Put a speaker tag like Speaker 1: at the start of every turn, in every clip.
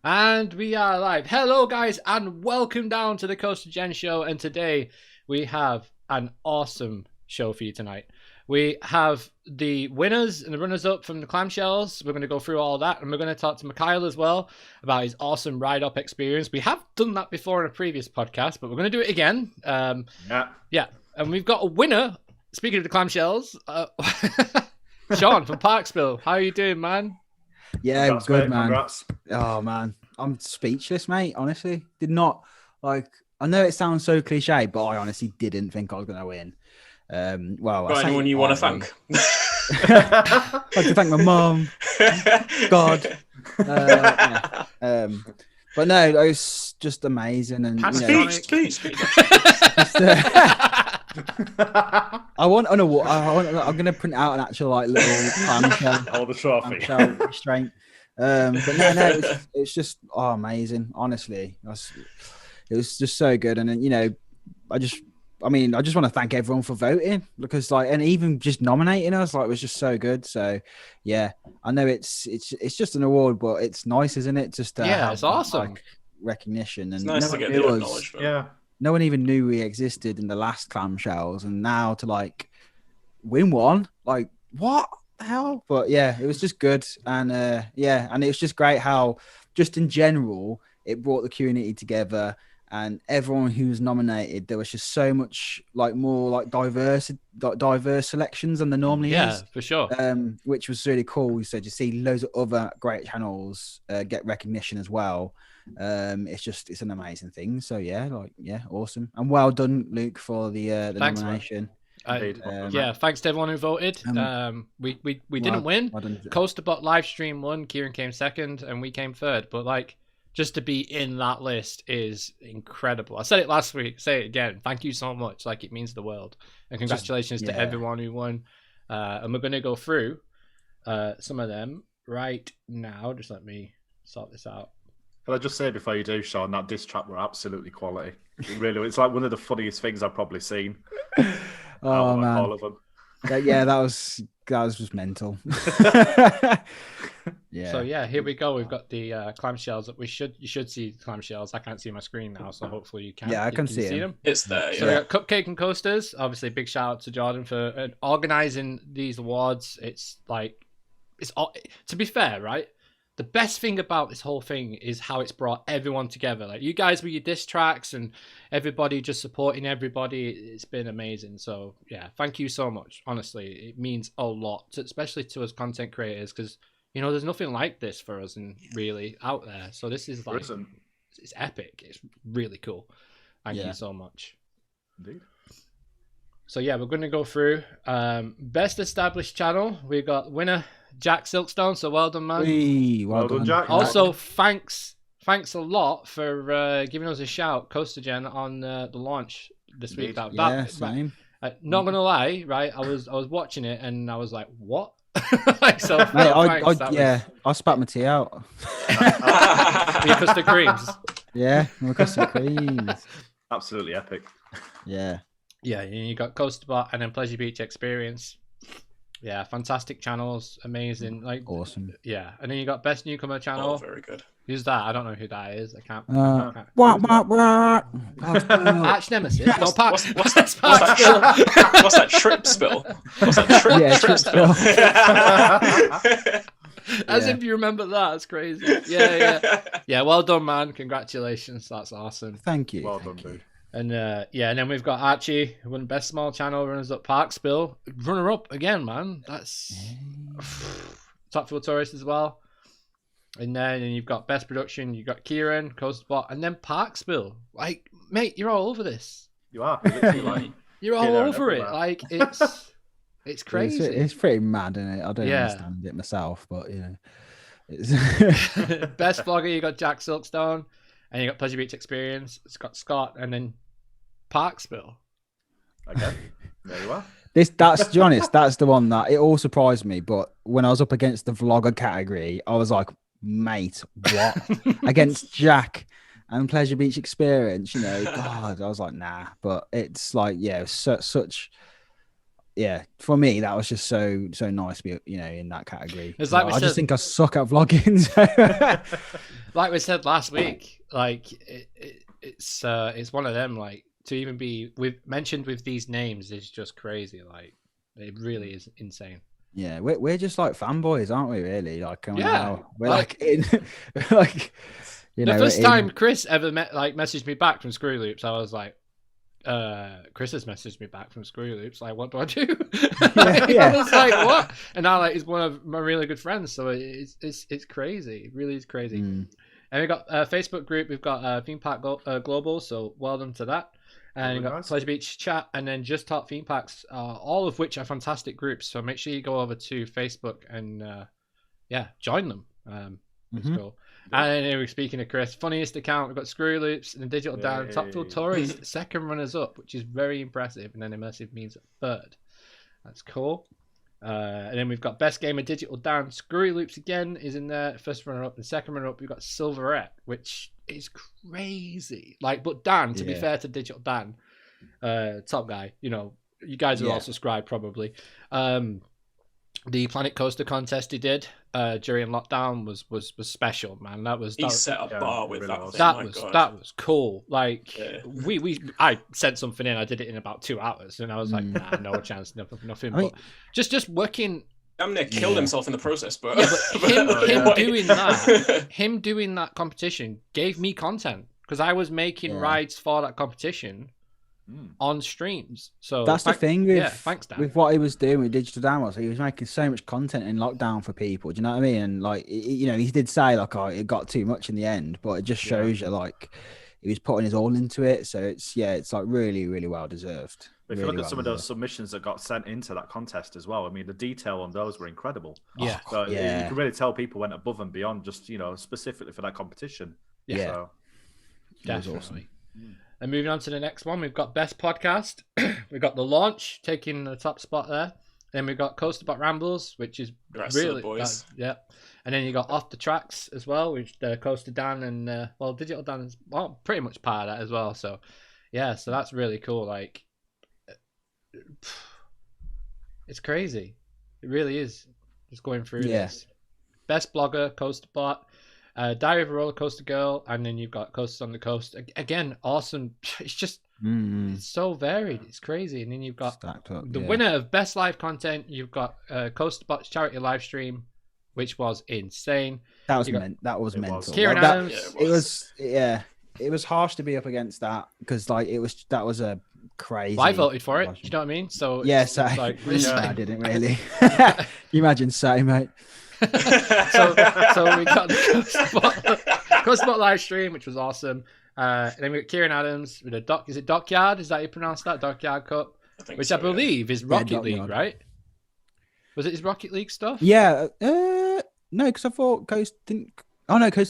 Speaker 1: And we are live. Hello, guys, and welcome down to the CoasterGen Show. And today we have an awesome show for you tonight. We have the winners and the runners-up from the clamshells. We're going to go through all that, and we're going to talk to Mikhile as well about his awesome ride-up experience. We have done that before in a previous podcast, but we're going to do it again. Yeah. And we've got a winner. Speaking of the clamshells, Sean from ParkSpill. How are you doing, man?
Speaker 2: Yeah,
Speaker 3: Congrats,
Speaker 2: good,
Speaker 3: mate.
Speaker 2: man.
Speaker 3: Congrats.
Speaker 2: Oh, man. I'm speechless, mate. Honestly, did not I know it sounds so cliche, but I honestly didn't think I was going to win. Well,
Speaker 4: Got anyone you want to thank?
Speaker 2: I'd like to thank my mum, God. But no, it was just amazing. And
Speaker 4: Speech.
Speaker 2: I'm going to print out an actual little clamshell.
Speaker 3: Oh, the trophy.
Speaker 2: Clamshell restraint. But no, it's just amazing. Honestly, it was just so good. And then, I just want to thank everyone for voting because and even just nominating us, it was just so good. So yeah, I know it's just an award, but it's nice, isn't it? Just to have
Speaker 1: it's awesome.
Speaker 2: Recognition. And
Speaker 4: it's nice to get the acknowledgement.
Speaker 3: Yeah.
Speaker 2: No one even knew we existed in the last clamshells, and now to win one, what the hell? But yeah, it was just good, and and it was just great how just in general it brought the community together, and everyone who was nominated, there was just so much more diverse selections than there normally is.
Speaker 1: Yeah, for sure.
Speaker 2: Which was really cool. So to see loads of other great channels get recognition as well. It's an amazing thing. So yeah, awesome, and well done, Luke, for the
Speaker 1: Thanks,
Speaker 2: nomination.
Speaker 1: Thanks to everyone who voted. We didn't win. CoasterBot live stream won. Kieran came second, and we came third. But just to be in that list is incredible. I said it last week. Say it again. Thank you so much. It means the world. And congratulations to everyone who won. And we're going to go through some of them right now. Just let me sort this out.
Speaker 3: Can I just say before you do, Sean, that diss track were absolutely quality. It's one of the funniest things I've probably seen.
Speaker 2: Oh man,
Speaker 3: all of them.
Speaker 2: That was just mental. Yeah.
Speaker 1: So here we go. We've got the clamshells that you should see the clamshells. I can't see my screen now, so hopefully you can.
Speaker 2: Yeah, I can see them.
Speaker 4: It's there.
Speaker 1: So we got Cupcake and Coasters. Obviously, big shout out to Jordan for organizing these awards. It's to be fair, right? The best thing about this whole thing is how it's brought everyone together. You guys with your diss tracks and everybody just supporting everybody. It's been amazing. So yeah, thank you so much. Honestly, it means a lot, especially to us content creators, because there's nothing like this for us and really out there. So this is it's epic. It's really cool. Thank you so much.
Speaker 3: Indeed.
Speaker 1: So yeah, we're going to go through best established channel. We got winner Jack Silkstone. So well done, man.
Speaker 3: Well done, Jack.
Speaker 1: Also, thanks a lot for giving us a shout, CoasterGen, on the launch this week.
Speaker 2: Same.
Speaker 1: Not gonna lie, right? I was watching it and I was like, what?
Speaker 2: I spat my tea out.
Speaker 1: Your custard creams.
Speaker 2: Yeah, my custard creams.
Speaker 3: Absolutely epic.
Speaker 2: Yeah.
Speaker 1: Yeah, you got CoasterBot and then Pleasure Beach Experience. Yeah, fantastic channels, amazing,
Speaker 2: awesome.
Speaker 1: Yeah, and then you got Best Newcomer channel.
Speaker 4: Oh, very good.
Speaker 1: Who's that? I don't know who that is. I can't. Arch Nemesis.
Speaker 4: What's that trip spill? What's that trip spill?
Speaker 1: As if you remember that. It's crazy. Yeah. Well done, man. Congratulations. That's awesome.
Speaker 2: Thank you.
Speaker 3: Well done, dude.
Speaker 1: And and then we've got Archie, who won Best Small Channel, runners up ParkSpill, runner up again, man. That's Top Fuel Tourist as well. And then you've got Best Production, you've got Kieran, CoasterBot, and then ParkSpill. Mate, you're all over this.
Speaker 3: You are. Literally,
Speaker 1: you're all over it. It's crazy.
Speaker 2: It's pretty mad, isn't it? I don't understand it myself, but it's
Speaker 1: Best Vlogger, you got Jack Silkstone. And you got Pleasure Beach Experience, it's got Scott, and then ParkSpill.
Speaker 3: Okay, there you are.
Speaker 2: To be honest, that's the one that it all surprised me. But when I was up against the vlogger category, I was like, mate, what? Against Jack and Pleasure Beach Experience, God, I was like, nah. But it's such yeah, for me that was just so nice to be in that category.
Speaker 1: It's like we
Speaker 2: I
Speaker 1: said,
Speaker 2: just think I suck at vlogging. So.
Speaker 1: like we said last week, like it's one of them. Like to even be mentioned with these names is just crazy. Like it really is insane.
Speaker 2: Yeah, we're just like fanboys, aren't we? Really, like we're
Speaker 1: like
Speaker 2: in, like
Speaker 1: the first time Chris ever messaged me back from Screw Loops, I was like, Chris has messaged me back from Screw Loops. Like, what do I do? I was like, what? And now like he's one of my really good friends, so it's crazy. It really is crazy. And we got a Facebook group. We've got Theme Park Global, so well done to that. And you've got Pleasure Beach Chat, and then Just Talk Theme Parks, all of which are fantastic groups. So make sure you go over to Facebook and join them. It's cool. And anyway, speaking of Chris, funniest account, we've got Screw Loops and Digital Dan, Topfield Tories, second runners up, which is very impressive, and then Immersive means third. That's cool. And then we've got Best Game of Digital Dan. Screwy Loops again is in there, first runner up, and second runner up we've got Silverette, which is crazy. Like, but Dan, to be fair to Digital Dan, top guy, you guys are all subscribed probably. The Planet Coaster contest he did during lockdown was special, man.
Speaker 4: He set a bar with that.
Speaker 1: That was cool. Like I sent something in. I did it in about 2 hours, and I was like, nah, no chance, nothing. But just working.
Speaker 4: Damn near killed himself in the process, but
Speaker 1: him doing that competition gave me content because I was making rides for that competition on streams. So
Speaker 2: that's the thing with
Speaker 1: thanks, Dan.
Speaker 2: With what he was doing with Digital Dan was he was making so much content in lockdown for people. Do you know what I mean? And like he did say like, oh, it got too much in the end, but it just shows you like he was putting his all into it. So it's like really, really well deserved.
Speaker 3: If you look at some of those submissions that got sent into that contest as well, I mean, the detail on those were incredible.
Speaker 1: Yeah.
Speaker 3: So you can really tell people went above and beyond just, specifically for that competition.
Speaker 1: Yeah.
Speaker 3: So.
Speaker 1: Definitely. Awesome. And moving on to the next one, we've got Best Podcast. We've got The Launch taking the top spot there. Then we've got Coaster Bot Rambles, which is really boys. And then you got Off the Tracks as well, which Coaster Dan and Digital Dan is pretty much part of that as well. So so that's really cool. Like, it's crazy. It really is. Just going through this. Best Blogger, Coaster Bot. Diary of a Roller Coaster Girl, and then you've got Coasters on the Coast. Again, awesome. It's just it's so varied. It's crazy. And then you've got the winner of Best Live Content. You've got Coaster Bot's charity live stream, which was insane.
Speaker 2: That was mental.
Speaker 1: Kieran Adams.
Speaker 2: It was harsh to be up against that because that was a crazy.
Speaker 1: Well, I voted for it. Do you know what I mean? So
Speaker 2: I didn't really. You imagine, mate.
Speaker 1: so we got the Coaster Bot live stream, which was awesome. And then we got Kieran Adams with is it Dockyard? Is that how you pronounce that? Dockyard Cup, I believe is Rocket League, right? Was it his Rocket League stuff?
Speaker 2: Yeah. No, because I thought Coaster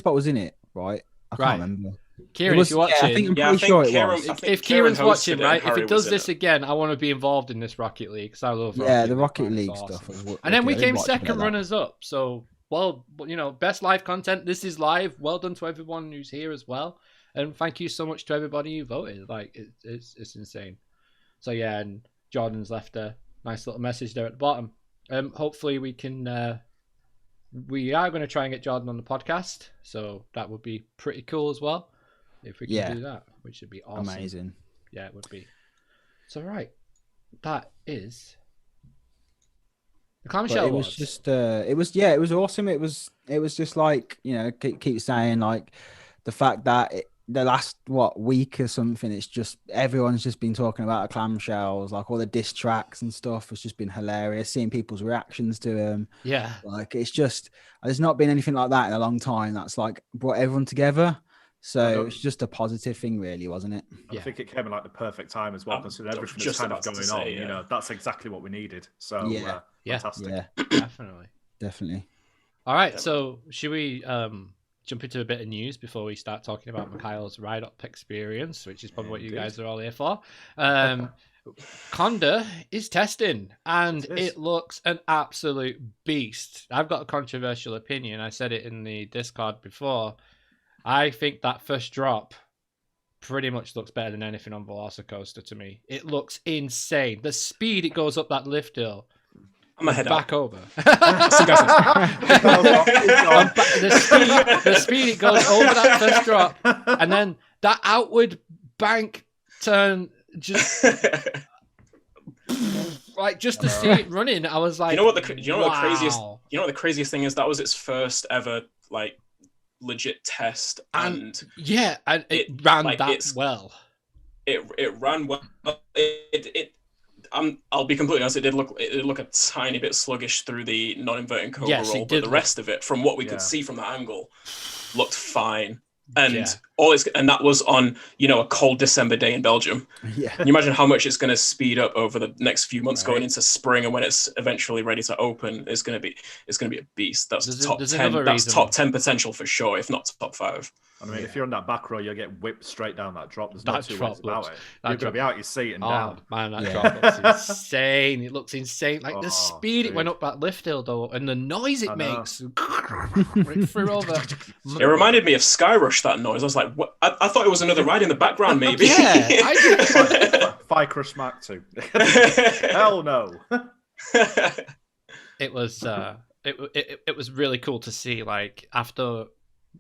Speaker 2: Bot was in it, right? I can't remember.
Speaker 1: Kieran, if you're watching,
Speaker 2: I think I'm pretty sure it was.
Speaker 1: If Kieran's watching, right? If it does this again, I want to be involved in this Rocket League because I love
Speaker 2: the Rocket League stuff.
Speaker 1: And then we came second runners up. So, best live content. This is live. Well done to everyone who's here as well. And thank you so much to everybody who voted. Like, it's insane. So, and Jordan's left a nice little message there at the bottom. Hopefully we can... we are going to try and get Jordan on the podcast. So that would be pretty cool as well. If we can do that, which would be awesome.
Speaker 2: Amazing.
Speaker 1: Yeah, it would be. So, right. That is the clamshell.
Speaker 2: It was just, it was awesome. It was just like, keep saying like the fact that the last week or something, it's just everyone's just been talking about the clamshells, like all the diss tracks and stuff has just been hilarious. Seeing people's reactions to them. Yeah. Like it's just, there's not been anything like that in a long time. That's like brought everyone together. So it's just a positive thing, really, wasn't it?
Speaker 3: I think it came in like the perfect time as well, considering everything that's kind of going on. That's exactly what we needed. So fantastic.
Speaker 1: Yeah,
Speaker 2: definitely.
Speaker 1: All right, so should we jump into a bit of news before we start talking about Mikhile's ride-up experience, which is probably what you guys are all here for? Conda is testing, and it looks an absolute beast. I've got a controversial opinion. I said it in the Discord before. I think that first drop pretty much looks better than anything on Velocicoaster to me. It looks insane. The speed it goes up that lift hill.
Speaker 4: I'm a head
Speaker 1: Back
Speaker 4: out.
Speaker 1: over.
Speaker 3: Oh,
Speaker 1: the speed it goes over that first drop, and then that outward bank turn, just like just to see it running, I was like,
Speaker 4: what the craziest?
Speaker 1: wow.
Speaker 4: You know what the craziest thing is? That was its first ever like legit test, and
Speaker 1: Yeah, and it
Speaker 4: It-
Speaker 1: ran
Speaker 4: like,
Speaker 1: that
Speaker 4: it's-
Speaker 1: well.
Speaker 4: it ran well. I'll be completely honest. It did look a tiny bit sluggish through the non-inverting cobra
Speaker 1: Yes, it
Speaker 4: roll,
Speaker 1: did
Speaker 4: but the
Speaker 1: look-
Speaker 4: rest of it, from what we
Speaker 3: Yeah.
Speaker 4: could see from that angle, looked fine. And
Speaker 1: Yeah.
Speaker 4: and that was on a cold December day in Belgium.
Speaker 2: Yeah.
Speaker 4: Can you imagine how much it's going to speed up over the next few months
Speaker 1: Right.
Speaker 4: going into spring, and when it's eventually ready to open, it's going to be a beast. That's
Speaker 1: There's
Speaker 4: top 10.
Speaker 1: another
Speaker 4: That's
Speaker 1: reason.
Speaker 4: top 10 potential for sure, if not top 5.
Speaker 3: I mean, if you're on that back row, you'll get whipped straight down that drop. There's no
Speaker 1: That
Speaker 3: two
Speaker 1: drop
Speaker 3: ways about
Speaker 1: looks-
Speaker 3: it.
Speaker 1: that
Speaker 3: You're going to
Speaker 1: drop-
Speaker 3: be out your seat and
Speaker 1: Oh
Speaker 3: down.
Speaker 1: man, that
Speaker 2: Yeah.
Speaker 1: drop looks insane. It looks insane. Like the
Speaker 3: Oh,
Speaker 1: speed it went
Speaker 3: dude.
Speaker 1: up that lift hill though, and the noise it
Speaker 3: I know.
Speaker 1: makes. Right through over.
Speaker 4: It reminded me of Skyrush, that noise. I was like, what? I thought it was another ride in the background, maybe.
Speaker 1: Yeah, I did.
Speaker 3: Fire Crush Mark 2. Hell no.
Speaker 1: It was it was really cool to see, like, after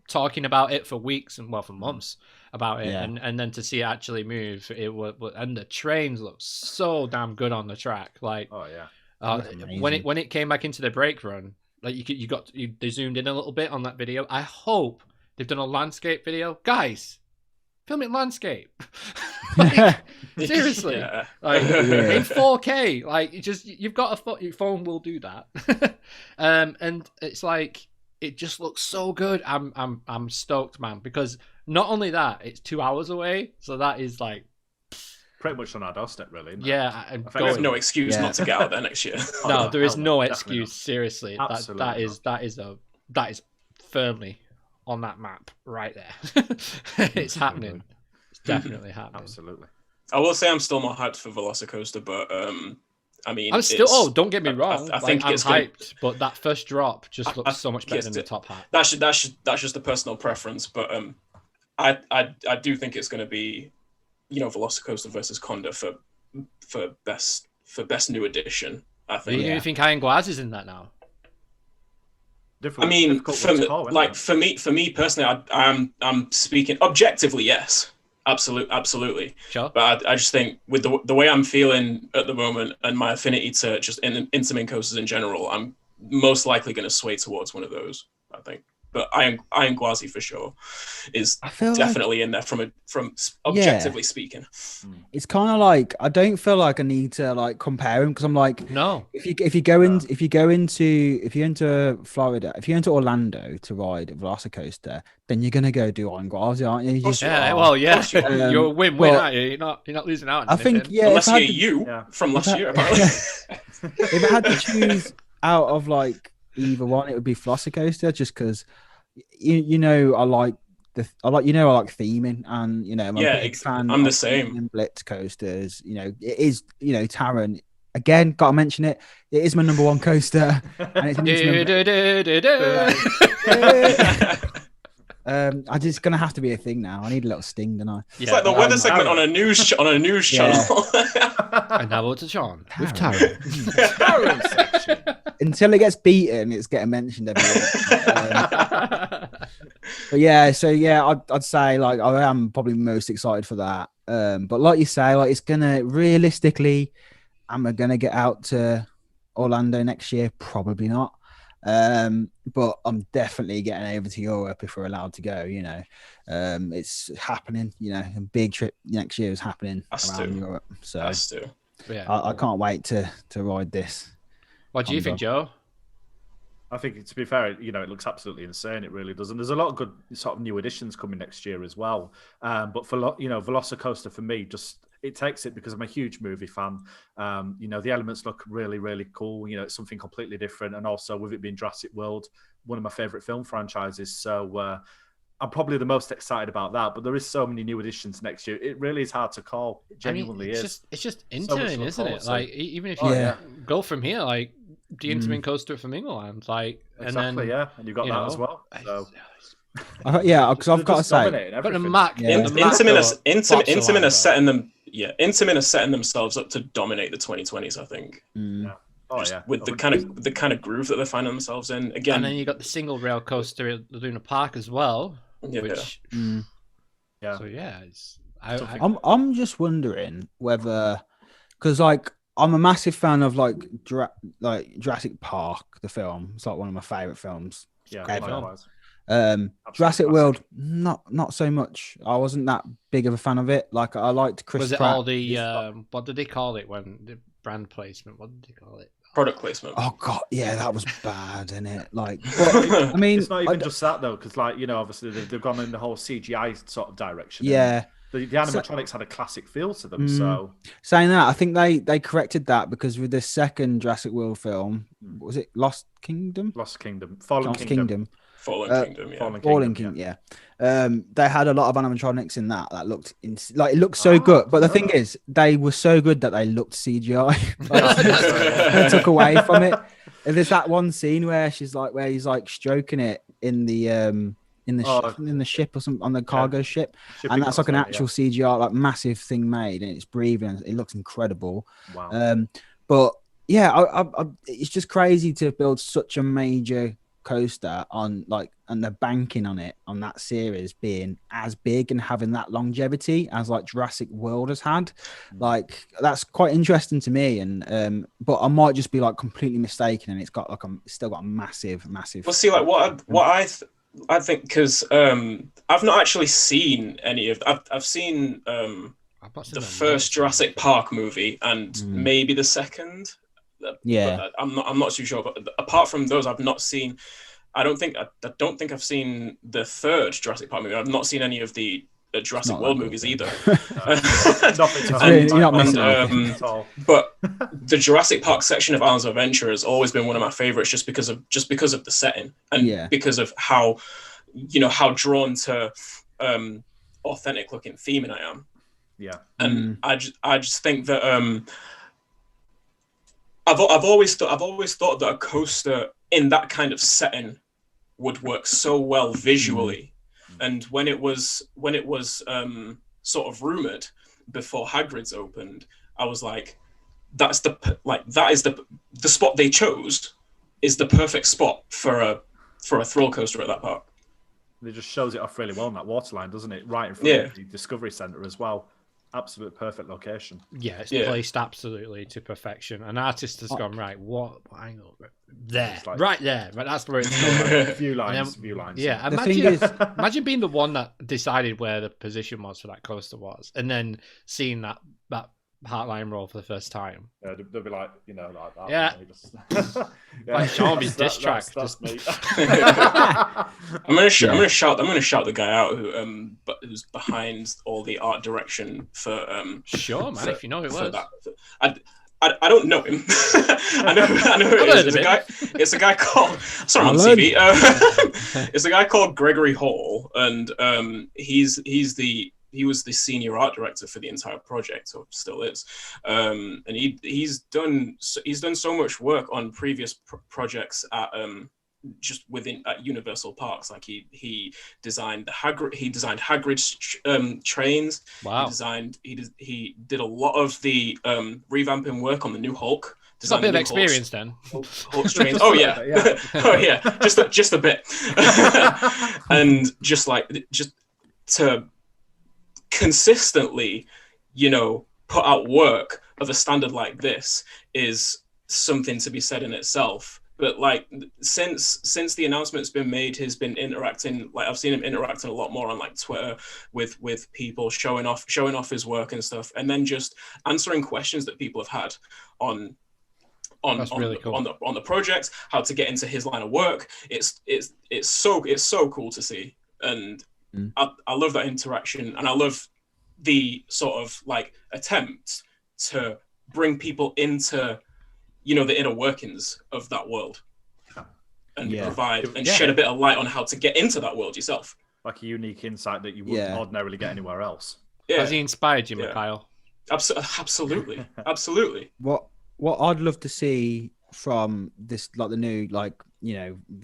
Speaker 1: talking about it for weeks and for months about it,
Speaker 2: Yeah.
Speaker 1: and then to see it actually move. It was, and the trains look so damn good on the track. Like,
Speaker 3: Oh, yeah.
Speaker 2: That's
Speaker 1: when
Speaker 2: amazing.
Speaker 1: it came back into the brake run, like they zoomed in a little bit on that video. I hope they've done a landscape video, guys. Film it landscape. Like, seriously.
Speaker 4: Yeah.
Speaker 1: Like
Speaker 2: Yeah.
Speaker 1: in 4K, like you've got your phone will do that. And it's like it just looks so good. I'm stoked, man, because not only that, it's 2 hours away, so that is like,
Speaker 3: Pretty much on our doorstep, really. Isn't it?
Speaker 1: yeah. I'm
Speaker 3: I think
Speaker 4: We have
Speaker 1: going.
Speaker 4: no excuse
Speaker 2: Yeah.
Speaker 4: not to get out there next year.
Speaker 3: Oh,
Speaker 1: No, there is
Speaker 3: hell
Speaker 1: no
Speaker 3: definitely
Speaker 1: excuse. Seriously,
Speaker 3: Absolutely
Speaker 1: that is firmly on that map right there. It's happening. It's definitely
Speaker 3: not.
Speaker 1: happening.
Speaker 3: Absolutely.
Speaker 4: I will say I'm still more hyped for Velocicoaster, but I mean,
Speaker 1: I'm still.
Speaker 4: it's-
Speaker 1: Oh, don't get me wrong.
Speaker 4: I think
Speaker 1: I'm
Speaker 4: it's gonna-
Speaker 1: hyped, but that first drop just looks
Speaker 4: I
Speaker 1: so much
Speaker 4: think
Speaker 1: better
Speaker 4: it's
Speaker 1: than the
Speaker 4: the-
Speaker 1: top hat.
Speaker 4: that's just a personal preference, but I do think it's going to be, Velocicoaster versus Conda for best new edition. I
Speaker 1: Do
Speaker 4: think.
Speaker 1: you think Iron Glass is in that now?
Speaker 3: Difficult,
Speaker 4: I mean,
Speaker 3: difficult one to call, isn't it?
Speaker 4: for me personally, I'm speaking objectively, yes, absolutely.
Speaker 1: Sure.
Speaker 4: But I just think with the way I'm feeling at the moment and my affinity to just Intamin coasters in general, I'm most likely going to sway towards one of those. I think, but Iron Gwazi for sure is
Speaker 2: I feel like
Speaker 4: definitely in there from objectively speaking.
Speaker 2: it's kind of like I don't feel like I need to like compare them because I'm like,
Speaker 1: No.
Speaker 2: if you go into Florida, if you go into Orlando to ride a Velocicoaster, then you're gonna go do Iron Gwazi, aren't you? You just
Speaker 1: Yeah.
Speaker 2: are.
Speaker 1: Well, yeah.
Speaker 4: Of course you
Speaker 2: are.
Speaker 1: You're a win-win,
Speaker 2: well,
Speaker 1: aren't you? You're not losing out. On
Speaker 2: I think
Speaker 1: anything.
Speaker 2: yeah.
Speaker 4: Unless
Speaker 2: if I
Speaker 4: you're
Speaker 2: had to-
Speaker 4: you
Speaker 3: Yeah.
Speaker 4: from last
Speaker 2: if I-
Speaker 4: year, apparently.
Speaker 2: if I had to choose out of like either one, it would be Velocicoaster, just because I like theming, and I'm a
Speaker 4: Yeah,
Speaker 2: big fan.
Speaker 4: I'm the
Speaker 2: of
Speaker 4: same.
Speaker 2: theming and Blitz coasters. It is Taron again. Got to mention it. It is my number one coaster, and it's an I just gonna have to be a thing now. I need a little sting, don't I?
Speaker 4: It's like the weather segment
Speaker 3: Taron.
Speaker 4: on a news
Speaker 2: Yeah.
Speaker 4: channel.
Speaker 1: And now over to Sean with
Speaker 2: Taron.
Speaker 1: Taron.
Speaker 2: Until it gets beaten, it's getting mentioned every week. But yeah, so yeah, I'd say like I am probably most excited for that. But like you say, like it's gonna realistically, am I gonna get out to Orlando next year? Probably not. But I'm definitely getting over to Europe if we're allowed to go. It's happening. A big trip next year is happening
Speaker 4: Us
Speaker 2: around
Speaker 4: too.
Speaker 2: Europe. So
Speaker 4: Has to.
Speaker 1: Yeah.
Speaker 2: I can't wait to ride this.
Speaker 1: What do you think, Joe?
Speaker 3: I think, to be fair, it looks absolutely insane. It really does, and there's a lot of good sort of new additions coming next year as well. But for Velocicoaster for me, just it takes it because I'm a huge movie fan. The elements look really, really cool. It's something completely different, and also with it being Jurassic World, one of my favorite film franchises. So I'm probably the most excited about that. But there is so many new additions next year. It really is hard to call. It genuinely is.
Speaker 1: It's just
Speaker 3: much
Speaker 1: Intamin,
Speaker 3: to look
Speaker 1: isn't
Speaker 3: forward
Speaker 1: it?
Speaker 3: to.
Speaker 1: Like even if
Speaker 3: Oh,
Speaker 1: you
Speaker 2: yeah.
Speaker 1: go from here, like the Intamin coaster from England, like
Speaker 3: Exactly,
Speaker 1: and then
Speaker 3: yeah, and you've got that as well. So
Speaker 2: Yeah, because I've
Speaker 3: They're
Speaker 2: got to
Speaker 3: just
Speaker 2: say,
Speaker 3: dominating
Speaker 1: But the
Speaker 3: everything.
Speaker 1: Mac,
Speaker 2: Yeah.
Speaker 1: the Mac
Speaker 4: Intamin are setting them. Yeah, Intamin are setting themselves up to dominate the 2020s. I think.
Speaker 3: Yeah. Oh
Speaker 4: Just
Speaker 3: yeah.
Speaker 4: with the kind of groove that they're finding themselves in. Again,
Speaker 1: and then you got the single rail coaster at Luna Park as well,
Speaker 4: Yeah.
Speaker 1: which
Speaker 3: Yeah.
Speaker 1: so yeah, it's
Speaker 2: I'm just wondering whether, because like I'm a massive fan of like Jurassic Park, the film. It's like one of my favorite films.
Speaker 3: Yeah.
Speaker 1: Great film.
Speaker 3: Likewise.
Speaker 2: Jurassic
Speaker 3: classic.
Speaker 2: World, not so much. I wasn't that big of a fan of it. Like I liked Chris
Speaker 1: was it
Speaker 2: Pratt.
Speaker 1: all the what did they call it when the brand placement? What did they call it?
Speaker 4: product placement.
Speaker 2: Oh god, yeah, that was bad, isn't it? Like, but, I mean,
Speaker 3: It's not even just that though, because like obviously they've gone in the whole CGI sort of direction.
Speaker 2: yeah.
Speaker 3: The animatronics had a classic feel to them. So
Speaker 2: Saying that, I think they corrected that because with the second Jurassic World film, was it Lost Kingdom?
Speaker 3: Lost Kingdom, Fallen
Speaker 2: Lost
Speaker 3: Kingdom.
Speaker 2: Kingdom.
Speaker 4: Fallen Kingdom, yeah.
Speaker 2: Fallen Kingdom, yeah. They had a lot of animatronics in that looked like it looked so good. But the thing is, they were so good that they looked CGI. They took away from it. And there's that one scene where he's like stroking it in the ship or something on the cargo ship, and that's like an actual CGI, like massive thing made, and it's breathing. It looks incredible.
Speaker 3: Wow.
Speaker 2: But yeah, it's just crazy to build such a major coaster on and the banking on that series being as big and having that longevity as like Jurassic World has had. Like that's quite interesting to me, and but I might just be like completely mistaken, and it's still got a massive
Speaker 4: Well, see, like I think because I've not actually seen any of. I've seen the first Jurassic Park movie and maybe the second.
Speaker 2: Yeah,
Speaker 4: I'm not too sure. But apart from those, I've not seen. I don't think I've seen the third Jurassic Park movie. I've not seen any of the Jurassic World movies either. But the Jurassic Park section of Islands of Adventure has always been one of my favorites, just because of the setting and because of how how drawn to authentic looking theming I am.
Speaker 3: Yeah,
Speaker 4: and I just think that I've always thought that a coaster in that kind of setting would work so well visually. And when it was sort of rumored before Hagrid's opened, I was like, that is the spot they chose is the perfect spot for a thrill coaster at that park.
Speaker 3: It just shows it off really well on that waterline, doesn't it? Right in front of the Discovery Centre as well. Absolute perfect location.
Speaker 1: Yeah, it's placed absolutely to perfection. An artist has gone right. What angle? There, right there. But that's where it's going.
Speaker 3: Few lines.
Speaker 1: Yeah, imagine being the one that decided where the position was for that coaster was, and then seeing that Heartline roll for the first time.
Speaker 3: Yeah, they'll be like, like that.
Speaker 1: Yeah. Like Sean's diss track.
Speaker 3: That's me.
Speaker 4: I'm gonna shout the guy out who's behind all the art direction for
Speaker 1: Sure, man. If you know who it was.
Speaker 4: I don't know him. I know who it is. It's a guy called. Sorry, on TV. It's a guy called Gregory Hall, and he was the senior art director for the entire project, or still is. And he's done so much work on previous projects at at Universal Parks. Like he designed Hagrid's trains.
Speaker 1: Wow.
Speaker 4: He did a lot of the revamping work on the new Hulk.
Speaker 1: It's a bit of experience then.
Speaker 4: Hulk's trains. Oh yeah. Oh yeah. Just a bit. And just to consistently, put out work of a standard like this is something to be said in itself. But like since the announcement's been made, he's been interacting. Like I've seen him interacting a lot more on like Twitter with people, showing off his work and stuff, and then just answering questions that people have had on
Speaker 1: really cool.
Speaker 4: on the project, how to get into his line of work. It's so cool to see, and I love that interaction, and I love the sort of like attempt to bring people into the inner workings of that world, and provide and shed a bit of light on how to get into that world yourself.
Speaker 3: Like a unique insight that you wouldn't ordinarily get anywhere else.
Speaker 1: Yeah. Has he inspired you, Mikhile?
Speaker 4: Absolutely. Absolutely.
Speaker 2: What I'd love to see from this, like the new,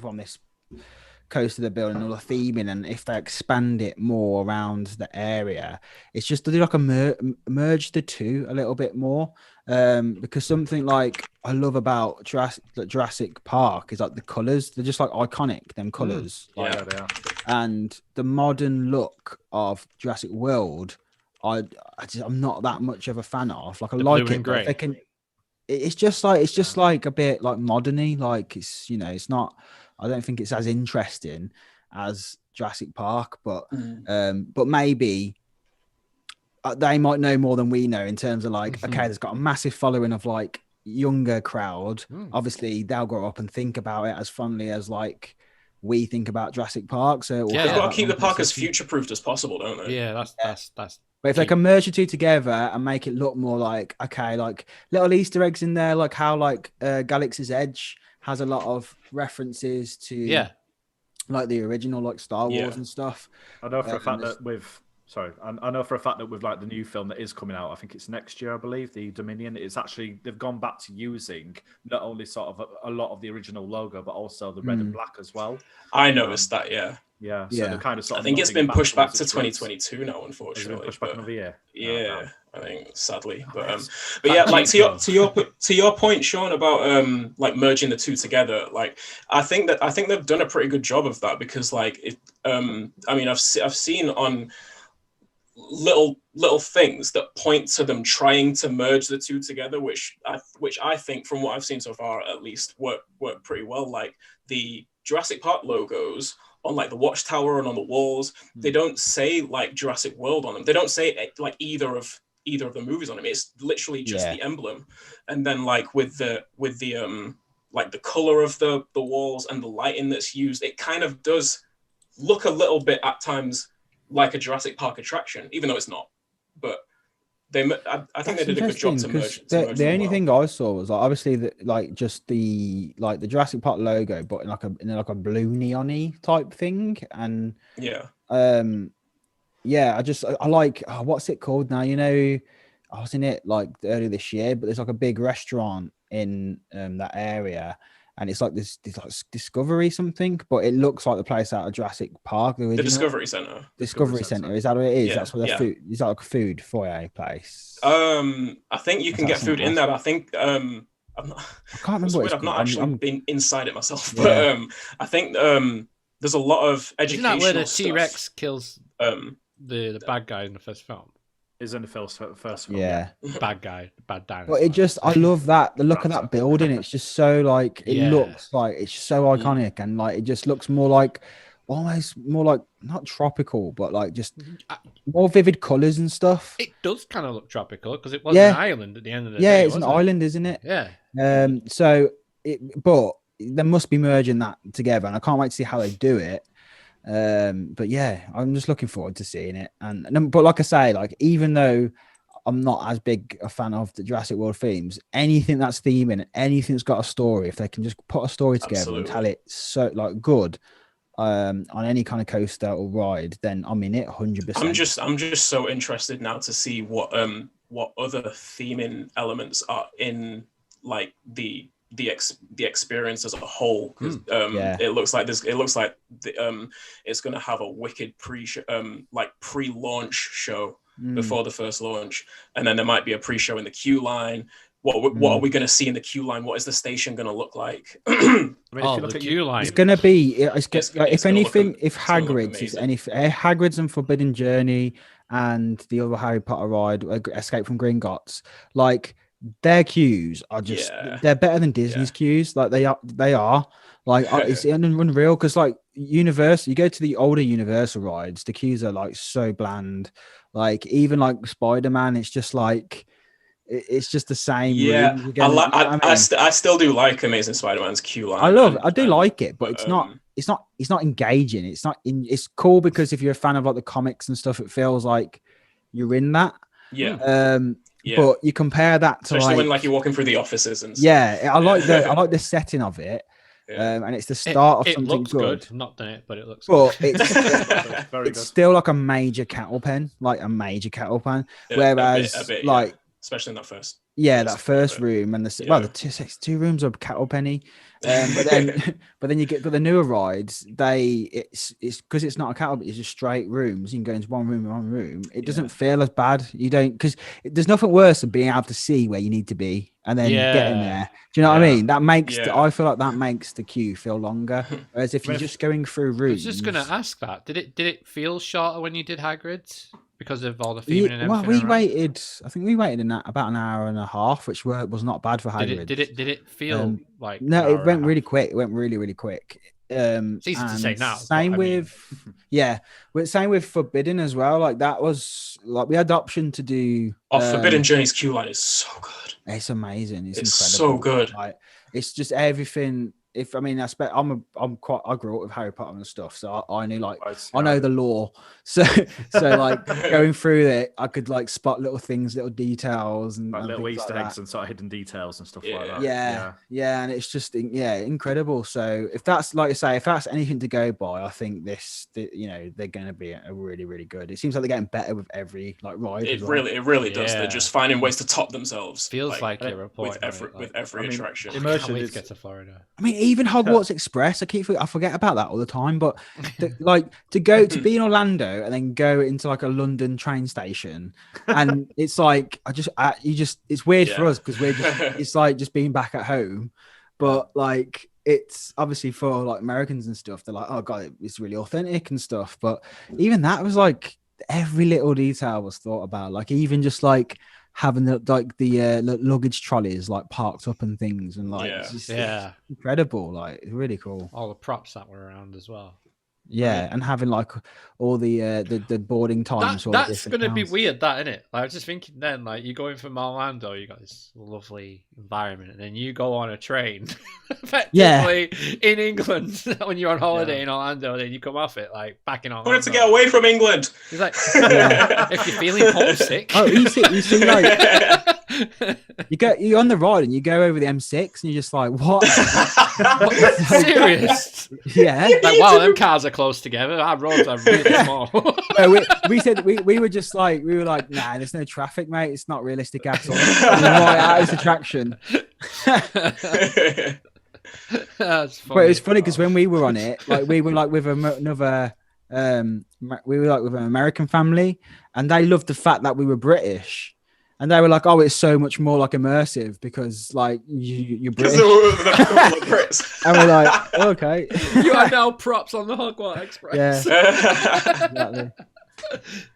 Speaker 2: from this coaster they're building, all the theming, and if they expand it more around the area, it's just to do like a merge the two a little bit more. Because something like I love about Jurassic Park is like the colors. They're just like iconic, them colors.
Speaker 3: Yeah,
Speaker 2: Like,
Speaker 3: they are.
Speaker 2: and the modern look of Jurassic World, I'm not that much of a fan of. Like I like
Speaker 1: blue
Speaker 2: it,
Speaker 1: and
Speaker 2: but if
Speaker 1: grey.
Speaker 2: they can. It's just like a bit like moderny. Like it's it's not. I don't think it's as interesting as Jurassic Park, but maybe they might know more than we know in terms of like, okay, there's got a massive following of like younger crowd. Obviously, they'll grow up and think about it as fondly as like we think about Jurassic Park. So
Speaker 1: Yeah.
Speaker 4: They've got to keep the park as future-proofed as possible, don't they?
Speaker 1: Yeah, that's.
Speaker 2: But if they can merge the two together and make it look more like, okay, like little Easter eggs in there, like how like Galaxy's Edge has a lot of references to like the original like Star Wars and stuff.
Speaker 3: I know for a fact that I know for a fact that with like the new film that is coming out, I think it's next year, I believe, the Dominion, it's actually, they've gone back to using not only sort of a lot of the original logo, but also the red and black as well.
Speaker 4: I noticed that, yeah.
Speaker 3: Yeah, so they're kind of sort
Speaker 4: I
Speaker 3: of
Speaker 4: think it's been pushed back to
Speaker 3: towards
Speaker 4: 2022 now, unfortunately.
Speaker 3: Has it been pushed back another year?
Speaker 4: Yeah, I think sadly, but yeah, like to your point, Sean, about like merging the two together. Like I think they've done a pretty good job of that, because like I mean I've seen on little things that point to them trying to merge the two together, which I think, from what I've seen so far at least, work pretty well. Like the Jurassic Park logos on like the watchtower and on the walls, they don't say like Jurassic World on them. They don't say like either of the movies on them. It's literally just the emblem. And then like with the like the color of the walls and the lighting that's used, it kind of does look a little bit at times like a Jurassic Park attraction, even though it's not. But I think they did a good job to merge.
Speaker 2: The only thing I saw was like obviously like just the Jurassic Park logo, but in like a blue neon-y type thing, and I like what's it called now? I was in it like earlier this year, but there's like a big restaurant in that area. And it's like this like Discovery something, but it looks like the place out of Jurassic Park. The
Speaker 4: Discovery Center.
Speaker 2: Discovery Center. Is that what it is?
Speaker 4: Yeah,
Speaker 2: That's where the food. Is that like a food foyer place?
Speaker 4: I think you can get food in there, but I think I
Speaker 2: can't remember.
Speaker 4: I've not actually been inside it myself, but I think there's a lot of educational
Speaker 1: Isn't that where the
Speaker 4: stuff.
Speaker 1: T-Rex kills the bad guy in the first film?
Speaker 3: Is in the first film.
Speaker 2: Yeah.
Speaker 1: Bad guy, bad dinosaur.
Speaker 2: But I love that. The look of that building, it's just so like, it looks like it's so iconic, and like, it just looks more like, almost more like, not tropical, but like just more vivid colors and stuff.
Speaker 1: It does kind of look tropical, because it was an island at the end of the day.
Speaker 2: Yeah, it's an island, isn't it?
Speaker 1: Yeah.
Speaker 2: But they must be merging that together, and I can't wait to see how they do it. But yeah, I'm just looking forward to seeing it. But like I say, like, even though I'm not as big a fan of the Jurassic World themes, anything that's theming, anything that's got a story, if they can just put a story together and tell it so like good on any kind of coaster or ride, then I'm in it 100%.
Speaker 4: I'm just so interested now to see what other theming elements are in like the experience as a whole, because it looks like it's going to have a wicked pre-launch show before the first launch, and then there might be a pre-show in the queue line. What are we going to see in the queue line? What is the station going to look like?
Speaker 1: The queue line.
Speaker 2: It's going to be. If Hagrid's and Forbidden Journey and the other Harry Potter ride, Escape from Gringotts, like, their queues are just they're better than Disney's queues. Like they are like it's unreal, because like Universal, you go to the older Universal rides, the queues are like so bland. Like even like Spider-Man, it's just like it's just the same.
Speaker 4: I still do like Amazing Spider-Man's queue line.
Speaker 2: I do like it, but it's not engaging. It's cool because if you're a fan of like the comics and stuff, it feels like you're in that. But you compare that to
Speaker 4: especially when like you're walking through the offices and stuff.
Speaker 2: I like the setting of it, and it's the start of something
Speaker 1: looks
Speaker 2: good.
Speaker 1: I'm not done it, but it looks.
Speaker 2: But
Speaker 1: good.
Speaker 2: it's still like a major cattle pen, Whereas
Speaker 4: a bit,
Speaker 2: like
Speaker 4: especially in that first.
Speaker 2: Yeah, that first room and the two rooms are cattle penny. But then you get the newer rides. It's because it's not a cattle, but it's just straight rooms. You can go into one room. It doesn't feel as bad. You don't, because there's nothing worse than being able to see where you need to be and then getting there. Do you know what I mean? That makes I feel like that makes the queue feel longer. Whereas if you're just going through rooms,
Speaker 1: I was just gonna ask that. Did it feel shorter when you did Hagrid's? Because of all the theming and everything.
Speaker 2: Well, we waited. I think we waited about an hour and a half, which was not bad for Hagrid.
Speaker 1: Did it feel like?
Speaker 2: No, it went really quick. It went really, really quick.
Speaker 1: It's easy to say now.
Speaker 2: Same with Forbidden as well. Like that was like we had the option to do.
Speaker 4: Forbidden Journey's queue line is so good.
Speaker 2: It's amazing. It's
Speaker 4: incredible. So good.
Speaker 2: Like it's just everything. I grew up with Harry Potter and stuff, so I knew I know the lore. So like going through it, I could like spot little things, little details, and
Speaker 3: little Easter eggs and sort of hidden details and stuff like that.
Speaker 2: Yeah, and it's just incredible. So if that's like I say, if that's anything to go by, I think they're going to be a really, really good. It seems like they're getting better with every like ride.
Speaker 4: It really does. They're just finding ways to top themselves.
Speaker 1: Feels like you're reporting
Speaker 4: with every attraction.
Speaker 3: Immersion
Speaker 1: is get to Florida.
Speaker 2: I mean, even Hogwarts Express, I forget about that all the time. But like to go to be in Orlando and then go into like a London train station, and it's like it's weird for us because it's like just being back at home. But like it's obviously for like Americans and stuff, they're like, oh god, it's really authentic and stuff. But even that was like every little detail was thought about. Like even just like having the luggage trolleys like parked up and things, and like it's incredible. Like it's really cool.
Speaker 1: All the props that were around as well.
Speaker 2: Yeah, and having like all the boarding times.
Speaker 1: That's going to be weird, that, isn't it? Like, I was just thinking then, like, you're going from Orlando, you got this lovely environment, and then you go on a train, effectively in England when you're on holiday in Orlando, and then you come off it like back in Orlando.
Speaker 4: I wanted to get away from England.
Speaker 1: It's like, if you're feeling homesick.
Speaker 2: Oh, you see, like. You're on the ride and you go over the M6 and you're just like, what?
Speaker 1: Serious?
Speaker 2: Yeah.
Speaker 1: Like, wow, them cars are close together. Our roads are really small.
Speaker 2: No, we said we were just like, nah, there's no traffic, mate. It's not realistic at all. Right out of this attraction.
Speaker 1: That's funny.
Speaker 2: But it was funny because when we were on it, like we were like with another we were like with an American family, and they loved the fact that we were British. And they were like, "Oh, it's so much more like immersive because, like, you're British." And we're like, "Okay."
Speaker 1: You are now props on the Hogwarts Express.
Speaker 2: Yeah, exactly.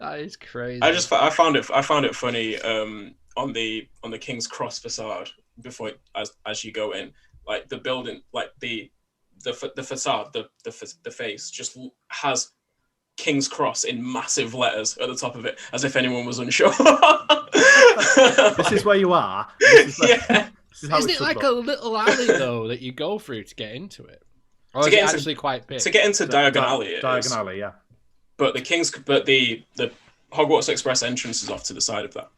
Speaker 1: That is crazy.
Speaker 4: I found it funny on the King's Cross facade before as you go in, like the building, like the facade, the face just has King's Cross in massive letters at the top of it, as if anyone was unsure.
Speaker 3: This is where you are.
Speaker 1: Isn't it like a little alley though that you go through to get into it? Or is it actually quite big?
Speaker 4: To get into Diagon Alley,
Speaker 3: yeah.
Speaker 4: But the Hogwarts Express entrance is off to the side of that.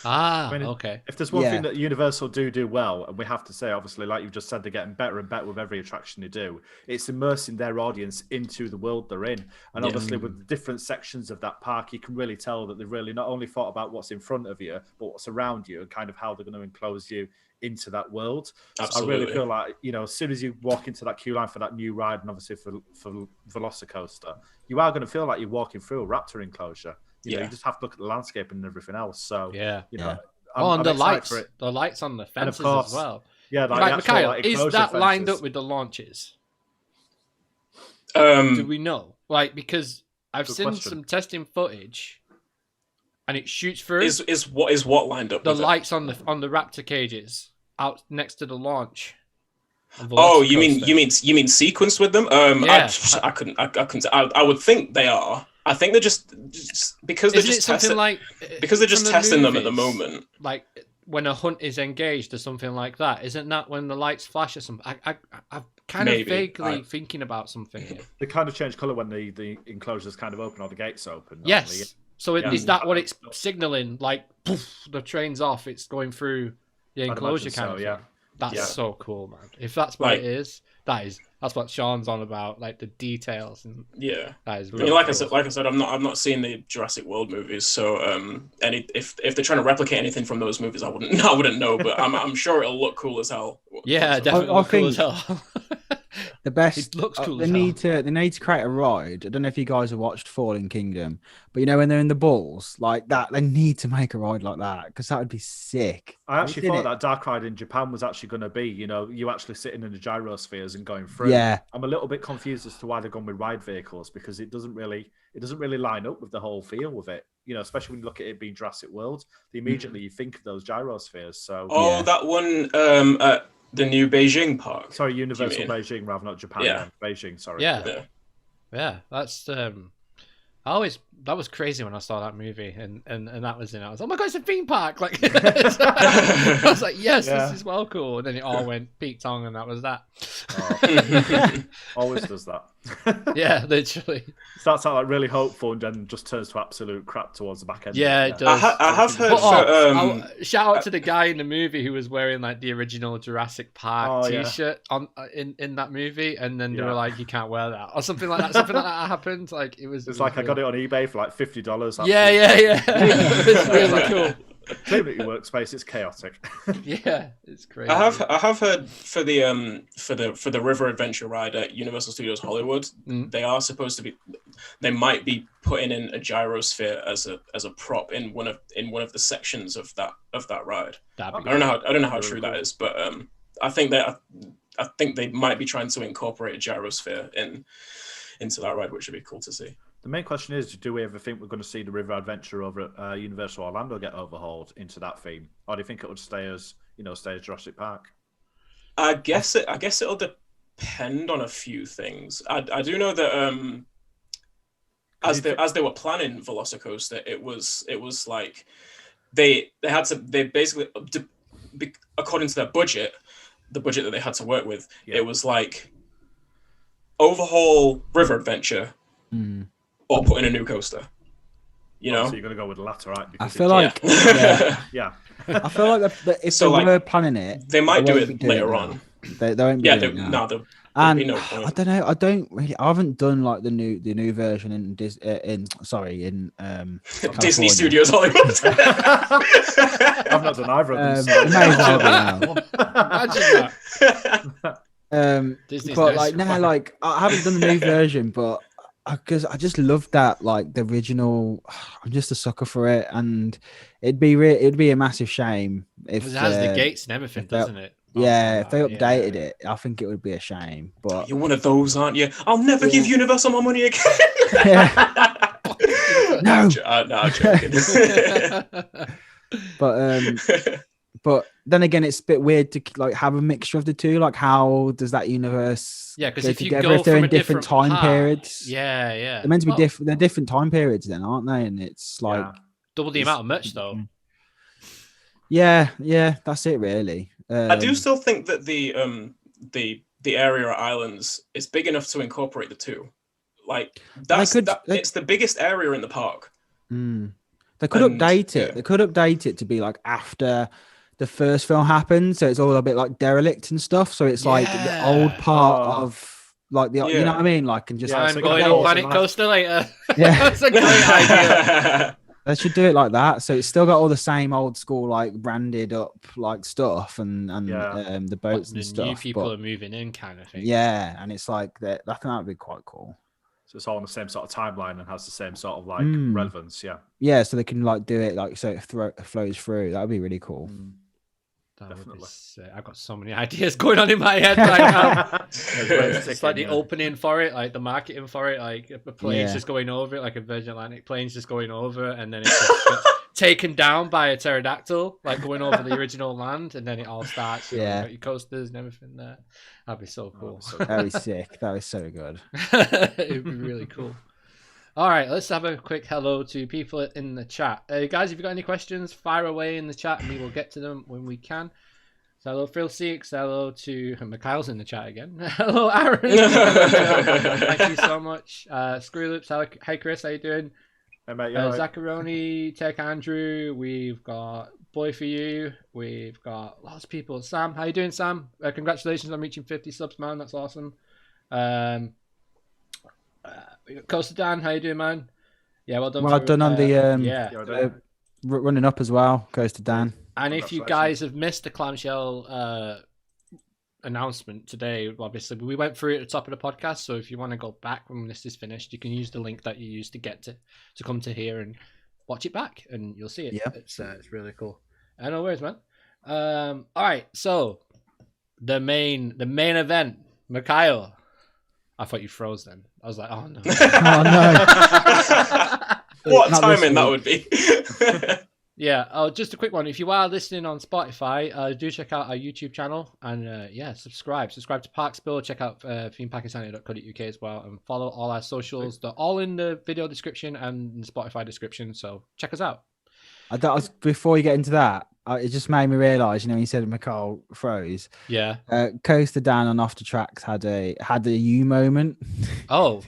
Speaker 1: Okay.
Speaker 3: If there's one thing that Universal do well, and we have to say, obviously, like you've just said, they're getting better and better with every attraction they do, it's immersing their audience into the world they're in. And obviously, with the different sections of that park, you can really tell that they've really not only thought about what's in front of you, but what's around you and kind of how they're going to enclose you into that world.
Speaker 4: Absolutely.
Speaker 3: So I really feel like, as soon as you walk into that queue line for that new ride, and obviously for Velocicoaster, you are going to feel like you're walking through a raptor enclosure. You just have to look at the landscape and everything else. So
Speaker 1: and the lights on the fences as well.
Speaker 3: Yeah,
Speaker 1: like Mikhile, is that lined up with the launches? Do we know? Like, because I've seen some testing footage, and it shoots through.
Speaker 4: Is what lined up?
Speaker 1: The lights on the raptor cages out next to the launch.
Speaker 4: Oh, you mean sequenced with them? I couldn't. I would think they are. I think they're just because they're just testing because they're just testing them at the moment.
Speaker 1: Like when a hunt is engaged or something like that, isn't that when the lights flash or something? I'm kind of vaguely thinking about something here.
Speaker 3: They kind of change colour when the enclosure's kind of open or the gates open.
Speaker 1: Yes. So is that what it's signalling? Like, poof, the train's off. It's going through the enclosure kind of thing. That's
Speaker 3: Yeah.
Speaker 1: so cool, man. If that's what
Speaker 4: Like-
Speaker 1: it is, that's what Sean's on about, like the details, and
Speaker 4: Yeah.
Speaker 1: that is
Speaker 4: I
Speaker 1: really
Speaker 4: mean, like
Speaker 1: cool.
Speaker 4: I said, I've not seen the Jurassic World movies, so if they're trying to replicate anything from those movies, I wouldn't know, but I'm sure it'll look cool as hell.
Speaker 1: Yeah,
Speaker 4: So-
Speaker 1: definitely
Speaker 2: I
Speaker 1: look cool as
Speaker 2: think-
Speaker 1: hell.
Speaker 2: The best.
Speaker 1: It looks cool
Speaker 2: They
Speaker 1: as hell.
Speaker 2: need to create a ride. I don't know if you guys have watched Fallen Kingdom, but you know when they're in the balls like that, they need to make a ride like that because that would be sick.
Speaker 3: I actually
Speaker 2: Did
Speaker 3: thought
Speaker 2: it?
Speaker 3: that dark ride in Japan was actually going to be, you actually sitting in the gyrospheres and going through.
Speaker 2: Yeah.
Speaker 3: I'm a little bit confused as to why they've gone with ride vehicles because it doesn't really line up with the whole feel of it. Especially when you look at it being Jurassic World, immediately you think of those gyrospheres. So
Speaker 4: Oh,
Speaker 2: Yeah.
Speaker 4: that one at the new Beijing park.
Speaker 3: sorry, Universal
Speaker 4: mean?
Speaker 3: Beijing rather not Japan.
Speaker 4: Yeah.
Speaker 3: Beijing. Sorry.
Speaker 1: Yeah. Yeah, that's that was crazy when I saw that movie and that was in it. I was, oh my god, it's a theme park! Like I was like, yes,
Speaker 3: Yeah.
Speaker 1: this is well cool. And then it all went Pete Tong, and that was that.
Speaker 3: Oh, always does that.
Speaker 1: Yeah, literally.
Speaker 3: Starts out like really hopeful and then just turns to absolute crap towards the back end.
Speaker 1: Yeah,
Speaker 3: of
Speaker 1: it does.
Speaker 4: I have heard
Speaker 1: But,
Speaker 4: for,
Speaker 1: shout out to the guy in the movie who was wearing like the original Jurassic Park
Speaker 3: Oh, yeah.
Speaker 1: T-shirt on in that movie, and then they were
Speaker 3: Yeah.
Speaker 1: like, "You can't wear that" or something like that. Something like that happened. Like it was.
Speaker 3: It's like I got it on eBay for like $50.
Speaker 1: Yeah. It's really cool.
Speaker 3: Claim it your workspace. It's chaotic.
Speaker 1: Yeah, it's crazy.
Speaker 4: I have heard for the river adventure ride at Universal Studios Hollywood,
Speaker 1: Mm.
Speaker 4: they are supposed to be, they might be putting in a gyrosphere as a prop in one of the sections of that ride.
Speaker 1: That'd be
Speaker 4: I don't know how
Speaker 3: Very
Speaker 4: true
Speaker 3: cool.
Speaker 4: that is, but I think they might be trying to incorporate a gyrosphere into that ride, which would be cool to see.
Speaker 3: The main question is, do we ever think we're going to see the river adventure over at Universal Orlando get overhauled into that theme, or do you think it would stay as Jurassic Park?
Speaker 4: I guess it'll depend on a few things. I do know that as they were planning Velocicoaster, it was like they basically, according to their budget, the budget that they had to work with, it was like overhaul River Adventure or put in a new coaster. You know,
Speaker 3: So you're going to go with the latter, right?
Speaker 2: I
Speaker 3: Because
Speaker 2: feel like
Speaker 3: yeah.
Speaker 2: I feel like if
Speaker 4: So,
Speaker 2: they
Speaker 4: like,
Speaker 2: were planning it,
Speaker 4: they might do
Speaker 2: won't be
Speaker 4: it
Speaker 2: doing
Speaker 4: later
Speaker 2: now.
Speaker 4: on.
Speaker 2: They won't be
Speaker 4: Yeah,
Speaker 2: doing it now.
Speaker 4: there'll
Speaker 2: And
Speaker 4: be no
Speaker 2: I
Speaker 4: point.
Speaker 2: don't know. I haven't done like the new version in
Speaker 4: Disney
Speaker 2: California.
Speaker 4: Studios Hollywood.
Speaker 3: I've not done either of them.
Speaker 2: It may as well be now.
Speaker 1: Imagine that. Disney's
Speaker 2: But
Speaker 1: no
Speaker 2: like now,
Speaker 1: surprise.
Speaker 2: like I haven't done the new version, but because I just love that, like the original. I'm just a sucker for it, and it'd be a massive shame if
Speaker 1: It has the gates and everything,
Speaker 2: if they-
Speaker 1: doesn't it?
Speaker 2: Yeah, if they
Speaker 1: Oh,
Speaker 2: updated it, I think it would be a shame. But
Speaker 4: You're one of those, aren't you? I'll never give Universal my money again.
Speaker 2: yeah, no.
Speaker 4: I'm joking.
Speaker 2: But then again, it's a bit weird to like have a mixture of the two. Like, how does that universe
Speaker 1: Yeah, because
Speaker 2: go
Speaker 1: if you
Speaker 2: together
Speaker 1: go
Speaker 2: if they're
Speaker 1: from
Speaker 2: in
Speaker 1: a
Speaker 2: different time
Speaker 1: part-
Speaker 2: periods?
Speaker 1: Yeah.
Speaker 2: They're meant to be
Speaker 1: Well,
Speaker 2: different. They're different time periods, then, aren't they? And it's like,
Speaker 1: double the amount of merch though.
Speaker 2: yeah, that's it, really.
Speaker 4: I do still think that the area at Islands is big enough to incorporate the two. Like it's the biggest area in the park.
Speaker 2: They could
Speaker 4: And,
Speaker 2: update it.
Speaker 4: yeah.
Speaker 2: They could update it to be like after the first film happened, so it's all a bit like derelict and stuff. So it's like the old part of like the, you know what I mean? Like, and just
Speaker 3: Yeah,
Speaker 1: I'm
Speaker 3: so
Speaker 1: going
Speaker 3: you
Speaker 1: on
Speaker 3: know,
Speaker 1: Planet
Speaker 3: like-
Speaker 1: Coaster later.
Speaker 2: Yeah.
Speaker 1: That's a great idea.
Speaker 2: they should do it like that. So it's still got all the same old school like branded up like stuff and
Speaker 3: Yeah.
Speaker 2: the boats
Speaker 1: The
Speaker 2: and stuff.
Speaker 1: new people
Speaker 2: but,
Speaker 1: are moving in, kind of thing.
Speaker 2: yeah, and it's like that. I think that would be quite cool.
Speaker 3: So it's all on the same sort of timeline and has the same sort of like
Speaker 2: Mm.
Speaker 3: relevance. Yeah.
Speaker 2: Yeah, so they can like do it like so it flows through. That would be really cool.
Speaker 1: That would be
Speaker 3: Definitely.
Speaker 1: sick. I've got so many ideas going on in my head right now.
Speaker 3: It's
Speaker 1: It's like the opening for it, like the marketing for it, like a plane's
Speaker 2: Yeah.
Speaker 1: just going over it, like a Virgin Atlantic plane's just going over, and then it's just gets taken down by a pterodactyl, like going over the original land, and then it all starts. You know,
Speaker 2: Yeah.
Speaker 1: you've got your coasters and everything there. That'd be so cool.
Speaker 2: That would be sick. That was so good.
Speaker 1: It'd be really cool. All right, let's have a quick hello to people in the chat. Guys, if you've got any questions, fire away in the chat and we will get to them when we can. So hello, Phil Six. Hello to Mikhiles in the chat again. Hello, Aaron. Thank you so much. Screw Loops. Hey, Chris. How you doing?
Speaker 3: Hey, mate, you all right?
Speaker 1: Zacharoni, Tech Andrew. We've got Boy For You. We've got lots of people. Sam, how you doing, Sam? Congratulations on reaching 50 subs, man. That's awesome. We got Coaster Dan, how you doing, man? Yeah, well done.
Speaker 2: Well done on
Speaker 1: the
Speaker 2: running up as well. Goes to Dan.
Speaker 1: And if you guys have missed the clamshell announcement today, obviously we went through it at the top of the podcast. So if you want to go back when this is finished, you can use the link that you used to get to come to here and watch it back, and you'll see it.
Speaker 2: Yeah,
Speaker 1: it's really cool. No worries, man. All right, so the main event, Mikhile. I thought you froze then. I was like, oh no.
Speaker 2: Oh no.
Speaker 4: What timing that would be.
Speaker 1: Yeah, just a quick one. If you are listening on Spotify, do check out our YouTube channel and subscribe. Subscribe to ParkSpill. Check out themeparkinsanity.co.uk as well, and follow all our socials. They're all in the video description and the Spotify description. So check us out.
Speaker 2: Before you get into that, it just made me realise. You said Mikhile froze.
Speaker 1: Yeah.
Speaker 2: Coaster Dan on Off the Tracks had a you moment.
Speaker 1: Oh,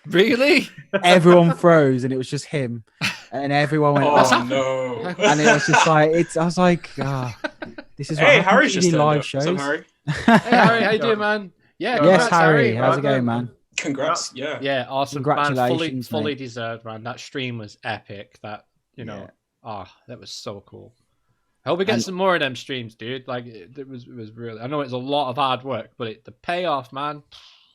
Speaker 1: really?
Speaker 2: Everyone froze, and it was just him. And everyone went,
Speaker 4: oh no.
Speaker 2: And it was just like, I was like, this is what
Speaker 4: hey, Harry's just
Speaker 2: live shows.
Speaker 4: What's up, Harry?
Speaker 1: Hey, Harry, how you doing, man? Yeah,
Speaker 2: yes, Harry. How's it going, man?
Speaker 4: Congrats. Yeah.
Speaker 1: Yeah, awesome.
Speaker 2: Congratulations,
Speaker 1: man. Fully deserved, man. That stream was epic. That, that was so cool. I hope we get some more of them streams, dude. Like, it was really, I know it's a lot of hard work, but the payoff, man.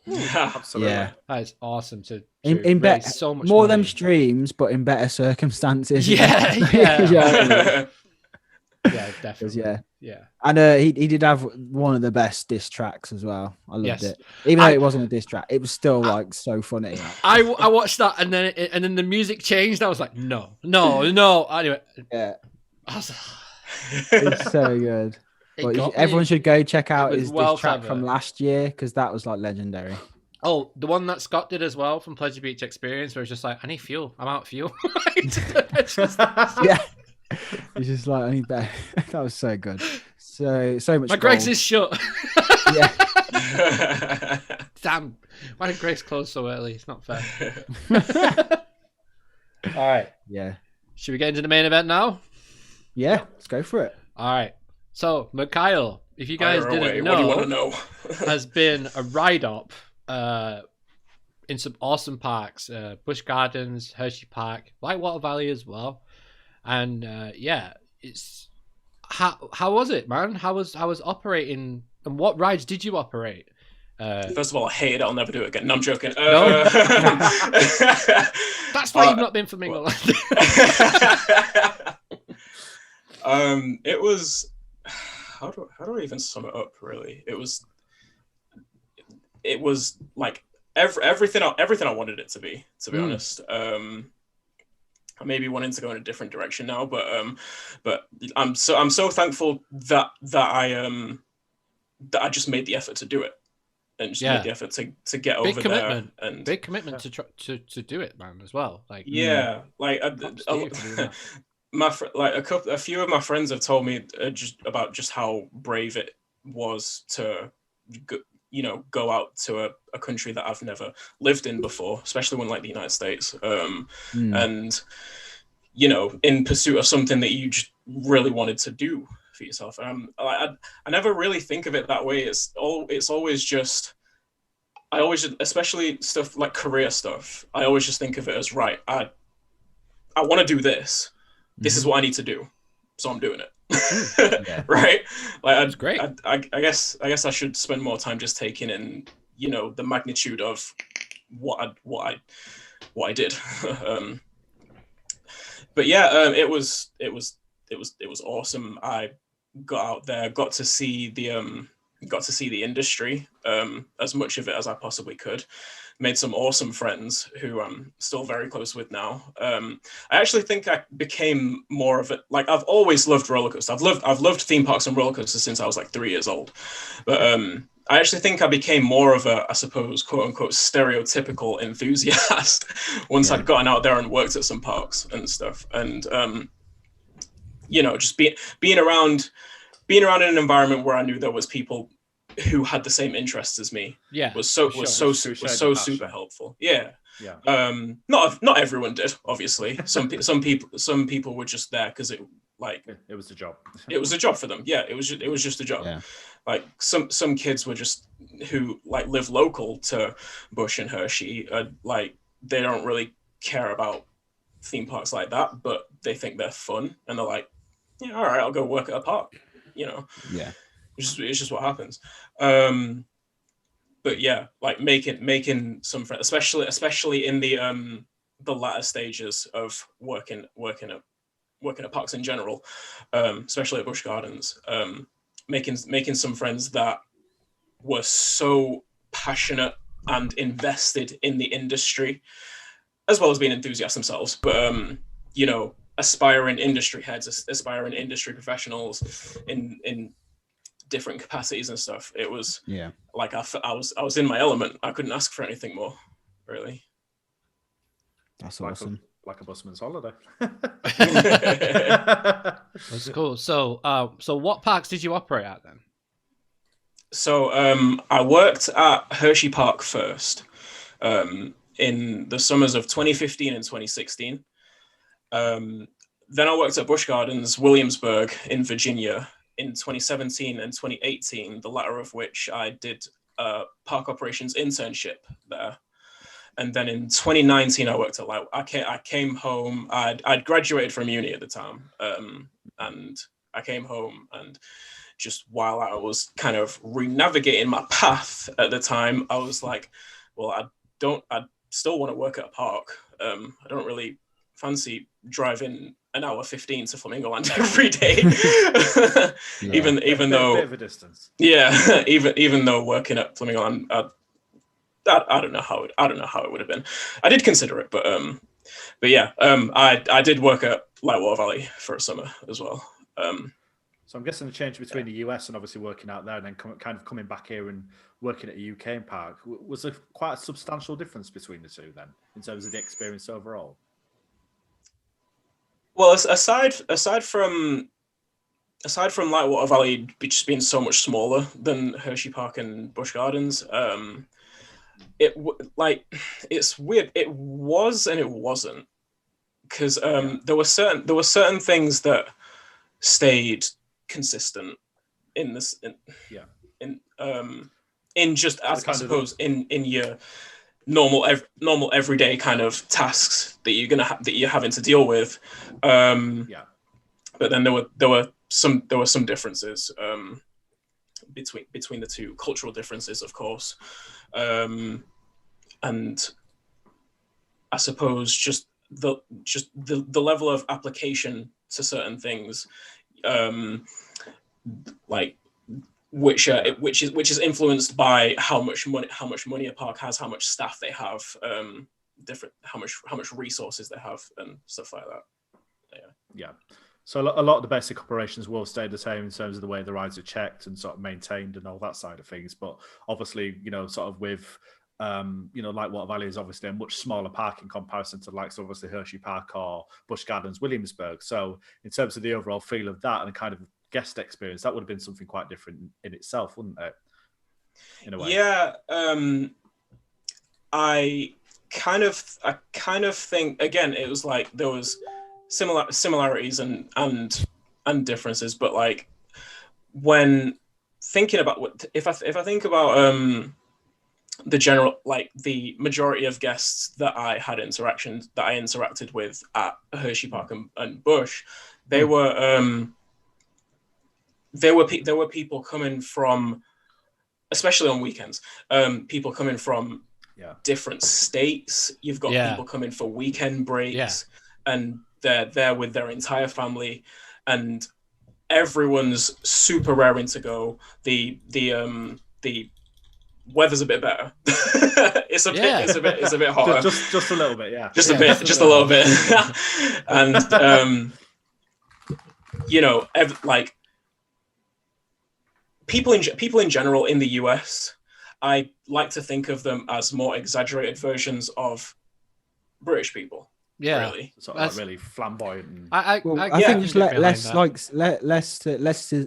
Speaker 4: Yeah, absolutely.
Speaker 2: Yeah,
Speaker 1: that is awesome to
Speaker 2: in better,
Speaker 1: so much
Speaker 2: more
Speaker 1: money.
Speaker 2: them streams, but in better circumstances.
Speaker 1: Yeah.
Speaker 2: Yeah,
Speaker 1: definitely. Yeah.
Speaker 2: And he did have one of the best diss tracks as well. I loved it, even though it wasn't a diss track. It was still like so funny.
Speaker 1: I watched that, and then the music changed. I was like, no. Anyway,
Speaker 2: yeah,
Speaker 1: it's
Speaker 2: so good. Everyone should go check out his diss track from last year, because that was like legendary.
Speaker 1: Oh, the one that Scott did as well from Pleasure Beach Experience, where it's just like, I need fuel. I'm out of fuel.
Speaker 2: Yeah. It's just like, I need better. That was so good. So much.
Speaker 1: My Greg's is shut.
Speaker 2: Yeah.
Speaker 1: Damn. Why did Greg's close so early? It's not fair. All right.
Speaker 2: Yeah.
Speaker 1: Should we get into the main event now?
Speaker 2: Yeah, let's go for it.
Speaker 1: All right. So, Mikhile, if you guys didn't know,
Speaker 4: what do you want to know?
Speaker 1: has been a ride-up in some awesome parks. Bush Gardens, Hershey Park, Lightwater Valley as well. And it's how was it, man? How was operating, and what rides did you operate?
Speaker 4: First of all, I hate it. I'll never do it again. No, I'm joking.
Speaker 1: No? That's why you've not been for Mingle.
Speaker 4: It was, how do I even sum it up? Really, it was like everything I wanted it to be honest. I may be wanting to go in a different direction now, but I'm so thankful that I just made the effort to do it, and just made the effort to get over there. And
Speaker 1: big commitment to do it, man, as well. Like a few of my friends have told me just how brave it was to go out to a country that I've never lived in before, especially one like the United States. And, in pursuit of something that you just really wanted to do for yourself. I never really think of it that way. It's always just, especially stuff like career stuff, I always just think of it as, right, I want to do this. This is what I need to do. So I'm doing it. Right? Like, that's great.
Speaker 4: I guess I should spend more time just taking in, the magnitude of what I did. But yeah, it was awesome. I got out there, got to see the industry, as much of it as I possibly could. Made some awesome friends who I'm still very close with now. I actually think I became more of it. Like, I've always loved roller coasters. I've loved theme parks and roller coasters since I was like 3 years old. But I actually think I became more of a, I suppose, quote unquote, stereotypical enthusiast once I'd gotten out there and worked at some parks and stuff. And just being around in an environment where I knew there was people who had the same interests as me was super helpful. Not everyone did, obviously. Some people were just there because Like
Speaker 3: it was a job.
Speaker 4: It was a job for them. Yeah, it was just a job.
Speaker 2: Yeah.
Speaker 4: Like some kids were just who like live local to Bush and Hershey. Like they don't really care about theme parks like that, but they think they're fun, and they're like, yeah, all right, I'll go work at a park. You know.
Speaker 2: Yeah.
Speaker 4: It's just what happens. But yeah, like making some friends, especially in the latter stages of working at parks in general, especially at Busch Gardens, making some friends that were so passionate and invested in the industry, as well as being enthusiasts themselves, but you know, aspiring industry heads, aspiring industry professionals in different capacities and stuff. It was like I was in my element. I couldn't ask for anything more, really.
Speaker 2: That's awesome.
Speaker 3: Like a busman's holiday.
Speaker 1: That's cool. So, so what parks did you operate at then?
Speaker 4: So, I worked at Hershey Park first, in the summers of 2015 and 2016. Then I worked at Bush Gardens Williamsburg in Virginia in 2017 and 2018, the latter of which I did a park operations internship there. And then in 2019, I worked at I came home. I'd graduated from uni at the time, and I came home, and just while I was kind of re-navigating my path at the time, I was like, well, I still want to work at a park. I don't really fancy driving an hour 15 to Flamingo Land every day. even though
Speaker 3: bit of a distance.
Speaker 4: Yeah, even though working at Flamingo Land, I don't know how it would have been. I did consider it, but yeah, I did work at Lightwater Valley for a summer as well.
Speaker 3: So I'm guessing the change between the US and obviously working out there, and then kind of coming back here and working at a UK park, was there quite a substantial difference between the two then, in terms of the experience overall?
Speaker 4: Well, aside from Lightwater Valley just being so much smaller than Hershey Park and Busch Gardens, it's weird. It was and it wasn't, because there were certain things that stayed consistent in this. In just as I suppose in your normal everyday kind of tasks that you're having to deal with. But then there were some differences between the two, cultural differences, of course, and I suppose just the level of application to certain things, like which is influenced by how much money a park has, how much staff they have, how much resources they have, and stuff like that.
Speaker 3: Yeah. So a lot of the basic operations will stay the same in terms of the way the rides are checked and sort of maintained and all that side of things. But obviously, you know, sort of with, Lightwater Valley is obviously a much smaller park in comparison to like, obviously Hershey Park or Busch Gardens Williamsburg. So in terms of the overall feel of that and kind of guest experience, that would have been something quite different in itself, wouldn't it? In a way.
Speaker 4: Yeah. I kind of think, again, it was like there was similarities and differences, but like when thinking about if I think about the general, like the majority of guests that I interacted with at Hershey Park and Bush, there were people coming from, especially on weekends, people coming from different states. You've got people coming for weekend breaks, and they're there with their entire family, and everyone's super raring to go. The weather's a bit better. It's a bit hotter.
Speaker 3: Just a little bit, yeah.
Speaker 4: Just a little bit. And like people in general in the US, I like to think of them as more exaggerated versions of British people.
Speaker 1: Yeah,
Speaker 4: really.
Speaker 3: Sort of like really flamboyant. And...
Speaker 2: I think just less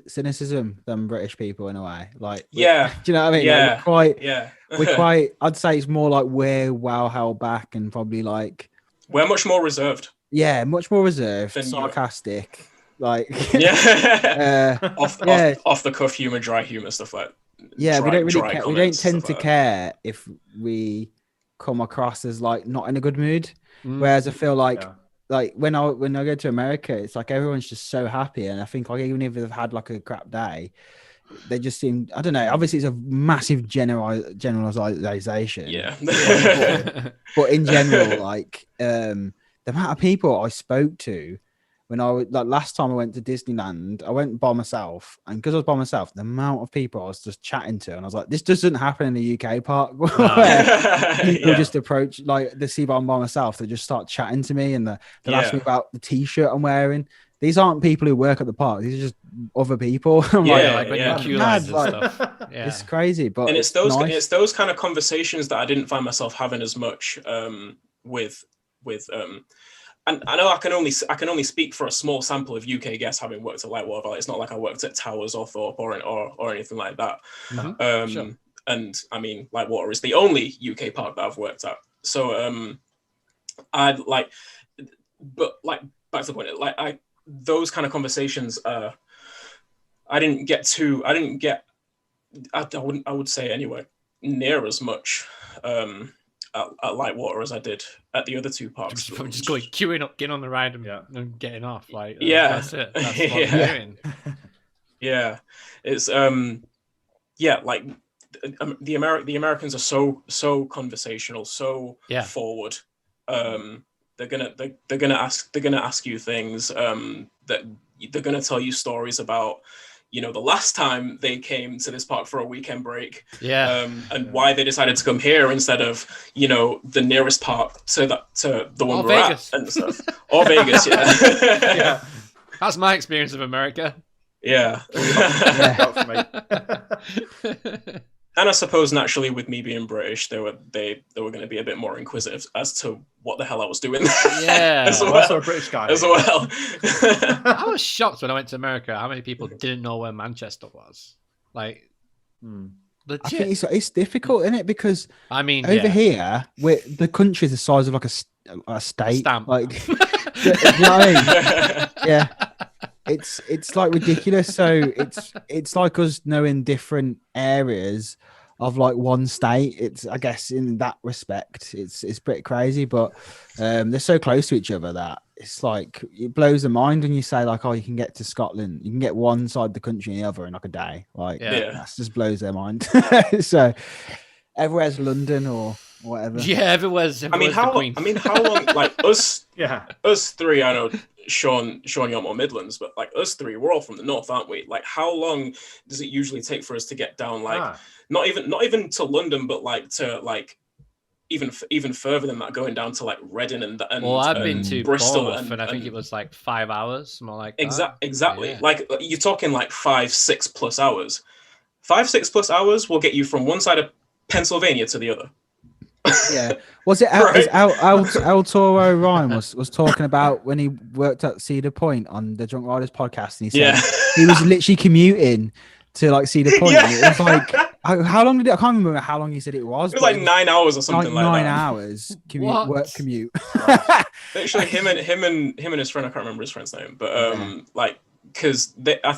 Speaker 2: cynicism than British people in a way. Like, do you know what I mean?
Speaker 4: Yeah,
Speaker 2: like, we're quite. I'd say it's more like we're well held back and probably like
Speaker 4: we're much more reserved.
Speaker 2: Yeah, much more reserved, sarcastic. Like,
Speaker 4: Yeah.
Speaker 2: yeah.
Speaker 4: Off the cuff humor, dry humor, stuff like.
Speaker 2: Yeah, we don't really
Speaker 4: dry
Speaker 2: care. We don't
Speaker 4: comments,
Speaker 2: tend
Speaker 4: stuff
Speaker 2: to
Speaker 4: like that.
Speaker 2: care if we come across as like not in a good mood.
Speaker 1: Mm.
Speaker 2: Whereas I feel like
Speaker 3: Yeah.
Speaker 2: when I go to America, it's like everyone's just so happy, and I think like even if they've had like a crap day, they just seem, I don't know. Obviously, it's a massive generalization.
Speaker 4: Yeah.
Speaker 2: But in general, like the amount of people I spoke to when I was like last time I went to Disneyland, I went by myself, and because I was by myself, the amount of people I was just chatting to, and I was like, this doesn't happen in the UK park where people
Speaker 4: Yeah.
Speaker 2: just approach, like they see I'm by myself, they just start chatting to me, and they'll ask me about the t-shirt I'm wearing. These aren't people who work at the park; these are just other people. I'm
Speaker 4: Yeah,
Speaker 1: like when
Speaker 4: yeah.
Speaker 1: you queue lines and
Speaker 2: Like,
Speaker 1: stuff. Yeah.
Speaker 2: it's crazy, but
Speaker 4: And it's those
Speaker 2: nice.
Speaker 4: it's those kind of conversations that I didn't find myself having as much with and I know I can only speak for a small sample of UK guests having worked at Lightwater Valley. It's not like I worked at Towers or Thorpe or anything like that.
Speaker 1: Sure.
Speaker 4: And I mean, Lightwater is the only UK park that I've worked at. So I'd like, but like back to the point, like those kind of conversations, I would say anyway, near as much at Lightwater as I did at the other two parks.
Speaker 1: Just going queuing up, getting on the ride and getting off. Like that's it. That's what
Speaker 4: Yeah.
Speaker 1: I'm doing.
Speaker 4: Yeah, it's like the Americans are so conversational, so forward. They're gonna ask you things that they're gonna tell you stories about, you know, the last time they came to this park for a weekend break, and why they decided to come here instead of, you know, the nearest park to the one
Speaker 1: or
Speaker 4: we're
Speaker 1: Vegas.
Speaker 4: at and stuff, or Vegas. Yeah.
Speaker 1: That's my experience of America.
Speaker 4: Yeah.
Speaker 3: For me.
Speaker 4: And I suppose naturally, with me being British, they were going to be a bit more inquisitive as to what the hell I was doing.
Speaker 1: Yeah,
Speaker 4: as well.
Speaker 3: Also a British guy
Speaker 4: as well.
Speaker 1: I was shocked when I went to America how many people didn't know where Manchester was. Like, legit.
Speaker 2: I think it's difficult, isn't it? Because
Speaker 1: I mean,
Speaker 2: over here, where the country is the size of like a state,
Speaker 1: Stamp.
Speaker 2: like, you know what I mean? Yeah, it's like ridiculous. So it's like us knowing different areas of like one state. It's, I guess, in that respect, it's pretty crazy. But they're so close to each other that it's like it blows the mind when you say like, oh, you can get to Scotland, you can get one side of the country and the other in like a day. Like that just blows their mind. So everywhere's London or whatever.
Speaker 1: Yeah, everywhere's
Speaker 4: how long? Like us, us three. I know Sean, you're more Midlands, but like us three, we're all from the north, aren't we? Like, how long does it usually take for us to get down? Like, not even to London, but like to like even further than that, going down to like Reading and
Speaker 1: well, I've been to
Speaker 4: Bristol,
Speaker 1: and I think it was like 5 hours, more like
Speaker 4: exactly.
Speaker 1: Yeah.
Speaker 4: Like you're talking like 5-6 plus hours. 5-6 plus hours will get you from one side of Pennsylvania to the other.
Speaker 2: Yeah, was it El Toro Ryan was talking about when he worked at Cedar Point on the Drunk Riders podcast, and he said he was literally commuting to like Cedar Point. And it was like, how long did it? I can't remember how long he said it was.
Speaker 4: It was like 9 hours or something like
Speaker 2: 9
Speaker 4: that.
Speaker 2: hours work commute.
Speaker 4: Literally, him and his friend, I can't remember his friend's name, but like, because I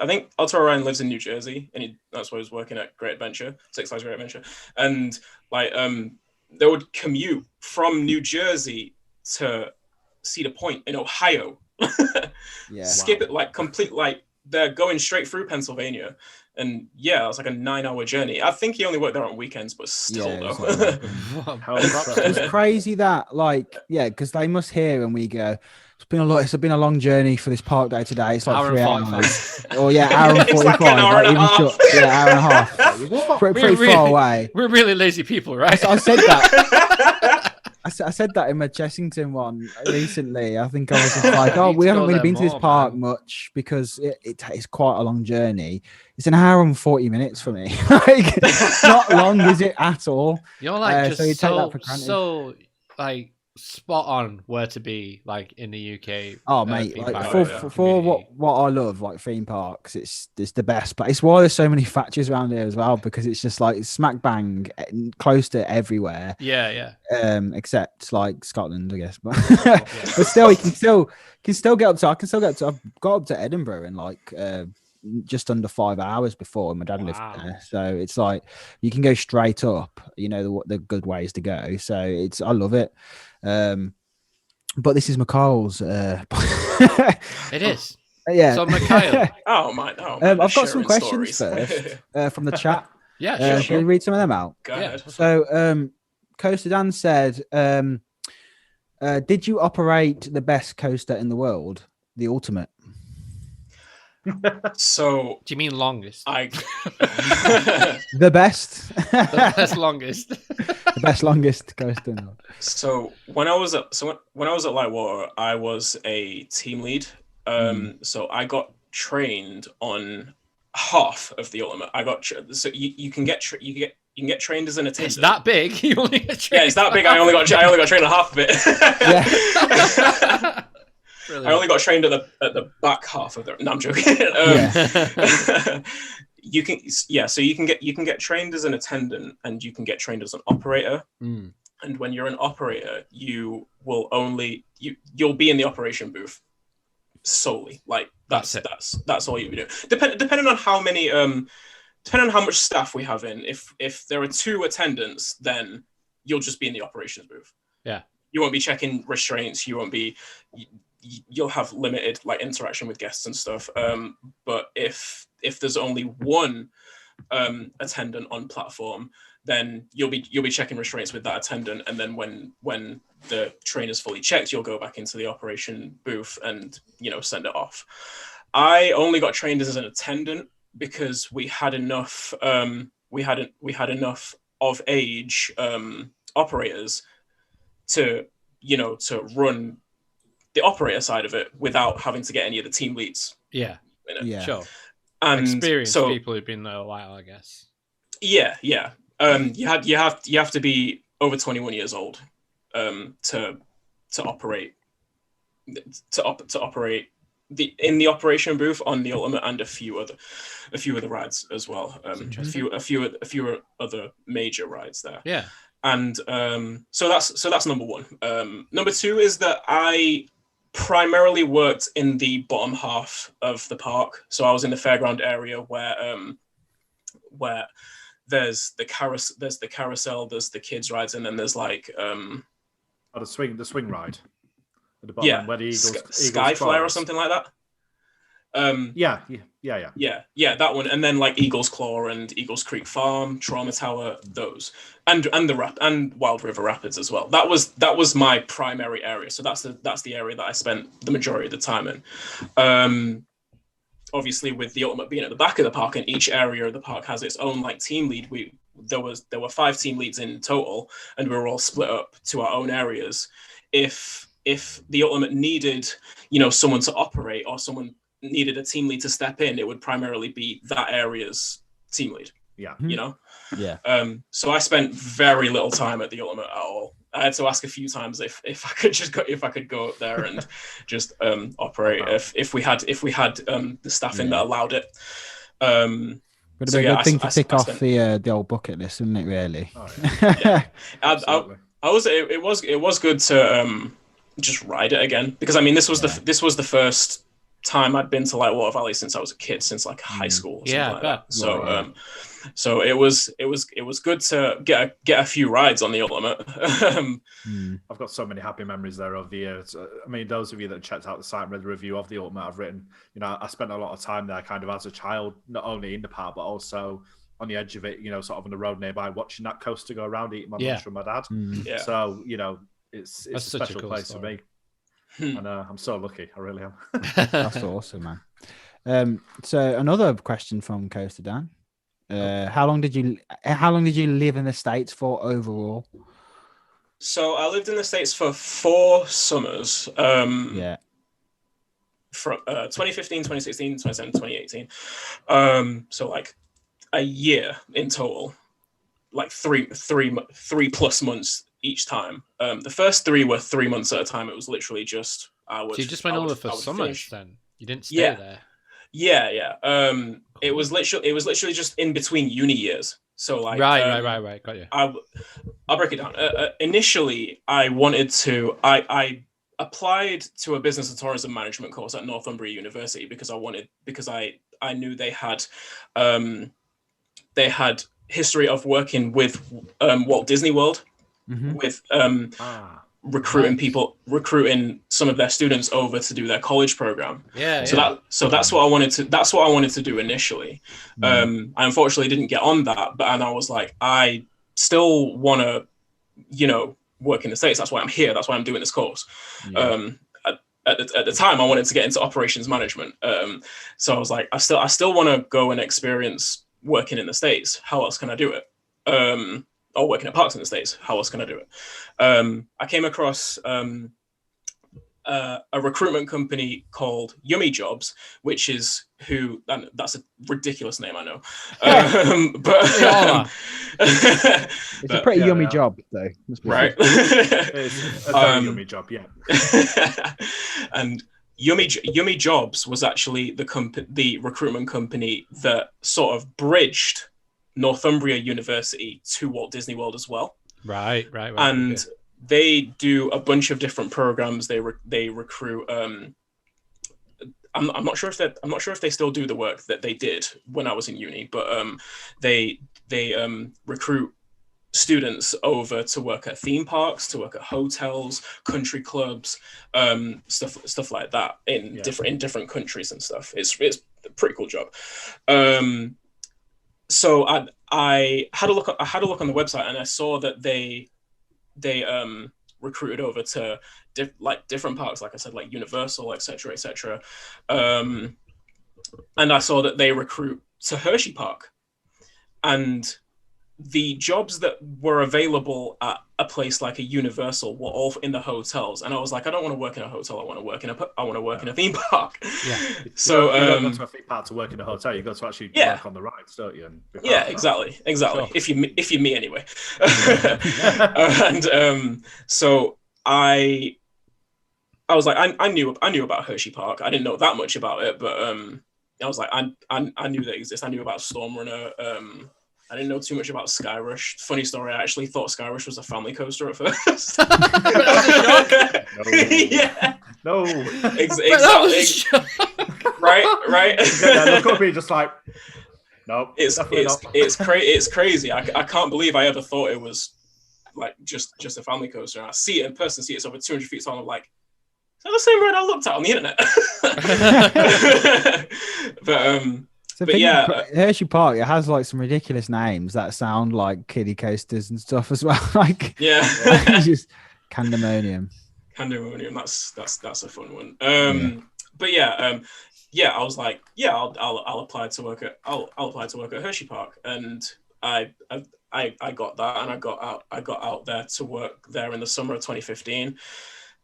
Speaker 4: think El Toro Ryan lives in New Jersey, and that's where he was working at Great Adventure, Six Flags Great Adventure, and like they would commute from New Jersey to Cedar Point in Ohio. Skip it like complete, like they're going straight through Pennsylvania, and it was like a 9-hour journey. I think he only worked there on weekends, but still though.
Speaker 2: It's crazy that because they must hear and we go, it's been a long journey for this park day today. It's like 3 hours. Hour and 45.
Speaker 4: Like an hour and a half.
Speaker 2: Hour and a half. Pretty far away.
Speaker 1: We're really lazy people, right?
Speaker 2: I said that. I said that in my Chessington one recently. I think I was just like, we haven't really been to this park much because it's quite a long journey. It's an hour and 40 minutes for me. Like, not long, is it at all?
Speaker 1: You're like
Speaker 2: so you take that for granted.
Speaker 1: So like spot on where to be, like in the UK.
Speaker 2: Oh mate,
Speaker 1: theme
Speaker 2: like
Speaker 1: park
Speaker 2: for
Speaker 1: community.
Speaker 2: what I love, like theme parks, it's the best. But it's why there's so many factories around here as well, because it's just like smack bang close to everywhere.
Speaker 1: Yeah.
Speaker 2: Except like Scotland, I guess. But but still, you can still get up to. I can still get up to. I've got up to Edinburgh in like just under 5 hours before my dad lived there. So it's like you can go straight up. You know the good ways to go. So I love it. But this is Mikhile's.
Speaker 1: It is.
Speaker 2: Yeah.
Speaker 1: So Mikhile.
Speaker 4: Oh my!
Speaker 2: I've got some
Speaker 4: sharing
Speaker 2: questions
Speaker 4: stories.
Speaker 2: first from the chat.
Speaker 1: Yeah,
Speaker 2: Can you read some of them out?
Speaker 4: Go ahead.
Speaker 2: So, CoasterGen said, did you operate the best coaster in the world, the Ultimate?
Speaker 4: So,
Speaker 1: do you mean longest?
Speaker 2: The best.
Speaker 1: The best longest.
Speaker 2: The best longest coaster in the world.
Speaker 4: So when I was at Lightwater, I was a team lead. So I got trained on half of the Ultimate. So you can get trained as an attendant.
Speaker 1: It's that big. You only get trained.
Speaker 4: Yeah, it's that big. I only got trained on half of it.
Speaker 2: Yeah.
Speaker 4: I only got trained at the back half of it. No, I'm joking. You can get trained as an attendant, and you can get trained as an operator. And when you're an operator, you'll be in the operation booth solely. Like that's all you'll be doing. Depending on how many depending on how much staff we have in. If there are 2 attendants, then you'll just be in the operations booth.
Speaker 1: Yeah.
Speaker 4: You won't be checking restraints. You'll have limited like interaction with guests and stuff. But if there's only 1 attendant on platform, then you'll be checking restraints with that attendant, and then when the trainer's fully checked, you'll go back into the operation booth and send it off. I only got trained as an attendant because we had enough enough of age operators to run the operator side of it without having to get any of the team leads.
Speaker 1: Yeah. Sure.
Speaker 4: And
Speaker 1: experienced people who've been there a while, I guess.
Speaker 4: Yeah. You have to be over 21 years old to operate in the operation booth on the Ultimate and a few other rides as well. A few other major rides there.
Speaker 1: Yeah.
Speaker 4: And so that's number 1. Number 2 is that I primarily worked in the bottom half of the park. So I was in the fairground area where there's the carousel, there's the kids rides, and then there's like
Speaker 3: the swing ride at the bottom.
Speaker 4: Yeah,
Speaker 3: where the Eagles
Speaker 4: Skyflyer or something like that.
Speaker 3: Yeah,
Speaker 4: that one, and then like Eagles Claw and Eagles Creek Farm, Trauma Tower, those, and Wild River Rapids as well. That was my primary area. So that's the area that I spent the majority of the time in. Obviously, with the Ultimate being at the back of the park, and each area of the park has its own like team lead. There were 5 team leads in total, and we were all split up to our own areas. If the Ultimate needed someone to operate, or someone needed a team lead to step in, it would primarily be that area's team lead.
Speaker 3: Yeah.
Speaker 2: Yeah.
Speaker 4: So I spent very little time at the Ultimate at all. I had to ask a few times if I could go up there and just operate if we had the staffing that allowed it.
Speaker 2: Would be a good thing to tick off the old bucket list, wouldn't it? Really.
Speaker 3: Oh, yeah.
Speaker 4: It was good to just ride it again, because I mean this was the first time I'd been to Lightwater Valley since I was a kid, since like high school. Or something like that. So so it was good to get a few rides on the Ultimate.
Speaker 3: I've got so many happy memories there over the years. I mean, those of you that checked out the site and read the review of the Ultimate, I've written, I spent a lot of time there kind of as a child, not only in the park, but also on the edge of it, sort of on the road nearby, watching that coaster go around, eating my lunch from my dad.
Speaker 4: Yeah.
Speaker 3: So, it's a special place for me. And I'm so lucky. I really am.
Speaker 2: That's awesome, man. So another question from CoasterGen. How long did you live in the States for overall?
Speaker 4: So I lived in the States for 4 summers.
Speaker 2: From
Speaker 4: 2015, 2016, 2017, 2018. So like a year in total, like three plus months each time. The first 3 were 3 months at a time. It was literally just
Speaker 1: So you just went over for summers then? You didn't stay there?
Speaker 4: Yeah. It was literally just in between uni years. So like
Speaker 1: right. Got you.
Speaker 4: I'll break it down. Initially, I applied to a business and tourism management course at Northumbria University because I knew they had history of working with Walt Disney World, with recruiting some of their students over to do their college program. So that's what I wanted to do initially. I unfortunately didn't get on that, and I was like, I still want to, work in the States. That's why I'm here. That's why I'm doing this course. At the time, I wanted to get into operations management. So I was like, I still want to go and experience working in the States. How else can I do it? Or working at parks in the States. How else can I do it? I came across a recruitment company called Yummy Jobs, which is and that's a ridiculous name, I know.
Speaker 2: It's a pretty yummy job, though.
Speaker 4: Right.
Speaker 3: It's a very yummy job, yeah.
Speaker 4: And Yummy Jobs was actually the recruitment company that sort of bridged Northumbria University to Walt Disney World as well.
Speaker 1: Right.
Speaker 4: And they do a bunch of different programs. They recruit. I'm not sure if they still do the work that they did when I was in uni, but they recruit students over to work at theme parks, to work at hotels, country clubs, stuff like that in different countries and stuff. It's a pretty cool job. So I had a look on the website, and I saw that they recruited over to different parks, like I said, like Universal, etc. And I saw that they recruit to Hershey Park, and the jobs that were available at a place like a Universal were all in the hotels, and I was like, I don't want to work in a hotel. I want to work in a theme park.
Speaker 1: Yeah.
Speaker 4: So
Speaker 3: you don't go to a theme park to work in a hotel. You go to actually work on the rides, don't you?
Speaker 4: Exactly.
Speaker 1: Sure.
Speaker 4: If you're me anyway. And so I was like, I knew about Hershey Park. I didn't know that much about it, but I was like, I knew they exist. I knew about Storm Runner. I didn't know too much about Skyrush. Funny story, I actually thought Skyrush was a family coaster at first. Yeah.
Speaker 3: No.
Speaker 4: Exactly. Right.
Speaker 3: The company just like, no.
Speaker 4: It's crazy. I can't believe I ever thought it was like just a family coaster. And I see it in person, it's over 200 feet tall. I'm like, is that the same ride I looked at on the internet? But yeah,
Speaker 2: Hershey Park, it has like some ridiculous names that sound like kiddie coasters and stuff as well. Like just Candemonium.
Speaker 4: That's a fun one. But I was like, I'll apply to work at Hershey Park, and I got that, and I got out there to work there in the summer of 2015.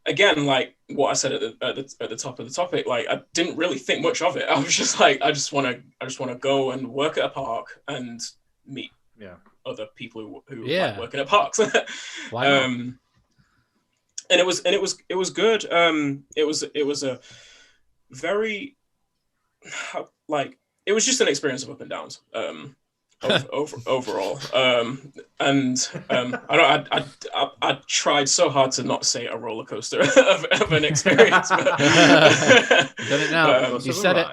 Speaker 4: Again, like what I said at the top of the topic, like I didn't really think much of it. I was just like, I just want to go and work at a park and meet other people who like working at parks.
Speaker 1: Why not?
Speaker 4: And it was good. It was a very like it was just an experience of up and downs. Overall, I tried so hard to not say a roller coaster of an experience, but
Speaker 1: done it now. You said it.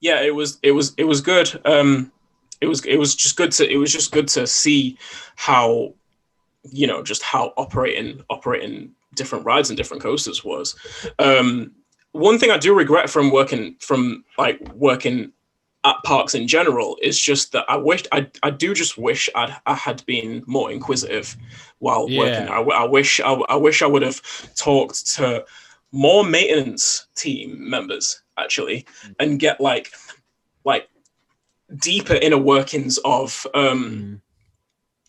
Speaker 4: Yeah. It was good. It was just good to see how, just how operating different rides and different coasters was. One thing I do regret from working at parks in general is just that I do wish I had been more inquisitive while working. I wish I would have talked to more maintenance team members actually, and get like deeper inner workings of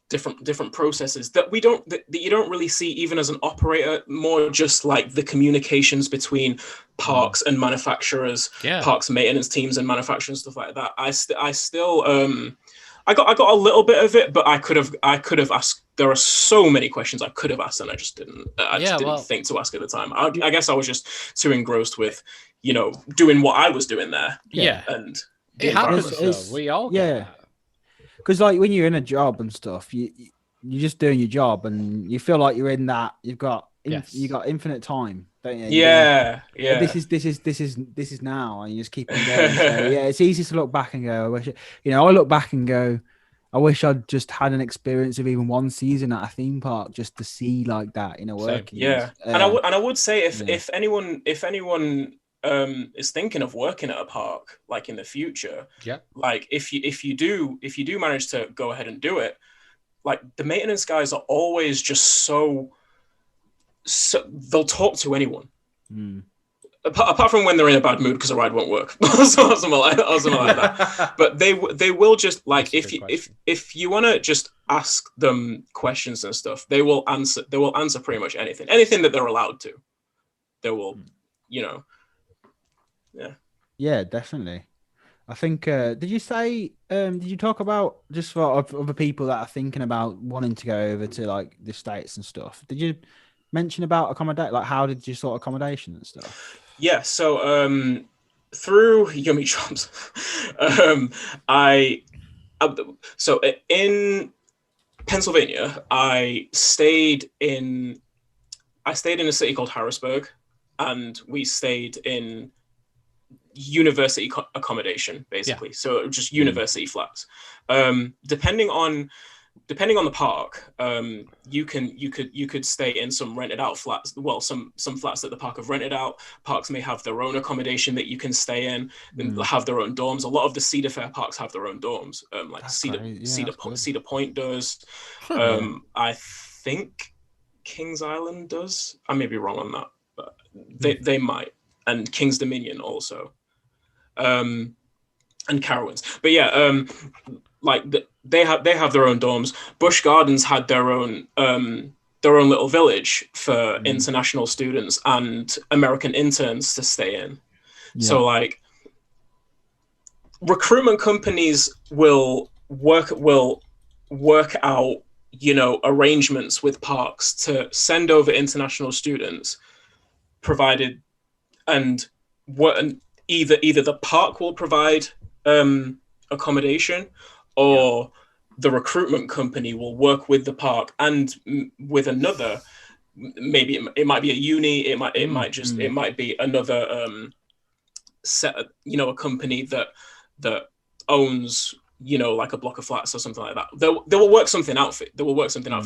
Speaker 4: different processes that you don't really see even as an operator, more just like the communications between parks and manufacturers, parks maintenance teams and manufacturers, stuff like that. I I got a little bit of it, but I could have asked. There are so many questions I could have asked, and I just didn't. I just didn't think to ask at the time. I guess I was just too engrossed with, doing what I was doing there.
Speaker 1: Yeah,
Speaker 4: and
Speaker 1: it happens. Though. We all get
Speaker 2: because like when you're in a job and stuff, you're just doing your job, and you feel like you're in that. You've got infinite time, don't you?
Speaker 4: Yeah.
Speaker 2: This is now, and you just keep on going. So yeah, it's easy to look back and go, I wish. I look back and go, I wish I'd just had an experience of even one season at a theme park just to see like that, working.
Speaker 4: Yeah, and I would say if anyone is thinking of working at a park like in the future, like if you do manage to go ahead and do it, like the maintenance guys are always just so they'll talk to anyone. Apart from when they're in a bad mood because a ride won't work or something like that. But they will just like if you want to just ask them questions and stuff, they will answer pretty much anything that they're allowed to. They will,
Speaker 2: yeah, definitely. I think did you talk about, just for other people that are thinking about wanting to go over to like the States and stuff, did you mention about accommodate, like how did you sort accommodation and stuff?
Speaker 4: Yeah, so through Yummy Chops, so in Pennsylvania, I stayed in a city called Harrisburg, and we stayed in university accommodation, basically. So just university flats. Depending on the park, you could stay in some rented out flats. Well, some flats that the park have rented out. Parks may have their own accommodation that you can stay in, and have their own dorms. A lot of the Cedar Fair parks have their own dorms. Like Cedar Point does. I think Kings Island does. I may be wrong on that, but they might. And Kings Dominion also. And Carowinds. But yeah, they have their own dorms. Bush Gardens had their own little village for international students and American interns to stay in. Yeah. So like recruitment companies will work out, arrangements with parks to send over international students, provided and either the park will provide accommodation, or the recruitment company will work with the park and with another. Maybe it might be a uni. It might be another a company that owns like a block of flats or something like that. They will work something out for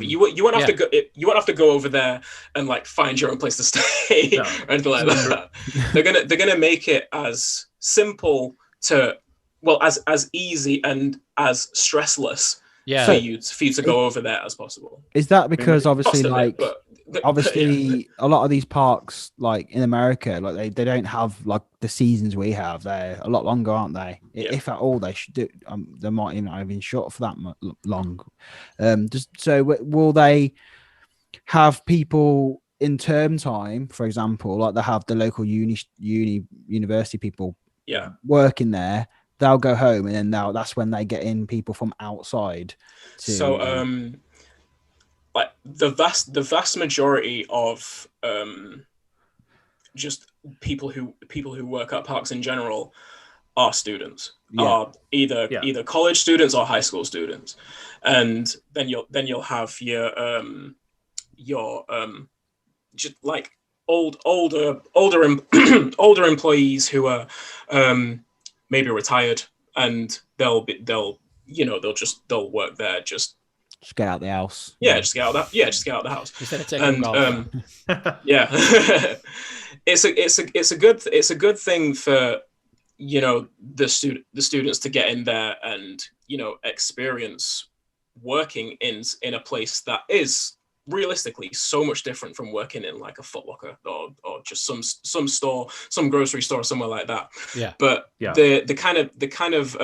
Speaker 4: you. You won't have to go. You won't have to go over there and like find your own place to stay or anything like that. They're gonna make it as simple to, as easy and as stressless for you to go over there as possible.
Speaker 2: Is that because obviously a lot of these parks like in America, like they don't have like the seasons we have. They're a lot longer, aren't they? Yeah. If at all they should do, they might even not have been short for that long. Will they have people in term time, for example, like they have the local university people working there? They'll go home, and then that's when they get in people from outside.
Speaker 4: Like the vast majority of just people who work at parks in general are students. Are either college students or high school students, and then you'll have your just like older employees who are maybe retired, and they'll work there just
Speaker 2: get out the house.
Speaker 4: Just get out of the house.
Speaker 1: Instead of taking golf.
Speaker 4: It's a good thing for the students to get in there and experience working in a place that is realistically so much different from working in like a Foot Locker or just some store, some grocery store somewhere like that. The kind of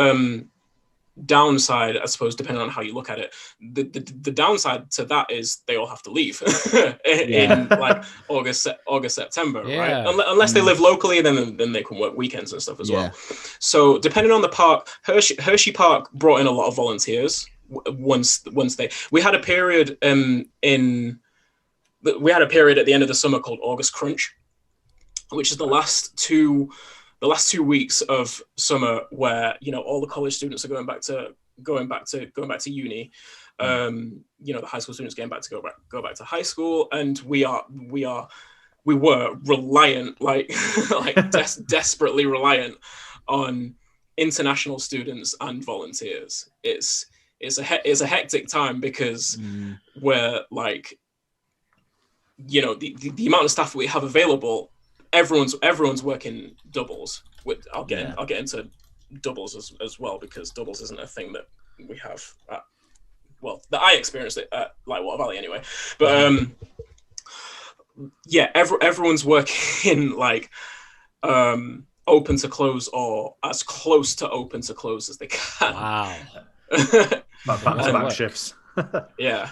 Speaker 4: downside, I suppose, depending on how you look at it, the downside to that is they all have to leave in like August, September, right? Unless they live locally, then they can work weekends and stuff as well. So depending on the park, Hershey Park brought in a lot of volunteers. Once we had a period at the end of the summer called August Crunch, which is the last 2 weeks of summer where, you know, all the college students are going back to uni. You know, the high school students getting back to go back to high school, and we were reliant, like desperately reliant on international students and volunteers. It's a hectic time because we're like, you know, the amount of staff we have available, everyone's working doubles. I'll get into doubles as well, because doubles isn't a thing that we have that I experienced it at Lightwater Valley anyway. But everyone's working like open to close or as close to open to close as they can.
Speaker 1: Wow.
Speaker 3: Back-to-back shifts.
Speaker 4: Yeah.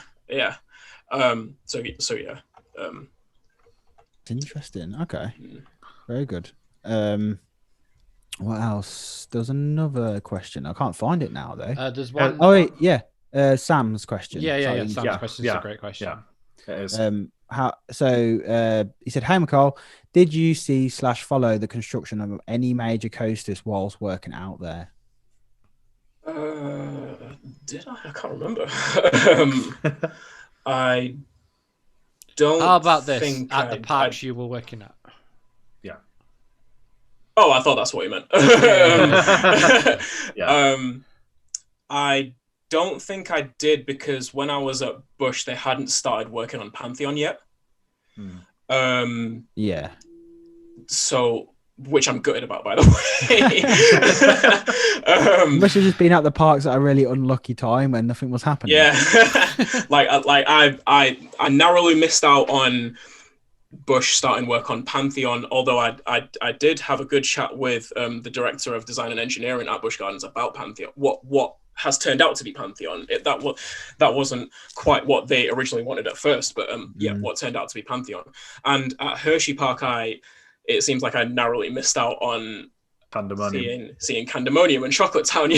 Speaker 4: So yeah.
Speaker 2: Interesting. Okay. Very good. What else? There's another question. I can't find it now though.
Speaker 1: There's one.
Speaker 2: Sam's question.
Speaker 1: Yeah. Sam's question is a great question.
Speaker 3: Yeah, it is.
Speaker 2: He said, "Hey, Mikhile, did you see / follow the construction of any major coasters whilst working out there?"
Speaker 4: Did I? I can't remember. I don't.
Speaker 1: How about this?
Speaker 4: Think
Speaker 1: at the parks you were working at?
Speaker 3: Yeah.
Speaker 4: Oh, I thought that's what you meant. I don't think I did, because when I was at Bush, they hadn't started working on Pantheon yet. So, which I'm gutted about, by the way.
Speaker 2: Must have just been at the parks at a really unlucky time when nothing was happening.
Speaker 4: Yeah, I narrowly missed out on Bush starting work on Pantheon, although I did have a good chat with the director of design and engineering at Bush Gardens about Pantheon. What has turned out to be Pantheon. That wasn't quite what they originally wanted at first, but what turned out to be Pantheon. And at Hershey Park, it seems like I narrowly missed out on seeing Candemonium and Chocolate Town.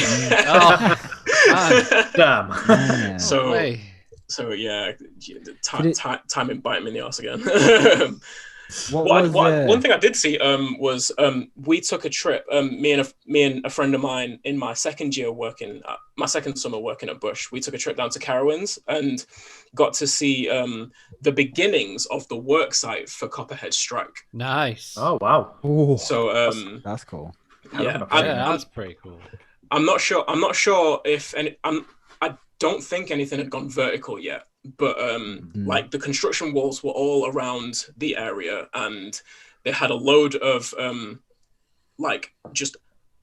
Speaker 3: Damn.
Speaker 4: So yeah, timing bite me in the arse again. One thing I did see was we took a trip. Me and a friend of mine in my second summer working at Bush. We took a trip down to Carowinds and got to see the beginnings of the work site for Copperhead Strike.
Speaker 1: Nice.
Speaker 3: Oh wow.
Speaker 2: Ooh,
Speaker 4: so
Speaker 2: that's cool.
Speaker 4: Yeah,
Speaker 1: that's pretty cool.
Speaker 4: I'm not sure if I don't think anything had gone vertical yet. But like the construction walls were all around the area, and they had a load of like just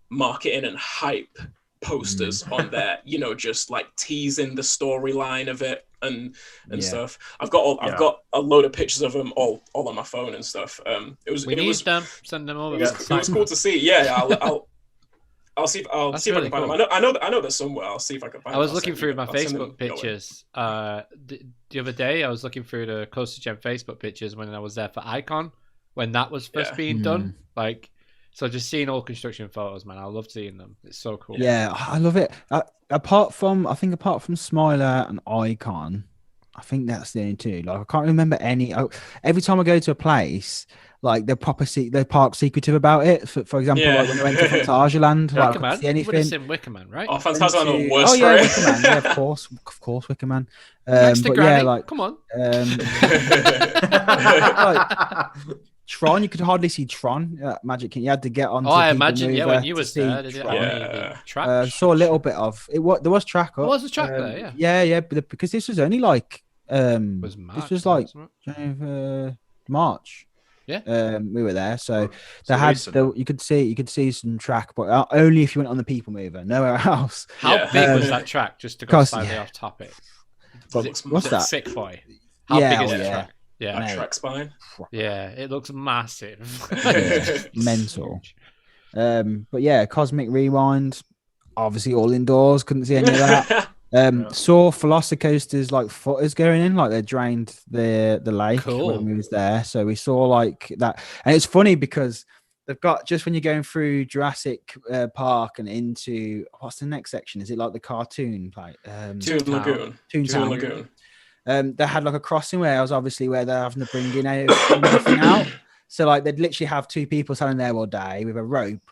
Speaker 4: marketing and hype posters on there, you know, just like teasing the storyline of it and stuff. I've got a load of pictures of them all on my phone and stuff.
Speaker 1: Send them over.
Speaker 4: It was cool to see. I'll see if I can find them. I know they're somewhere. I'll see if I can find them.
Speaker 1: I was looking through my Facebook pictures the other day. I was looking through the CoasterGen Facebook pictures when I was there for Icon, when that was first being done. Like, so just seeing all construction photos, man, I love seeing them. It's so cool.
Speaker 2: Yeah, I love it. Apart from Smiler and Icon, I think that's the only two. Like, I can't remember any. Every time I go to a place, like they're park secretive about it. For example, like when I went to Fantasyland, like I couldn't see anything.
Speaker 1: You would have seen Wickerman, right?
Speaker 4: Oh, Fantasyland are the worst.
Speaker 2: Wickerman, yeah, of course, Wickerman.
Speaker 1: Next to Granny, come on.
Speaker 2: Tron, you could hardly see Tron at Magic Kingdom. You had to get on.
Speaker 1: I imagine, when you was there, did
Speaker 2: track? Saw a little bit of it. There was track up.
Speaker 1: There was a track there,
Speaker 2: yeah, but because this was only like
Speaker 1: was March,
Speaker 2: this was like March.
Speaker 1: Yeah,
Speaker 2: we were there, so they had you could see some track, but only if you went on the People Mover, nowhere else.
Speaker 1: How big was that track? Just to go slightly off topic.
Speaker 2: What's that?
Speaker 1: Sick boy. How big is the track?
Speaker 4: Yeah, track spine.
Speaker 1: Yeah, it looks massive.
Speaker 2: Mental. But yeah, Cosmic Rewind. obviously all indoors, couldn't see any of that. Saw Velocicoasters like footers going in, like they drained the lake
Speaker 1: Cool.
Speaker 2: when we was there. So we saw like that, and it's funny because they've got just when you're going through Jurassic Park and into what's the next section? Is it like the cartoon like
Speaker 4: Toon Lagoon. Toon Lagoon.
Speaker 2: They had like a crossing where I was obviously where they're having to bring in everything out. So like they'd literally have two people standing there all day with a rope,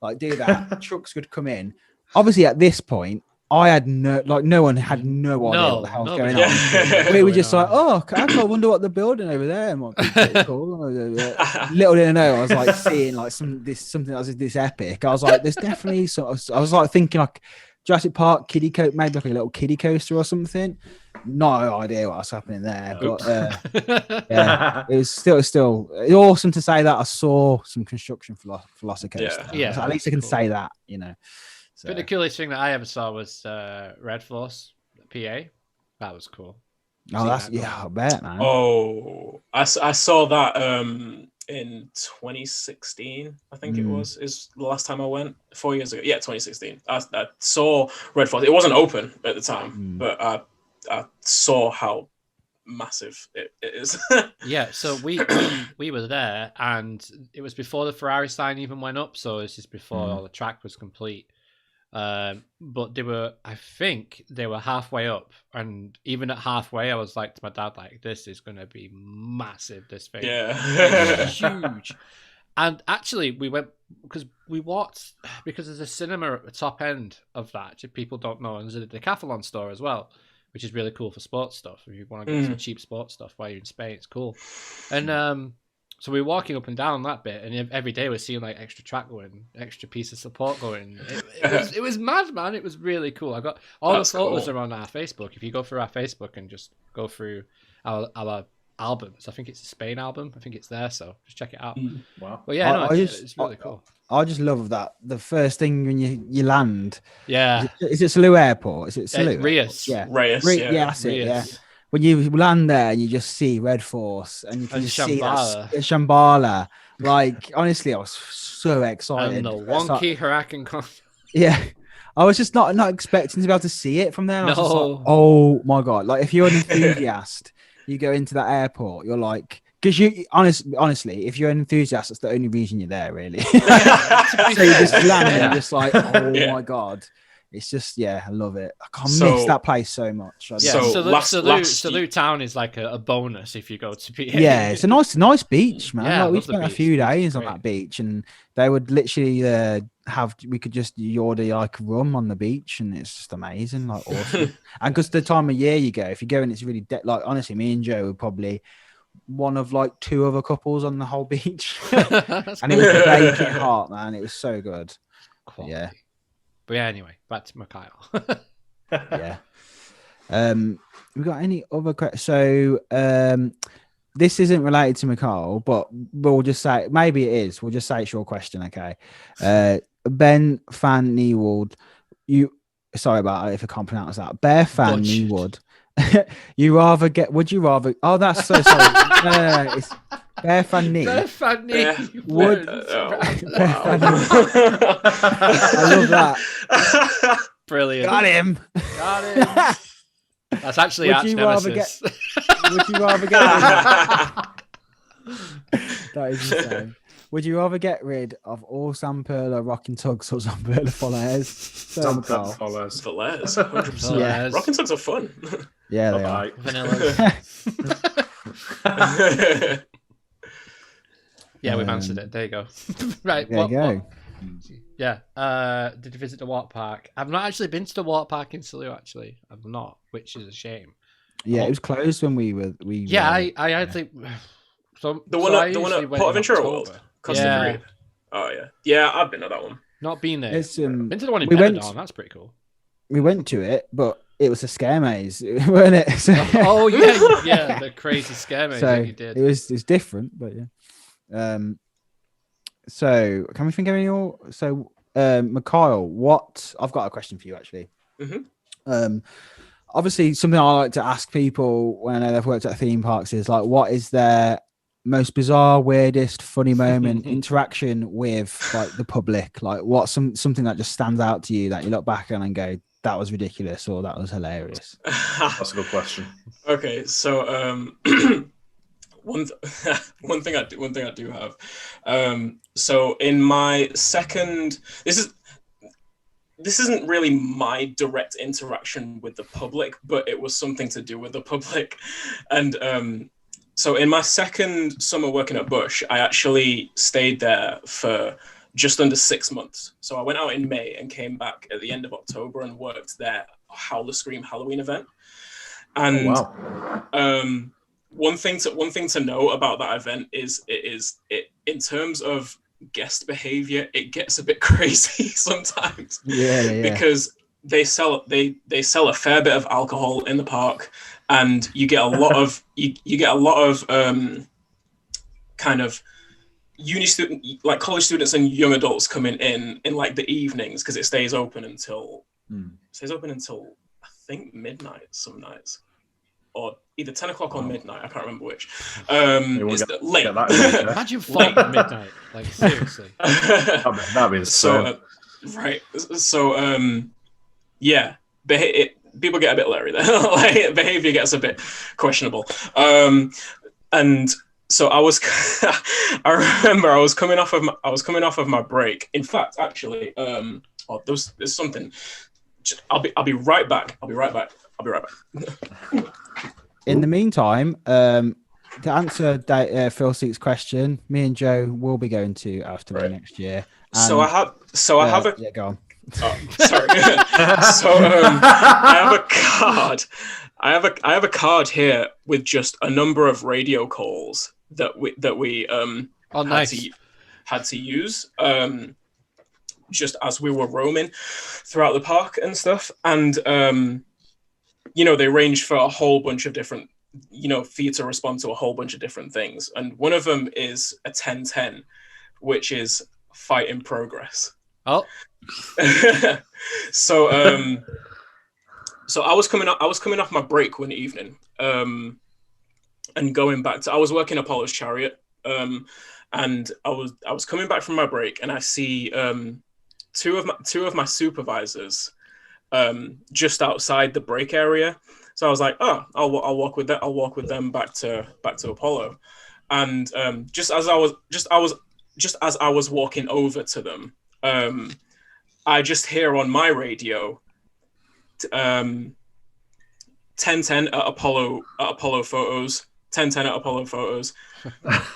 Speaker 2: like do that. Trucks would come in. Obviously at this point, I had no one had no idea what the hell's going on. We were just like, oh, I wonder what they're building over there. Might be pretty cool. Little did I know, I was like seeing like something that was this epic. I was like, there's definitely I was like thinking like Jurassic Park kiddie coat, maybe like a little kiddie coaster or something. No idea what was happening there, but yeah, it was still awesome to say that I saw some construction philosophy.
Speaker 1: Yeah,
Speaker 2: so at least I can say that, you know. So.
Speaker 1: But the coolest thing that I ever saw was Red Force PA. That was cool.
Speaker 2: Oh, that's I bet, man.
Speaker 4: Oh, I saw that in 2016. I think it was. Is the last time I went 4 years ago. Yeah, 2016. I saw Red Force. It wasn't open at the time, but I saw how massive it is.
Speaker 1: Yeah, so we were there, and it was before the Ferrari sign even went up. So it's just before all the track was complete. But I think they were halfway up, and even at halfway I was like to my dad, like, this is gonna be massive, this thing. It's huge. And actually we went because we walked, because there's a cinema at the top end of that, if people don't know, and there's a decathlon store as well, which is really cool for sports stuff. If you want to get some cheap sports stuff while you're in Spain, it's cool. And so we were walking up and down that bit, and every day we're seeing like extra track going, extra piece of support going. It was mad, man. It was really cool. I got all the photos are on our Facebook. If you go through our Facebook and just go through our albums, I think it's a Spain album. I think it's there, so just check it out.
Speaker 3: Wow.
Speaker 1: But yeah, it's really cool.
Speaker 2: I just love that. The first thing when you land.
Speaker 1: Yeah.
Speaker 2: Is it Salou Airport? Is it Salou?
Speaker 1: Rias.
Speaker 2: Yeah.
Speaker 4: Rias.
Speaker 2: Yeah, that's it. Yeah. When you land there and you just see Red Force and you can just see that Shambhala. Like, honestly, I was so excited.
Speaker 1: And the wonky Huracan.
Speaker 2: Yeah. I was just not expecting to be able to see it from there. I was just like, oh my God. Like, if you're an enthusiast, you go into that airport, you're like, because you honestly, if you're an enthusiast, that's the only reason you're there, really. So you just land and you're just like, oh my God. It's just, I love it. I can't miss that place so much.
Speaker 1: Salou Town is like a bonus if you go to PA.
Speaker 2: Yeah, it's a nice beach, man. Like, we spent a few days on that beach, and they would literally we could just order like rum on the beach, and it's just amazing, like awesome. And because the time of year you go, if you go and it's really like, honestly, me and Joe were probably one of like two other couples on the whole beach, and it was baking hot, man. It was so good.
Speaker 1: Quality. Yeah. But yeah, anyway, back to Mikhile.
Speaker 2: Yeah. We got any other questions? So this isn't related to Mikhile, but we'll just say, maybe it is. We'll just say it's your question, okay? Ben Fan Newald, sorry about it if I can't pronounce that. Bear Fan Newald. Would you rather? Oh, that's so sorry. No, it's Bear Fan Knee.
Speaker 1: Bear Fan Knee.
Speaker 2: I love that.
Speaker 1: Brilliant.
Speaker 2: Got him.
Speaker 1: That's actually Arch Nemesis.
Speaker 2: Would you rather get that is insane. Would you rather get rid of all Samperla rocking tugs or Samperla followers?
Speaker 3: Samperla followers.
Speaker 4: 100%.
Speaker 1: Yeah.
Speaker 4: Rocking tugs are fun.
Speaker 2: Yeah, they are.
Speaker 1: Vanilla. Yeah, we've answered it. There you go. Right.
Speaker 2: There you go.
Speaker 1: Yeah. Did you visit the water park? I've not actually been to the water park in Salou, actually. I've not, which is a shame.
Speaker 2: Yeah, it was closed when we were.
Speaker 1: I actually.
Speaker 4: The one at Portaventura World. Costa Rica. Oh yeah. Yeah, I've been to that one.
Speaker 1: Not been there.
Speaker 2: Been
Speaker 1: to the one in Benidorm. That's pretty cool.
Speaker 2: We went to it, but it was a scare maze, weren't it? So,
Speaker 1: oh yeah, the crazy scare maze that you did.
Speaker 2: It was different, but yeah. So can we think of any more? So Mikhile, I've got a question for you actually. Obviously something I like to ask people when they've worked at theme parks is like, what is their most bizarre, weirdest, funny moment, interaction with like the public? Like what's something that just stands out to you that you look back on and go, that was ridiculous or that was hilarious?
Speaker 3: That's a good question.
Speaker 4: Okay, so one thing I do have. So in my second, this isn't really my direct interaction with the public, but it was something to do with the public. And so in my second summer working at Bush, I actually stayed there for just under 6 months. So I went out in May and came back at the end of October and worked their Howler Scream Halloween event. And one thing to know about that event is it in terms of guest behavior, it gets a bit crazy sometimes.
Speaker 2: Yeah.
Speaker 4: Because they sell a fair bit of alcohol in the park, and you get a lot of you get a lot of kind of uni student, like college students and young adults coming in like the evenings, because it stays open until I think midnight some nights, or either 10 o'clock or midnight. I can't remember which. It's late.
Speaker 1: Imagine 4 at midnight. Like seriously.
Speaker 3: That'd be insane.
Speaker 4: Right. So yeah, people get a bit leery there. Like behavior gets a bit questionable. And so I remember I was coming off of my break. In fact, actually, there's something. I'll be right back.
Speaker 2: In the meantime, to answer Phil Seek's question, me and Joe will be going to Afternoon next year. And,
Speaker 4: so I have a.
Speaker 2: Yeah, go on.
Speaker 4: Oh, sorry. So I have a card. I have a card here with just a number of radio calls that we had to use just as we were roaming throughout the park and stuff. And they range for a whole bunch of different, for you to respond to a whole bunch of different things. And one of them is a 1010, which is fight in progress.
Speaker 1: Oh.
Speaker 4: So I was coming off my break one evening, and going back to, I was working Apollo's Chariot, and I was coming back from my break, and I see two of my supervisors just outside the break area. So I was like, oh, I'll walk with them back to Apollo, and just as I was walking over to them, I just hear on my radio 1010 at Apollo photos, 1010 at Apollo photos.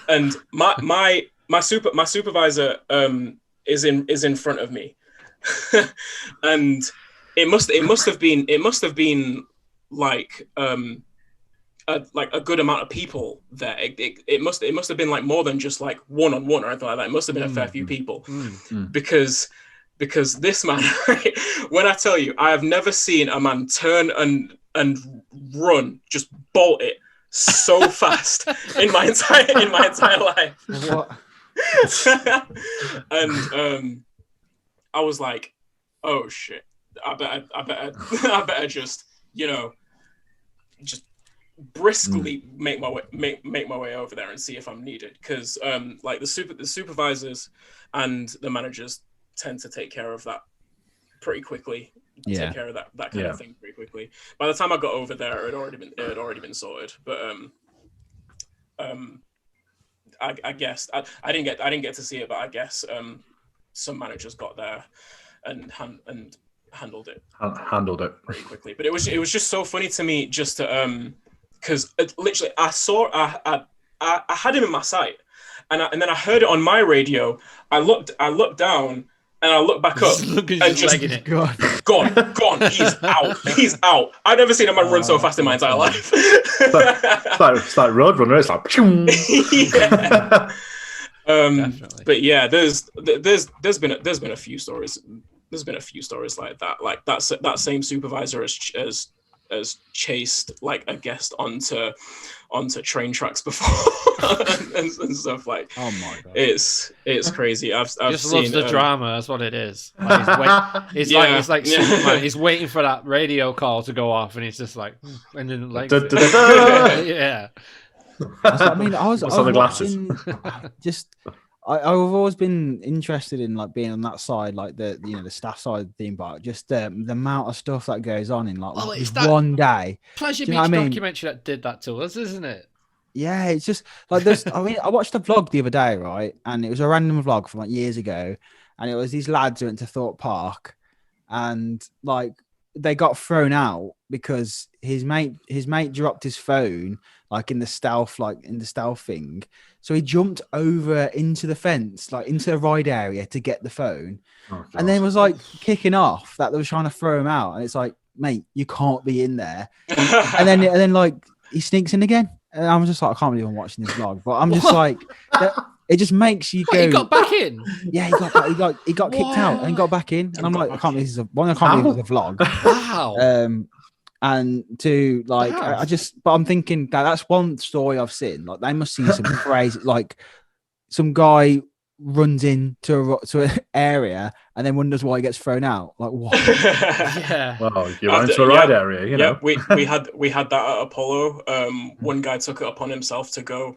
Speaker 4: And my supervisor is in front of me. And it must have been like a good amount of people there. It must have been like more than just like one-on-one or anything like that. It must have been a fair few people. Because this man, when I tell you, I have never seen a man turn and run, just bolt it so fast in my entire life.
Speaker 2: What?
Speaker 4: And I was like, oh shit, I better just briskly make my way over there and see if I'm needed, because like the supervisors and the managers tend to take care of that pretty quickly. Take care of that kind of thing pretty quickly. By the time I got over there, it had already been sorted. But I guess I didn't get to see it, but I guess some managers got there and handled it pretty quickly. But it was just so funny to me, just to because literally I had him in my sight, and then I heard it on my radio. I looked down. And I look back up and just gone. He's out. I've never seen a man run so fast in my entire life.
Speaker 3: it's like Roadrunner. It's like.
Speaker 4: Yeah. But yeah, there's been a few stories. There's been a few stories like that. Like that same supervisor has chased like a guest onto train tracks before and stuff. Like,
Speaker 2: oh my god,
Speaker 4: it's crazy. I've
Speaker 1: just
Speaker 4: seen
Speaker 1: loves the drama. That's what it is. Like he's like Superman. He's waiting for that radio call to go off, and he's just like, and then like, yeah.
Speaker 2: That's what I mean. I was
Speaker 3: What's on the glasses?
Speaker 2: watching, just I've always been interested in like being on that side, like the the staff side of the theme park. Just the amount of stuff that goes on in like
Speaker 1: Well, it's
Speaker 2: just
Speaker 1: that
Speaker 2: one day.
Speaker 1: Pleasure
Speaker 2: Do
Speaker 1: Beach
Speaker 2: you know what I mean?
Speaker 1: documentary that did that to us, isn't it?
Speaker 2: Yeah, it's just like this. I mean, I watched a vlog the other day, right? And it was a random vlog from like years ago, and it was these lads who went to Thorpe Park, and like they got thrown out because his mate dropped his phone like in the stealth thing. So he jumped over into the fence, like into the ride area to get the phone, and then was like kicking off that they were trying to throw him out. And it's like, mate, you can't be in there. and then like he sneaks in again. And I'm just like, I can't believe I'm watching this vlog, but I'm just like, it just makes you go.
Speaker 1: He got back in.
Speaker 2: Yeah, he got kicked out and got back in. And I'm like, I can't believe this is I can't believe it's a vlog.
Speaker 1: Wow.
Speaker 2: And to like, but I'm thinking that's one story I've seen. Like, they must see some crazy, like, some guy runs into an area and then wonders why he gets thrown out. Like, what?
Speaker 1: Yeah.
Speaker 3: Well, you're into a ride area, you know.
Speaker 4: we had that at Apollo. One guy took it upon himself to go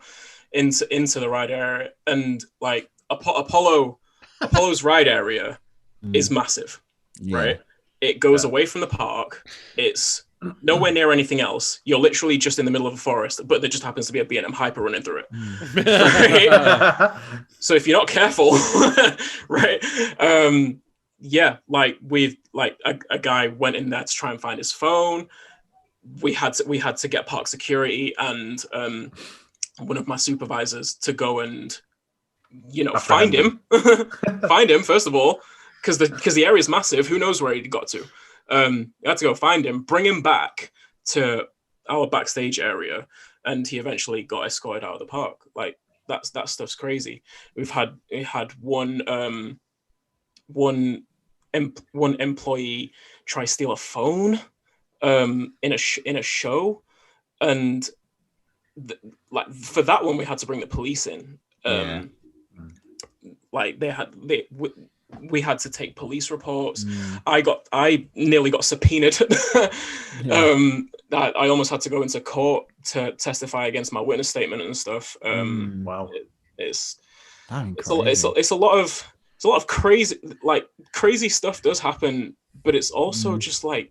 Speaker 4: into the ride area, and like Apollo's ride area is massive, right? It goes away from the park. It's nowhere near anything else. You're literally just in the middle of a forest, but there just happens to be a B&M Hyper running through it. Right? So if you're not careful, right? Like a guy went in there to try and find his phone. We had to get park security and one of my supervisors to go and find him. Find him first of all, because the area is massive. Who knows where he got to? You had to go find him, bring him back to our backstage area, and he eventually got escorted out of the park. Like that stuff's crazy. We had one employee try steal a phone in a show, and for that one we had to bring the police in. Like we had to take police reports. I nearly got subpoenaed. I almost had to go into court to testify against my witness statement and stuff.
Speaker 3: Wow,
Speaker 4: it's a lot of crazy stuff does happen, but it's also just like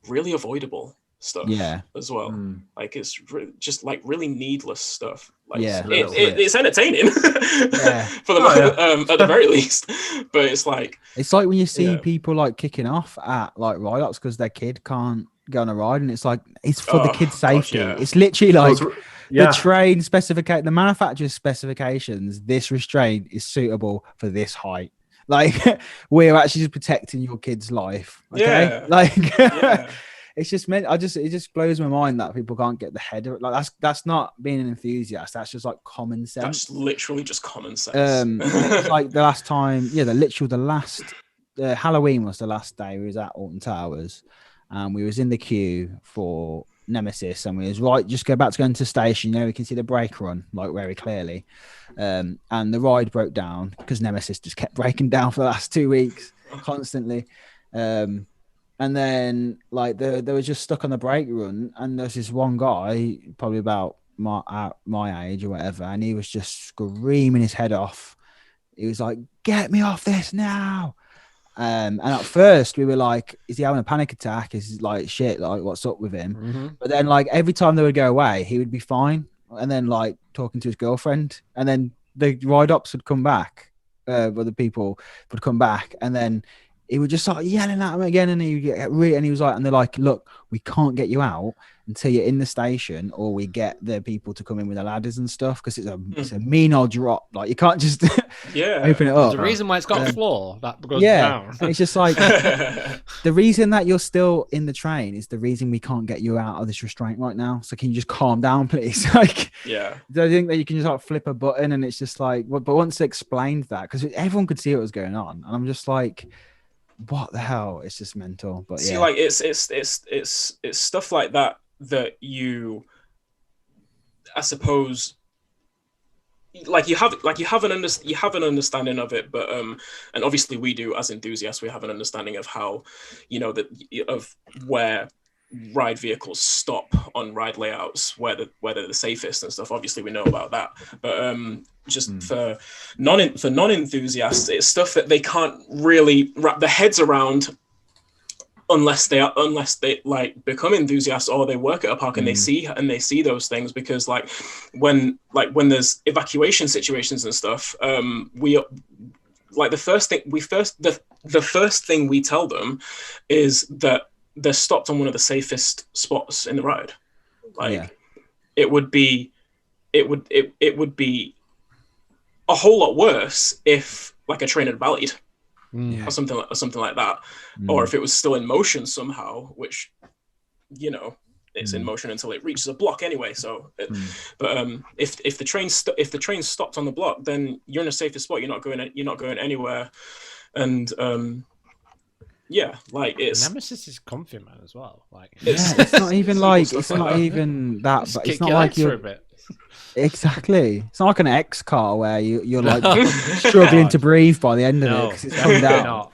Speaker 4: really avoidable stuff as well. Like it's just like really needless stuff. Like it's entertaining for the at the very least, but it's like
Speaker 2: when you see people like kicking off at like ride-ups because their kid can't go on a ride, and it's like it's for the kid's safety. It's literally like the train specification, the manufacturer's specifications. This restraint is suitable for this height. Like we're actually just protecting your kid's life. Okay, it's just meant. It just blows my mind that people can't get the head of it. Like that's not being an enthusiast. That's just like common sense.
Speaker 4: That's literally just common sense.
Speaker 2: Like the last time, the last Halloween was the last day we was at Alton Towers, and we was in the queue for Nemesis, and we was just go back to going to the station. We can see the brake run like very clearly, and the ride broke down because Nemesis just kept breaking down for the last 2 weeks constantly. And then like they were just stuck on the brake run, and there's this one guy probably about my age or whatever, and he was just screaming his head off. He was like, "Get me off this now!" And at first we were like, "Is he having a panic attack? Is he like shit? Like what's up with him?" But then like every time they would go away, he would be fine, and then like talking to his girlfriend, and then the ride-ups would come back, where the people would come back, and then he would just start yelling at him again, and he was like, and they're like, "Look, we can't get you out until you're in the station, or we get the people to come in with the ladders and stuff, because it's a mean old drop. Like you can't just open it up."
Speaker 1: There's a reason why it's got a floor that goes down.
Speaker 2: And it's just like the reason that you're still in the train is the reason we can't get you out of this restraint right now. So can you just calm down, please? Like, I think that you can just like flip a button, and it's just like, but once they explained that, because everyone could see what was going on, and I'm just like, what the hell? It's just mental. But
Speaker 4: see, like it's stuff like that you, I suppose, like you have an understanding of it, but and obviously we do as enthusiasts, we have an understanding of how, of where ride vehicles stop on ride layouts where they're the safest and stuff. Obviously, we know about that, but just for non-enthusiasts, it's stuff that they can't really wrap their heads around unless they like become enthusiasts or they work at a park and they see those things. Because like when there's evacuation situations and stuff, we like the first thing we tell them is that they're stopped on one of the safest spots in the ride. Like it would be a whole lot worse if like a train had rallied or something like that, or if it was still in motion somehow, which, you know, it's in motion until it reaches a block anyway. So, but if the train stopped on the block, then you're in a safer spot. You're not going anywhere, and like it's
Speaker 1: Nemesis is comfy, man, as well. Like
Speaker 2: it's not even like it's not even that, but it's not like you're
Speaker 1: a bit.
Speaker 2: Exactly. It's not like an X car where you're like struggling to breathe by the end of it because it's going down.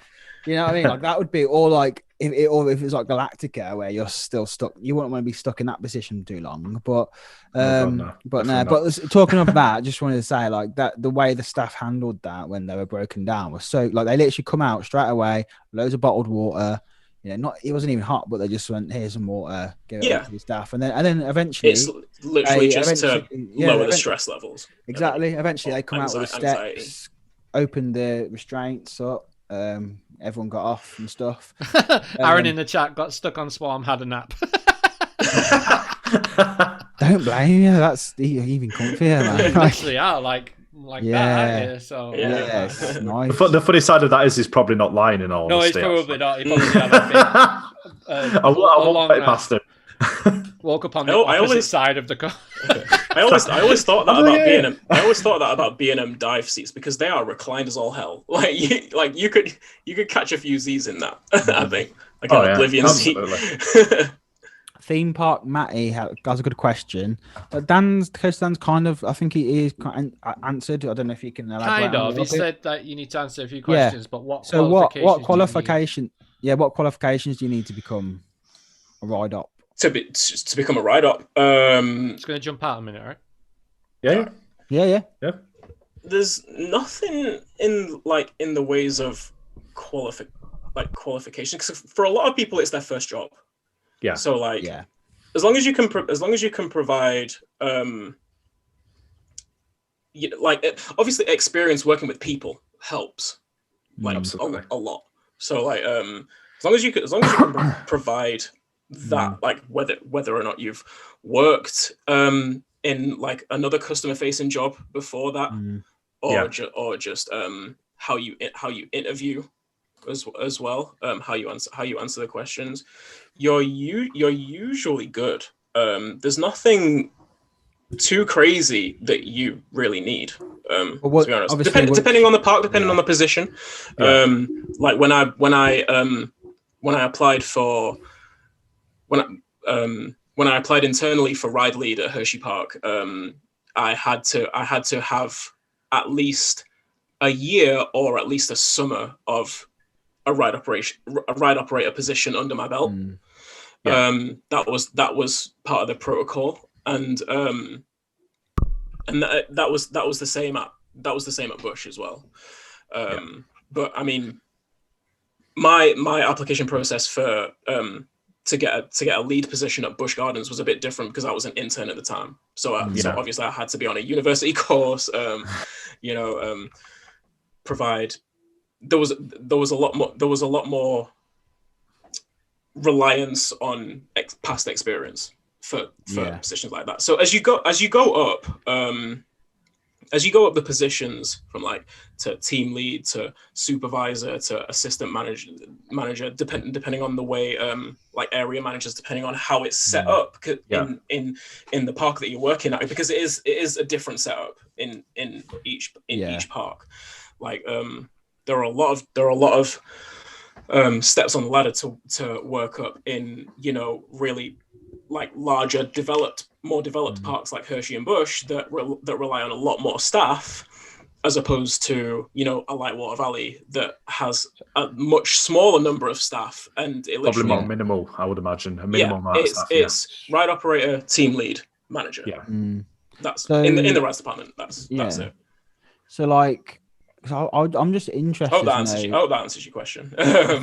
Speaker 2: You know what I mean? Like that would be, or like if it was like Galactica where you're still stuck. You wouldn't want to be stuck in that position too long. But talking of that, I just wanted to say like that the way the staff handled that when they were broken down was so like they literally come out straight away, loads of bottled water. You know, it wasn't even hot, but they just went, here's some water, give it to the staff. And then eventually
Speaker 4: it's literally just to lower the stress levels.
Speaker 2: Exactly. Eventually they come out with the steps, open the restraints up, everyone got off and stuff.
Speaker 1: Aaron in the chat got stuck on Swarm, had a nap.
Speaker 2: Don't blame you, that's even comfier, man.
Speaker 1: Actually, that. So
Speaker 2: it's nice.
Speaker 3: The funny side of that is he's probably not lying in all honesty.
Speaker 1: No, he's probably not. He probably had
Speaker 3: I won't put it past him.
Speaker 1: Walk up on the opposite side of the car.
Speaker 4: I always thought that about B&M. I always thought that about B&M dive seats because they are reclined as all hell. Like you could catch a few Z's in that. I think like an Oblivion seat.
Speaker 2: Theme Park Matty has a good question. Dan's kind of, I think he is answered. I don't know if you can elaborate.
Speaker 1: Kind of. He said that you need to answer a few questions, but what
Speaker 2: qualification? Yeah, what qualifications do you need to become a ride op?
Speaker 4: To become a ride op.
Speaker 1: It's going to jump out a minute, right?
Speaker 2: Yeah.
Speaker 4: There's nothing in the ways of qualification, because for a lot of people it's their first job.
Speaker 3: Yeah.
Speaker 4: So as long as you can provide obviously experience working with people helps a lot. So as long as you can provide that, like whether or not you've worked in like another customer facing job before that, or just how you interview as well, how you answer the questions, you're usually good. There's nothing too crazy that you really need, to be honest. Depending on the park, depending on the position. Like when I applied for when I applied internally for ride lead at Hershey Park, I had to have at least a year or at least a summer of a ride operator position under my belt. That was part of the protocol, and that was the same at Bush as well. But I mean, my application process for to get a lead position at Bush Gardens was a bit different because I was an intern at the time. So obviously I had to be on a university course. Provide. There was a lot more reliance on past experience for positions like that. So as you go up the positions from like to team lead to supervisor to assistant manager, depending on the way like area managers, depending on how it's set up in the park that you're working at, because it is a different setup in each park. Like there are a lot of steps on the ladder to work up in, really like larger more developed parks like Hershey and Bush that rely on a lot more staff. as opposed to, you know, a Lightwater Valley that has a much smaller number of staff, and it
Speaker 3: Probably
Speaker 4: literally
Speaker 3: more minimal, I would imagine. A minimal amount of staff.
Speaker 4: It's ride operator, team lead, manager.
Speaker 3: Yeah.
Speaker 4: That's
Speaker 2: So-
Speaker 4: in the rides department. That's it.
Speaker 2: So like, so I'm just interested.
Speaker 4: I hope that answers your question.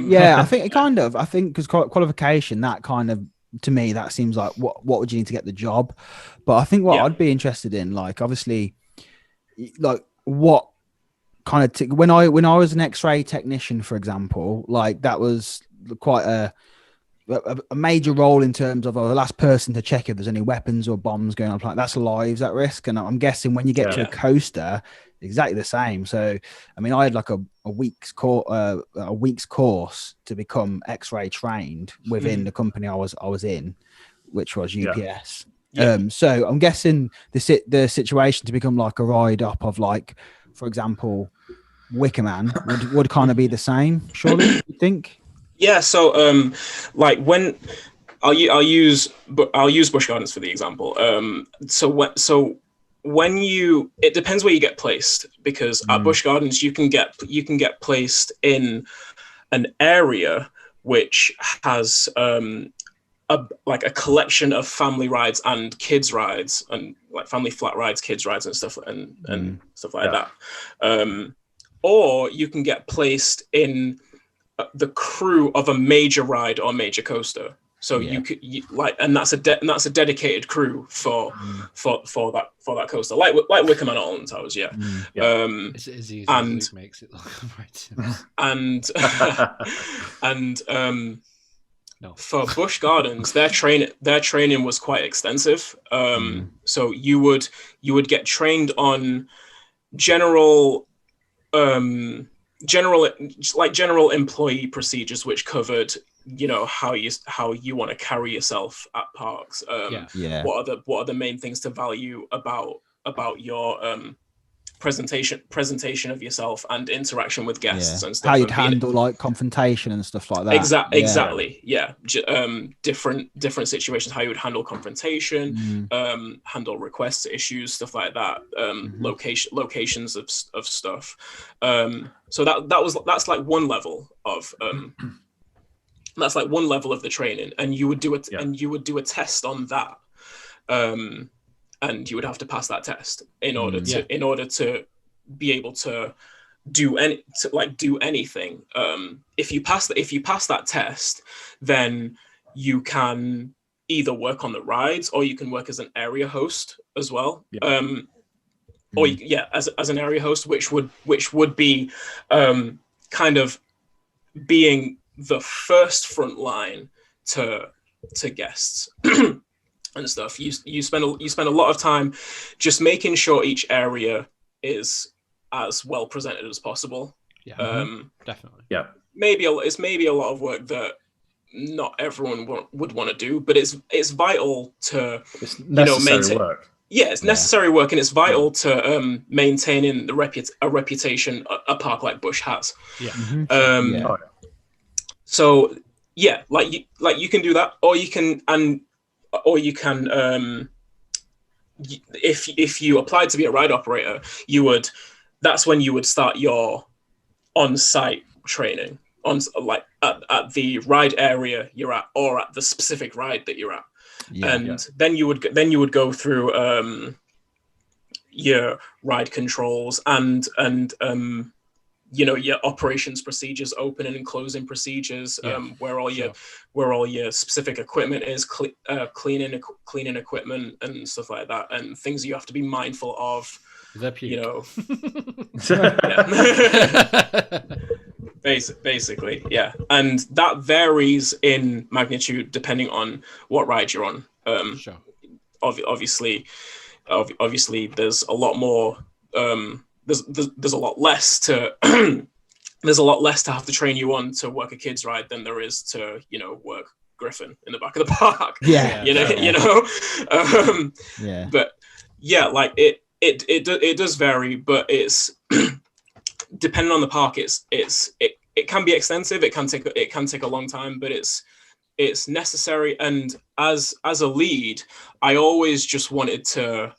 Speaker 2: Yeah, I think it kind of. I think because qualification, that kind of, to me, that seems like what would you need to get the job. But I think what I'd be interested in, like, obviously, like what kind of when I was an X-ray technician, for example, like that was quite a major role in terms of the last person to check if there's any weapons or bombs going on. Like that's lives at risk. And I'm guessing when you get to a coaster, exactly the same. So, I mean, I had like a week's course to become X-ray trained within the company I was in, which was UPS. So I'm guessing the situation to become like a ride up of like, for example, Wickerman would kind of be the same, surely, you think?
Speaker 4: Yeah, so like when I'll use Bush Gardens for the example. So when it depends where you get placed, because at Bush Gardens you can get placed in an area which has like a collection of family rides and kids rides, and like family flat rides, kids rides, and stuff and stuff like that. Or you can get placed in the crew of a major ride or major coaster. So you could and that's a dedicated crew for that coaster, like Wickerman Alton Towers.
Speaker 1: It's as easy as Luke makes it look right.
Speaker 4: and for Bush Gardens, their training was quite extensive. So you would get trained on general employee procedures, which covered, you know, how you want to carry yourself at parks. What are the main things to value about your presentation of yourself and interaction with guests and stuff.
Speaker 2: How you'd handle like confrontation and stuff like that.
Speaker 4: Exactly. Different situations, how you would handle confrontation, handle requests, issues, stuff like that. Locations of stuff. So that's like one level of that's like one level of the training, and you would do it, and you would do a test on that. And you would have to pass that test in order to be able to do anything. If you pass that test, then you can either work on the rides, or you can work as an area host as well. As an area host, which would be kind of being the first front line to guests. And stuff. You spend a lot of time just making sure each area is as well presented as possible.
Speaker 1: Definitely.
Speaker 4: It's maybe a lot of work that not everyone would want to do, but it's vital to
Speaker 3: necessary work.
Speaker 4: It's necessary work, and it's vital to maintaining a reputation a park like Bush has. So you can do that, or you can if you applied to be a ride operator, that's when you would start your on-site training at the ride area you're at, or at the specific ride that you're at. Then you would go through your ride controls and your operations procedures, opening and closing procedures, where all your specific equipment is, cleaning equipment and stuff like that, and things you have to be mindful of. Basically, and that varies in magnitude depending on what ride you're on. Obviously, there's a lot more. There's a lot less to there's a lot less to have to train you on to work a kids ride than there is to work Griffin in the back of the park. But like it does vary, but it's depending on the park. It can be extensive. It can take a long time, but it's necessary. And as a lead, I always just wanted to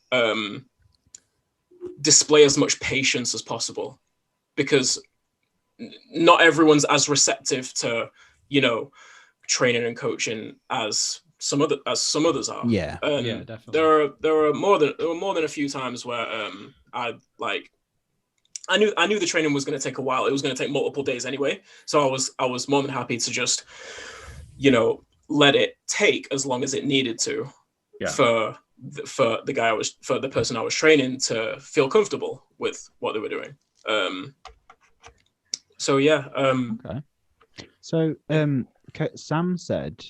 Speaker 4: display as much patience as possible, because not everyone's as receptive to, training and coaching as some others are.
Speaker 2: Yeah.
Speaker 1: Yeah, definitely.
Speaker 4: There were more than a few times where I knew the training was going to take a while. It was going to take multiple days anyway. So I was more than happy to just, let it take as long as it needed to, for the person I was training to feel comfortable with what they were doing. So yeah.
Speaker 2: Okay. So Sam said,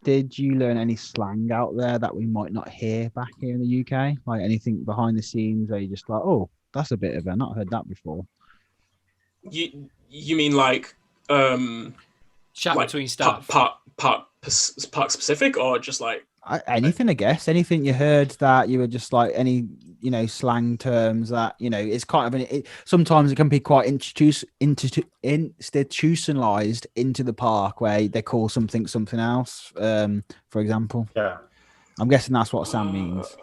Speaker 2: did you learn any slang out there that we might not hear back here in the UK? Like anything behind the scenes where you're just like, oh, that's a bit of I've not heard that before.
Speaker 4: You mean like
Speaker 1: chat
Speaker 4: like
Speaker 1: between staff?
Speaker 4: Park specific, or just like
Speaker 2: anything? I guess anything you heard that you were just like any slang terms that it's kind of sometimes it can be quite institutionalized into the park where they call something else. For example, I'm guessing that's what Sam means.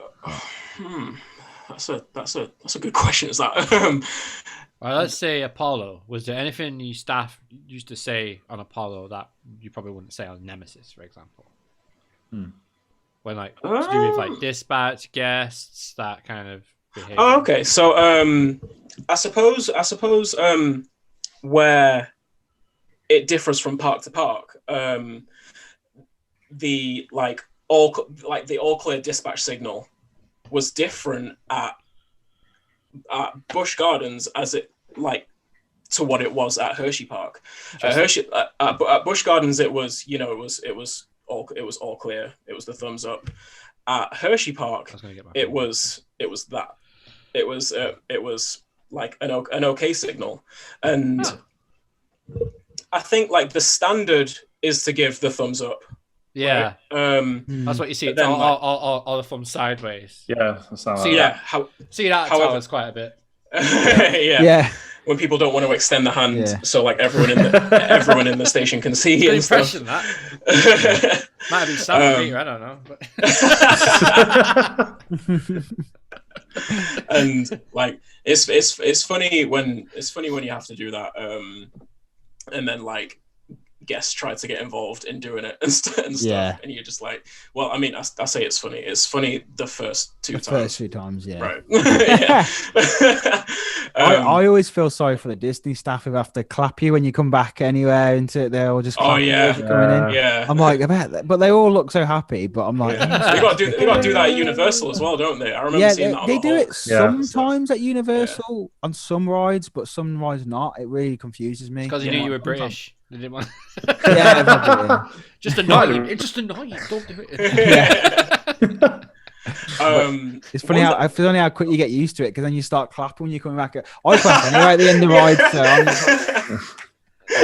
Speaker 4: That's a good question. Is that?
Speaker 1: Well, let's say Apollo. Was there anything you staff used to say on Apollo that you probably wouldn't say on Nemesis, for example? When to do with like dispatch, guests, that kind of behavior.
Speaker 4: Oh, okay. So I suppose where it differs from park to park, the all clear dispatch signal was different at Bush Gardens as it to what it was at Hershey Park. At Bush Gardens, it was it was all clear. It was the thumbs up. At Hershey Park, it was like an okay signal, and I think the standard is to give the thumbs up.
Speaker 1: Yeah,
Speaker 4: right?
Speaker 1: That's what you see. It's
Speaker 4: then,
Speaker 1: all the thumbs sideways.
Speaker 3: Yeah, that's not
Speaker 1: See that? See that? However, quite a bit.
Speaker 4: Yeah. When people don't want to extend the hand, so everyone in the station can see.
Speaker 1: Good
Speaker 4: and
Speaker 1: impression
Speaker 4: stuff.
Speaker 1: That might have been Sam Peter, I don't know. But...
Speaker 4: and it's funny when you have to do that, and then guests try to get involved in doing it and stuff, and you're just like, well, I mean, I say it's funny. It's funny the first two times, yeah. Right.
Speaker 2: I always feel sorry for the Disney staff who have to clap you when you come back anywhere into they're all just clapping as you're coming in.
Speaker 4: Yeah.
Speaker 2: I'm like, I bet, but they all look so happy. But I'm like,
Speaker 4: they got to do that at Universal as well, don't they? I remember seeing that.
Speaker 2: They do it sometimes at Universal on some rides, but some rides not. It really confuses me.
Speaker 1: Because they knew you were British. They didn't want. Just annoy you. It just annoy you. Don't do it.
Speaker 2: It's funny how quick you get used to it, because then you start clapping when you're coming back. I clap anyway at the end of the ride. So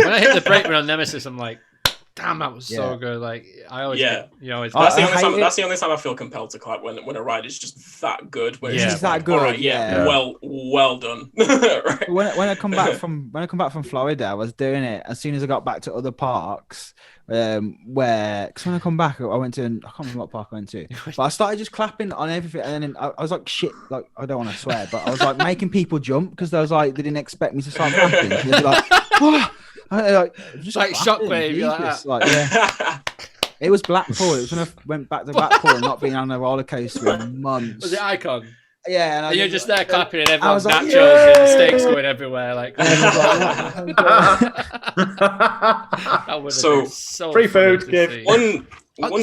Speaker 1: when I hit the brake on Nemesis, I'm like, damn, that was so good. I always, that's
Speaker 4: the only time I feel compelled to clap when a ride is just that good. When it's just that good. Right, well done. Right.
Speaker 2: When I come back from Florida, I was doing it as soon as I got back to other parks. Because when I come back, I can't remember what park I went to, but I started just clapping on everything, and then I was like, shit, I don't want to swear, but I was making people jump because they didn't expect me to start clapping. They were like, oh!
Speaker 1: Just shockwave,
Speaker 2: It was Blackpool. It was when I went back to Blackpool and not being on a roller coaster in months.
Speaker 1: Was it Icon?
Speaker 2: Yeah,
Speaker 1: and you're just there clapping, and everyone's nachos and steaks going everywhere. That would have been so
Speaker 3: free food. Give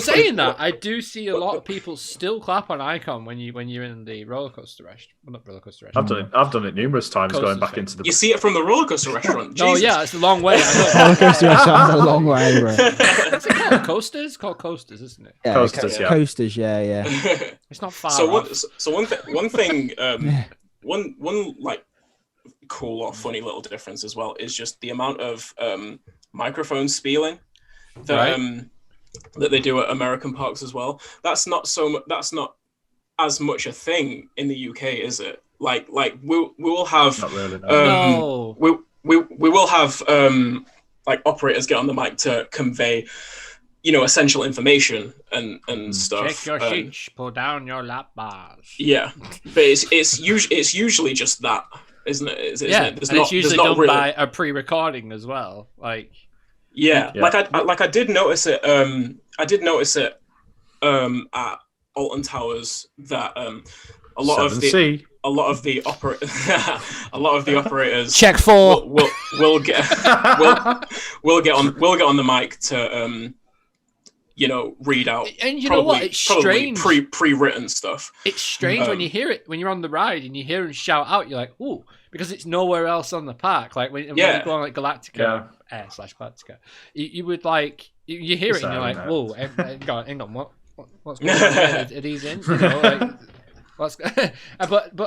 Speaker 1: saying that, I do see a lot of people still clap on Icon when you're in the roller coaster restaurant. Well, not roller coaster restaurant.
Speaker 3: I've done it numerous times going back into the.
Speaker 4: You see it from the roller coaster restaurant.
Speaker 1: Oh yeah, it's a long way.
Speaker 2: Roller coaster restaurant's a long way, bro.
Speaker 1: Is it called coasters? It's called coasters, isn't it?
Speaker 2: Yeah,
Speaker 3: coasters,
Speaker 2: coasters, yeah.
Speaker 1: It's not far.
Speaker 4: One thing, one cool or funny little difference as well is just the amount of microphone spieling that that they do at American parks as well. That's not as much a thing in the UK, is it? We will have
Speaker 3: not really, no.
Speaker 4: we will have operators get on the mic to convey essential information and stuff.
Speaker 1: Check your sheets, pull down your lap bars.
Speaker 4: Yeah, but it's usually just that, isn't it? Isn't it?
Speaker 1: It's usually done really... by a pre-recording as well. Like,
Speaker 4: yeah. Like I did notice it. I did notice it at Alton Towers that a lot of the operators
Speaker 1: check 4
Speaker 4: will get on the mic to read out,
Speaker 1: and you know what, it's strange,
Speaker 4: pre-written stuff.
Speaker 1: It's strange when you hear it, when you're on the ride and you hear them shout out, you're like, ooh, because it's nowhere else on the park. Like when you go on like Galactica Galactica, you would like you hear it and you're like, whoa, hang on, what's going on? Are these in? But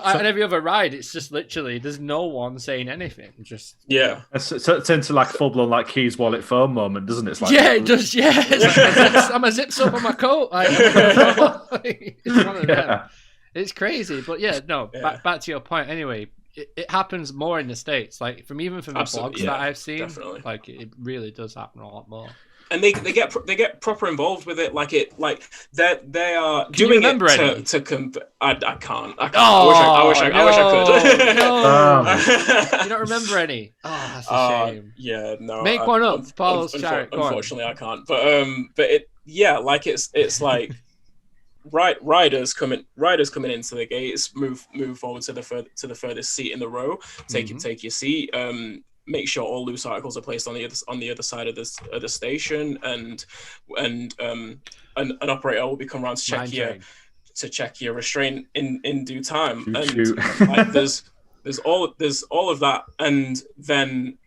Speaker 1: at every other ride, it's just literally there's no one saying anything. Just
Speaker 3: so it turns to like full blown like Keys wallet phone moment, doesn't it? It's like,
Speaker 1: it does. Yeah, it's like I'm a zips up on my coat. It's one of them. It's crazy, but back to your point. Anyway, it happens more in the States. Like from the blogs that I've seen, definitely. Like it really does happen a lot more.
Speaker 4: And they get proper involved with it, they are
Speaker 1: Can
Speaker 4: doing
Speaker 1: it
Speaker 4: I can't.
Speaker 1: Oh,
Speaker 4: I wish I could.
Speaker 1: No. You don't remember any? Oh, that's a shame.
Speaker 4: Yeah, no.
Speaker 1: Make one up, Paul.
Speaker 4: Unfortunately, I can't. But it's like riders coming into the gates, move forward to the furthest seat in the row. Take your seat. Make sure all loose articles are placed on the other side of the station, and an operator will be come around to check your restraint in due time. Like, there's all of that, and then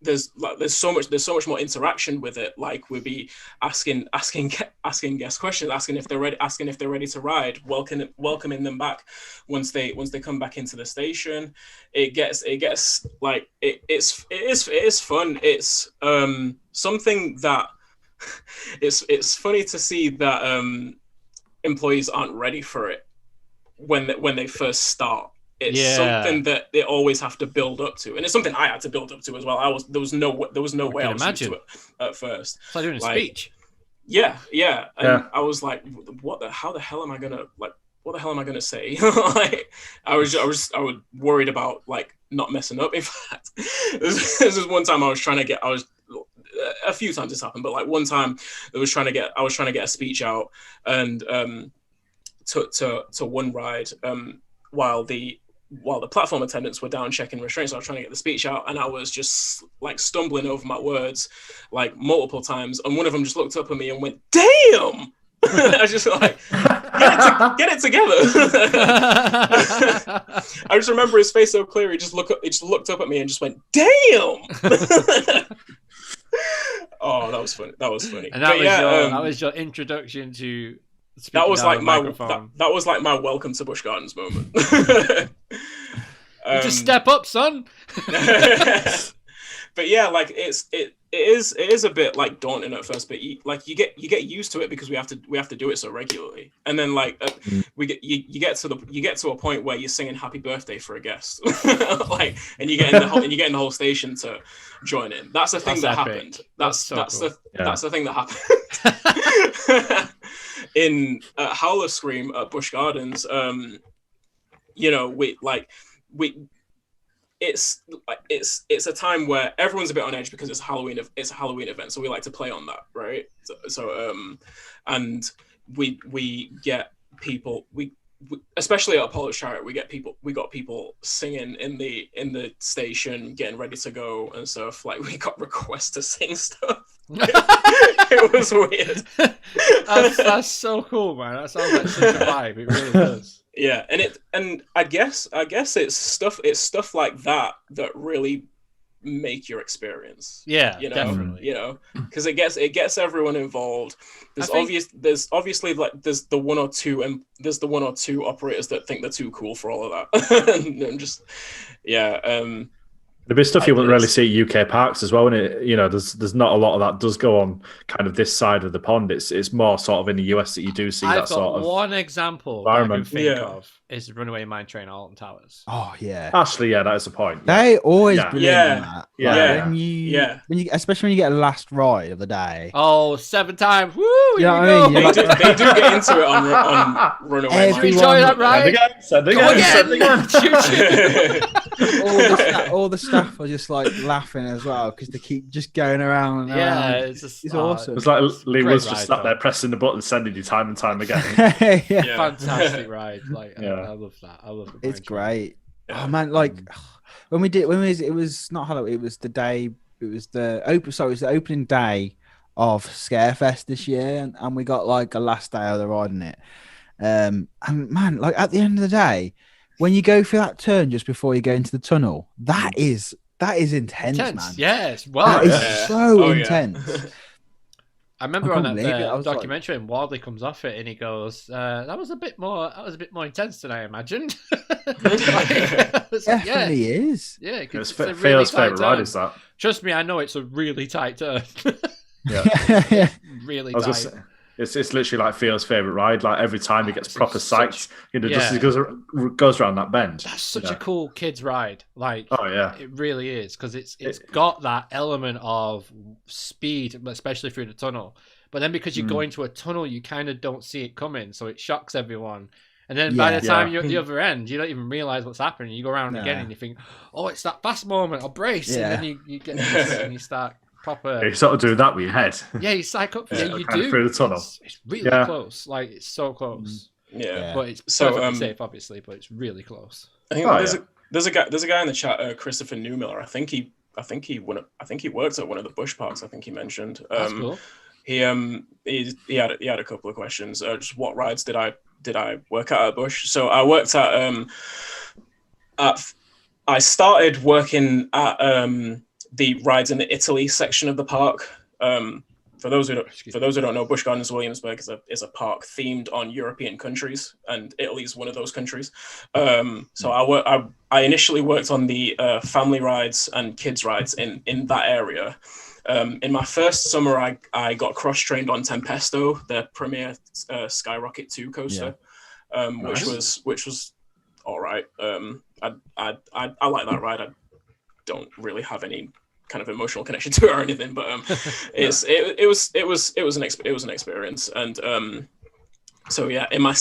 Speaker 4: there's so much more interaction with it. Like we'll be asking guest questions, asking if they're ready to ride, welcoming them back once they come back into the station. It gets like it is fun. It's something that it's funny to see that employees aren't ready for it when they first start. It's something that they always have to build up to, and it's something I had to build up to as well. There was no way I was used to it at first.
Speaker 1: It's like doing a speech.
Speaker 4: Yeah. And I was like, how the hell am I gonna say? Like, I was worried about like not messing up. In fact, this is one time a few times this happened, but like one time I was trying to get a speech out, and to one ride, while the platform attendants were down checking restraints, I was trying to get the speech out, and I was just like stumbling over my words like multiple times, and one of them just looked up at me and went, "Damn!" I was just like, get it together. I just remember his face so clear. He just looked up at me and just went, "Damn!" Oh, that was funny.
Speaker 1: And that was your introduction to.
Speaker 4: That was like my welcome to Bush Gardens moment.
Speaker 1: Just step up, son.
Speaker 4: But yeah, like it is a bit like daunting at first, but you get used to it because we have to do it so regularly, and then like you get to a point where you're singing happy birthday for a guest, like, and you get in the whole station to join in. That's the thing that happened. That's the thing that happened. In Howler Scream at Bush Gardens, it's a time where everyone's a bit on edge because it's a Halloween event, so we like to play on that, right? And we get people, we especially at Apollo's Chariot, we got people singing in the station, getting ready to go and stuff. Like, we got requests to sing stuff. It was weird.
Speaker 1: That's so cool, man. That sounds like such a vibe. It really does.
Speaker 4: Yeah, and I guess it's stuff like that really make your experience.
Speaker 1: Yeah, definitely.
Speaker 4: Because it gets everyone involved. There's obviously like there's the one or two operators that think they're too cool for all of that. And just
Speaker 3: There'd be stuff
Speaker 1: Like
Speaker 3: you wouldn't really
Speaker 1: this.
Speaker 3: see at UK parks as well, and there's not a lot of that does go on kind of this side of the pond. It's more sort of in the US that you do see
Speaker 1: I've
Speaker 3: that
Speaker 1: got
Speaker 3: sort of
Speaker 1: one example that I can
Speaker 3: environment.
Speaker 1: think
Speaker 4: Yeah.
Speaker 1: of is Runaway Mine Train at Alton Towers.
Speaker 2: Oh yeah.
Speaker 3: Actually, yeah, that is the point. Yeah.
Speaker 2: They always
Speaker 3: Yeah.
Speaker 2: brilliant
Speaker 4: Yeah.
Speaker 2: on that.
Speaker 3: Yeah.
Speaker 2: Like,
Speaker 4: Yeah.
Speaker 2: when you especially when you get a last ride of the day.
Speaker 1: Oh, 7 times. Woo!
Speaker 2: You know
Speaker 1: Here
Speaker 2: what
Speaker 1: we
Speaker 2: I
Speaker 1: go.
Speaker 2: mean?
Speaker 4: They do get into it on Runaway Mine.
Speaker 2: Everyone-
Speaker 1: Enjoy that ride.
Speaker 3: Send
Speaker 1: Come
Speaker 3: again. Send
Speaker 1: again.
Speaker 3: again.
Speaker 1: Choo-choo.
Speaker 2: all the staff are just like laughing as well because they keep just going around and
Speaker 1: Yeah,
Speaker 2: around.
Speaker 1: it's just
Speaker 2: It's awesome.
Speaker 3: It's like Lee
Speaker 1: Great
Speaker 3: was just
Speaker 1: ride,
Speaker 3: sat
Speaker 1: though.
Speaker 3: there pressing the button, sending you time and time again.
Speaker 2: yeah.
Speaker 4: Yeah.
Speaker 1: Fantastic ride. Like
Speaker 3: Yeah.
Speaker 1: I love that. I love the
Speaker 2: It's
Speaker 1: mine train.
Speaker 2: great.
Speaker 4: Yeah.
Speaker 2: Oh man, like when it was not Halloween, it was the day, it was the opening day of Scarefest this year, and we got like a last day of the ride in it. And man, like at the end of the day, when you go through that turn just before you go into the tunnel, that is intense, man.
Speaker 1: Yes.
Speaker 2: That
Speaker 1: Well,
Speaker 2: is
Speaker 4: yeah.
Speaker 2: so
Speaker 4: Oh, yeah.
Speaker 2: intense.
Speaker 1: I remember
Speaker 2: I
Speaker 1: on
Speaker 2: couldn't
Speaker 1: that
Speaker 2: believe it. I was like-
Speaker 1: documentary, and Wardley comes off it, and he goes, "That was a bit more intense than I imagined." It's like,
Speaker 2: Definitely is.
Speaker 1: yeah.
Speaker 3: It's
Speaker 1: It's a really
Speaker 3: Theo's
Speaker 1: tight
Speaker 3: favourite ride
Speaker 1: turn.
Speaker 3: is that.
Speaker 1: Trust me, I know it's a really tight turn.
Speaker 2: Yeah.
Speaker 1: Really
Speaker 3: I was
Speaker 1: tight.
Speaker 3: gonna say, it's literally like Theo's favourite ride. Like every time he gets
Speaker 1: It's
Speaker 3: proper
Speaker 1: such-
Speaker 3: psyched, just
Speaker 1: Yeah.
Speaker 3: as he goes around that bend.
Speaker 1: That's such
Speaker 3: Yeah.
Speaker 1: a cool kids ride. Like,
Speaker 3: Oh yeah.
Speaker 1: it really is, because it's got that element of speed, especially through the tunnel. But then because you go into a tunnel, you kind of don't see it coming, so it shocks everyone. And then by
Speaker 2: Yeah.
Speaker 1: the time
Speaker 3: Yeah.
Speaker 1: you're at the other end, you don't even realize what's happening. You go around
Speaker 2: No.
Speaker 1: again and you think, "Oh, it's that fast moment. I'll brace."
Speaker 2: Yeah.
Speaker 1: And then you get into it and you start proper.
Speaker 3: You sort of do that with your head.
Speaker 1: Yeah, you psych up.
Speaker 3: Yeah,
Speaker 1: Yeah, you
Speaker 3: kind of
Speaker 1: do.
Speaker 3: through the tunnel.
Speaker 1: It's really
Speaker 3: Yeah.
Speaker 1: close. Like, it's so close.
Speaker 4: Yeah.
Speaker 1: But it's
Speaker 4: So,
Speaker 1: perfectly safe, obviously. But it's really close.
Speaker 4: I think
Speaker 3: Oh,
Speaker 4: there's a guy in the chat, Christopher Newmiller. I think he worked at one of the Bush parks. I think he mentioned.
Speaker 1: That's cool.
Speaker 4: He had a couple of questions. Just what rides did I work at Bush? So I worked at I started working at the rides in the Italy section of the park. For those who don't know, Bush Gardens Williamsburg is a park themed on European countries, and Italy is one of those countries. So I initially worked on the family rides and kids rides in that area. In my first summer, I got cross-trained on Tempesto, their premier Skyrocket 2 coaster, which was all right. I like that ride. I don't really have any kind of emotional connection to it or anything, but it was an experience. And so yeah, in my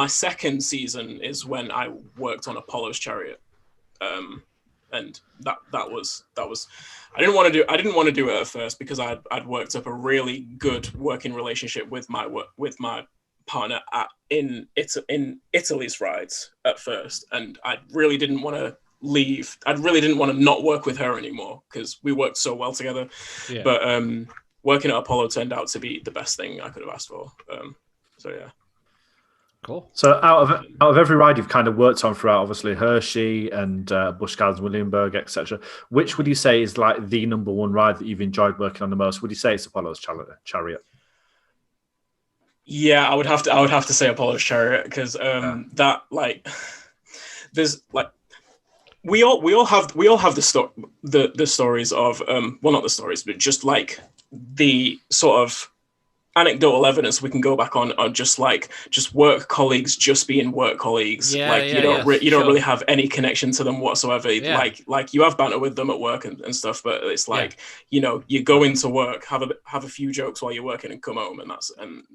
Speaker 4: second season is when I worked on Apollo's Chariot. And that was I didn't want to do it at first because I'd worked up a really good working relationship with my partner in Italy's rides at first, and I really didn't want to leave. I really didn't want to not work with her anymore because we worked so well together.
Speaker 1: Yeah.
Speaker 4: But working at Apollo turned out to be the best thing I could have asked for. So yeah.
Speaker 1: Cool.
Speaker 3: So out of every ride you've kind of worked on throughout, obviously Hershey and Bush Gardens Williamsburg, etc., which would you say is like the number one ride that you've enjoyed working on the most? Would you say it's Apollo's Chariot?
Speaker 4: Yeah, I would have to say Apollo's Chariot because that like there's like we all have the stories of well, not the stories, but just like the sort of anecdotal evidence we can go back on just work colleagues just being work colleagues. You don't really have any connection to them whatsoever.
Speaker 1: Yeah.
Speaker 4: Like you have banter with them at work and stuff, but it's like you go into work, have a few jokes while you're working and come home, and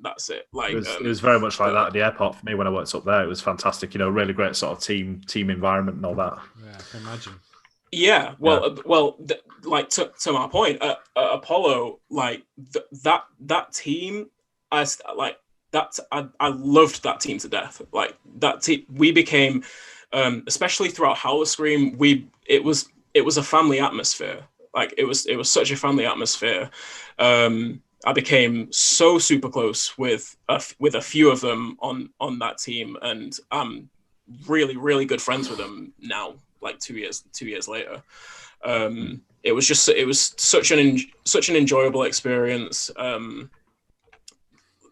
Speaker 4: that's it. Like
Speaker 3: it was very much like that at the airport for me when I worked up there. It was fantastic, really great sort of team environment and all that.
Speaker 1: Yeah, I can imagine.
Speaker 4: Yeah, like to my point, at Apollo, like that team, I loved that team to death. Like that team, we became, especially throughout Howl-O-Scream, it was a family atmosphere. Like it was such a family atmosphere. I became so super close with a few of them on that team, and I'm really, really good friends with them now. Like 2 years later, it was such an enjoyable experience.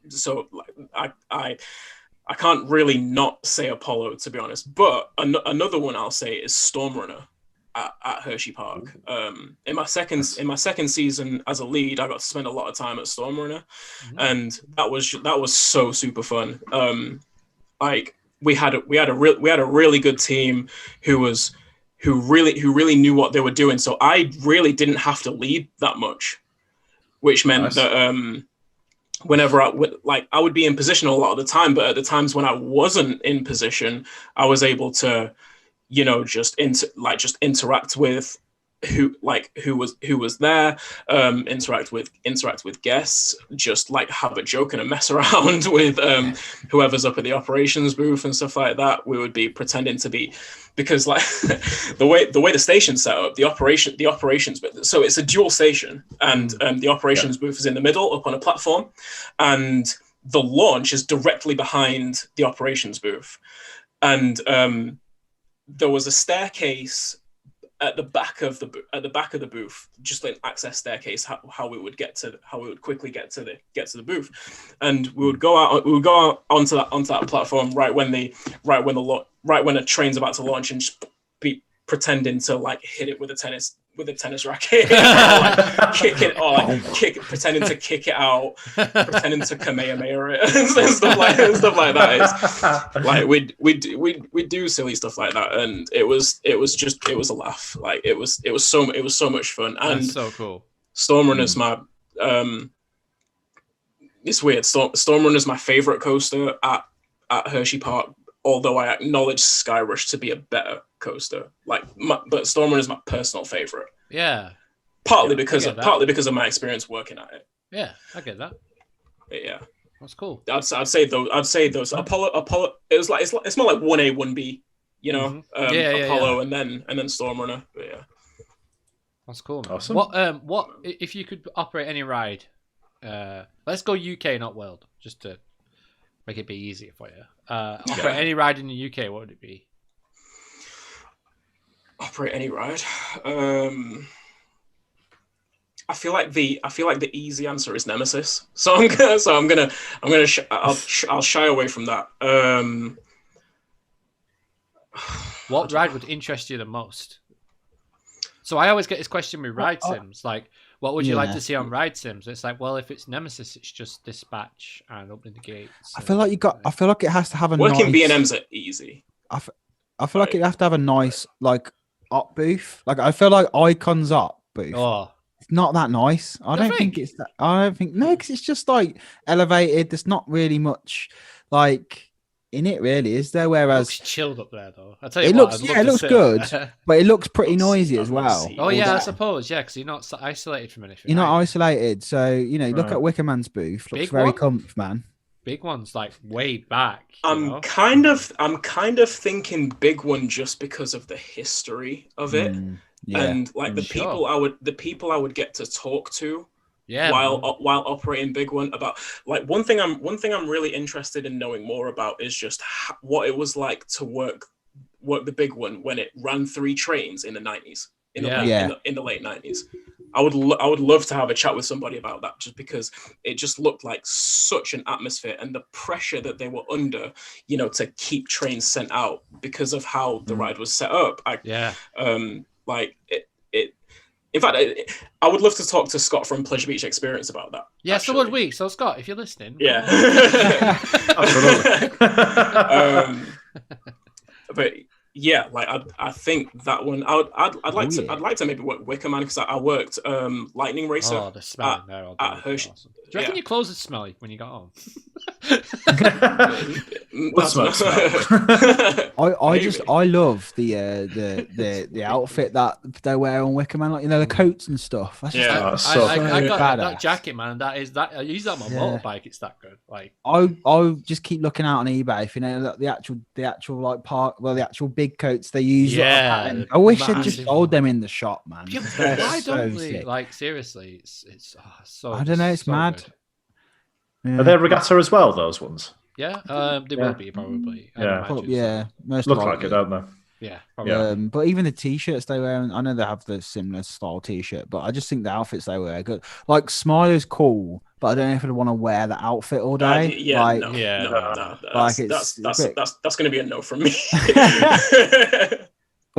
Speaker 4: So like I can't really not say Apollo, to be honest. But another one I'll say is Storm Runner. at Hershey Park. In my second season as a lead, I got to spend a lot of time at Stormrunner, and that was so super fun. Like we had a really good team who really knew what they were doing. So I really didn't have to lead that much, which meant that whenever I would be in position a lot of the time, but at the times when I wasn't in position, I was able to, just interact with who was there, interact with guests, just like have a joke and a mess around with whoever's up at the operations booth and stuff like that. We would be pretending to be, because like the way the station's set up, the operations booth, so it's a dual station, and the operations booth is in the middle up on a platform, and the launch is directly behind the operations booth, and there was a staircase at the back of the booth, just an access staircase, how we would quickly get to the booth, and we would go out onto that platform right when a train's about to launch, and just be pretending to like hit it with a tennis racket, or like pretending to kick it out, pretending to Kamehameha it, and stuff like that. It's like we do silly stuff like that, and it was a laugh. Like it was so much fun. And
Speaker 1: that's so cool.
Speaker 4: Stormrunner's my it's weird. Stormrunner's my favorite coaster at Hershey Park, although I acknowledge Skyrush to be a better coaster. But Stormrunner is my personal favorite.
Speaker 1: Yeah.
Speaker 4: Partly because of my experience working at it.
Speaker 1: Yeah, I get that.
Speaker 4: Yeah.
Speaker 1: That's cool.
Speaker 4: I'd say those Apollo. It's more like 1A, 1B. Apollo and then Stormrunner. But yeah.
Speaker 1: That's cool, man.
Speaker 3: Awesome.
Speaker 1: What if you could operate any ride? Let's go UK, not world, just to make it be easier for you. Operate any ride in the UK, what would it be?
Speaker 4: Operate any ride. I feel like the easy answer is Nemesis. I'll shy away from that.
Speaker 1: What ride would interest you the most? So I always get this question with ride sims, like, what would you like to see on ride sims? It's like, well, if it's Nemesis, it's just dispatch and opening the gates.
Speaker 2: I feel like it has to have a
Speaker 4: working
Speaker 2: nice...
Speaker 4: B&Ms are easy.
Speaker 2: I feel like it has to have a nice like up booth. Like I feel like Icon's up booth.
Speaker 1: Oh,
Speaker 2: it's not that nice. I don't think it's that. I don't think because it's just like elevated. There's not really much like in it, really, is there? Whereas
Speaker 1: it looks chilled up there, though. I tell you,
Speaker 2: it looks good, but it looks pretty noisy as well.
Speaker 1: Oh yeah, I suppose because you're not isolated from anything.
Speaker 2: You're not isolated, so look at Wickerman's booth. Looks very comfy, man.
Speaker 1: Big one's like way back.
Speaker 4: I'm kind of thinking big one just because of the history of it, and like the people I would get to talk to. Yeah, while operating big one, about like one thing I'm really interested in knowing more about is just what it was like to work the big one when it ran 3 trains in the 90s, in the late 90s. I would love to have a chat with somebody about that, just because it just looked like such an atmosphere, and the pressure that they were under, to keep trains sent out because of how the ride was set up. In fact, I would love to talk to Scott from Pleasure Beach Experience about that.
Speaker 1: Yeah, actually. So would we. So Scott, if you're listening,
Speaker 4: yeah, absolutely. But yeah, like I think that one. I'd like to maybe work Wickerman, because I worked Lightning Racer.
Speaker 1: Oh, the smell there at Hershey. Awesome. Do you reckon your clothes would smell when you got home?
Speaker 2: I love the outfit that they wear on Wickerman, like the coats and stuff. That's just
Speaker 1: I got that jacket, man. I use that on my motorbike. It's that good. Like
Speaker 2: I just keep looking out on eBay if the actual like the actual big coats they use.
Speaker 1: Yeah,
Speaker 2: I wish I'd just sold them in the shop, man.
Speaker 1: Why don't we? Like seriously, it's so.
Speaker 2: I don't know. It's mad.
Speaker 3: Are they regatta as well? Those ones?
Speaker 1: Yeah, they will be probably.
Speaker 2: Most
Speaker 3: look like it, don't they?
Speaker 1: Yeah, probably.
Speaker 2: But even the t-shirts they wear, I know they have the similar style t-shirt, but I just think the outfits they wear are good. Like Smiler's cool, but I don't know if I'd want to wear the outfit all day.
Speaker 4: That's going to be a no from me.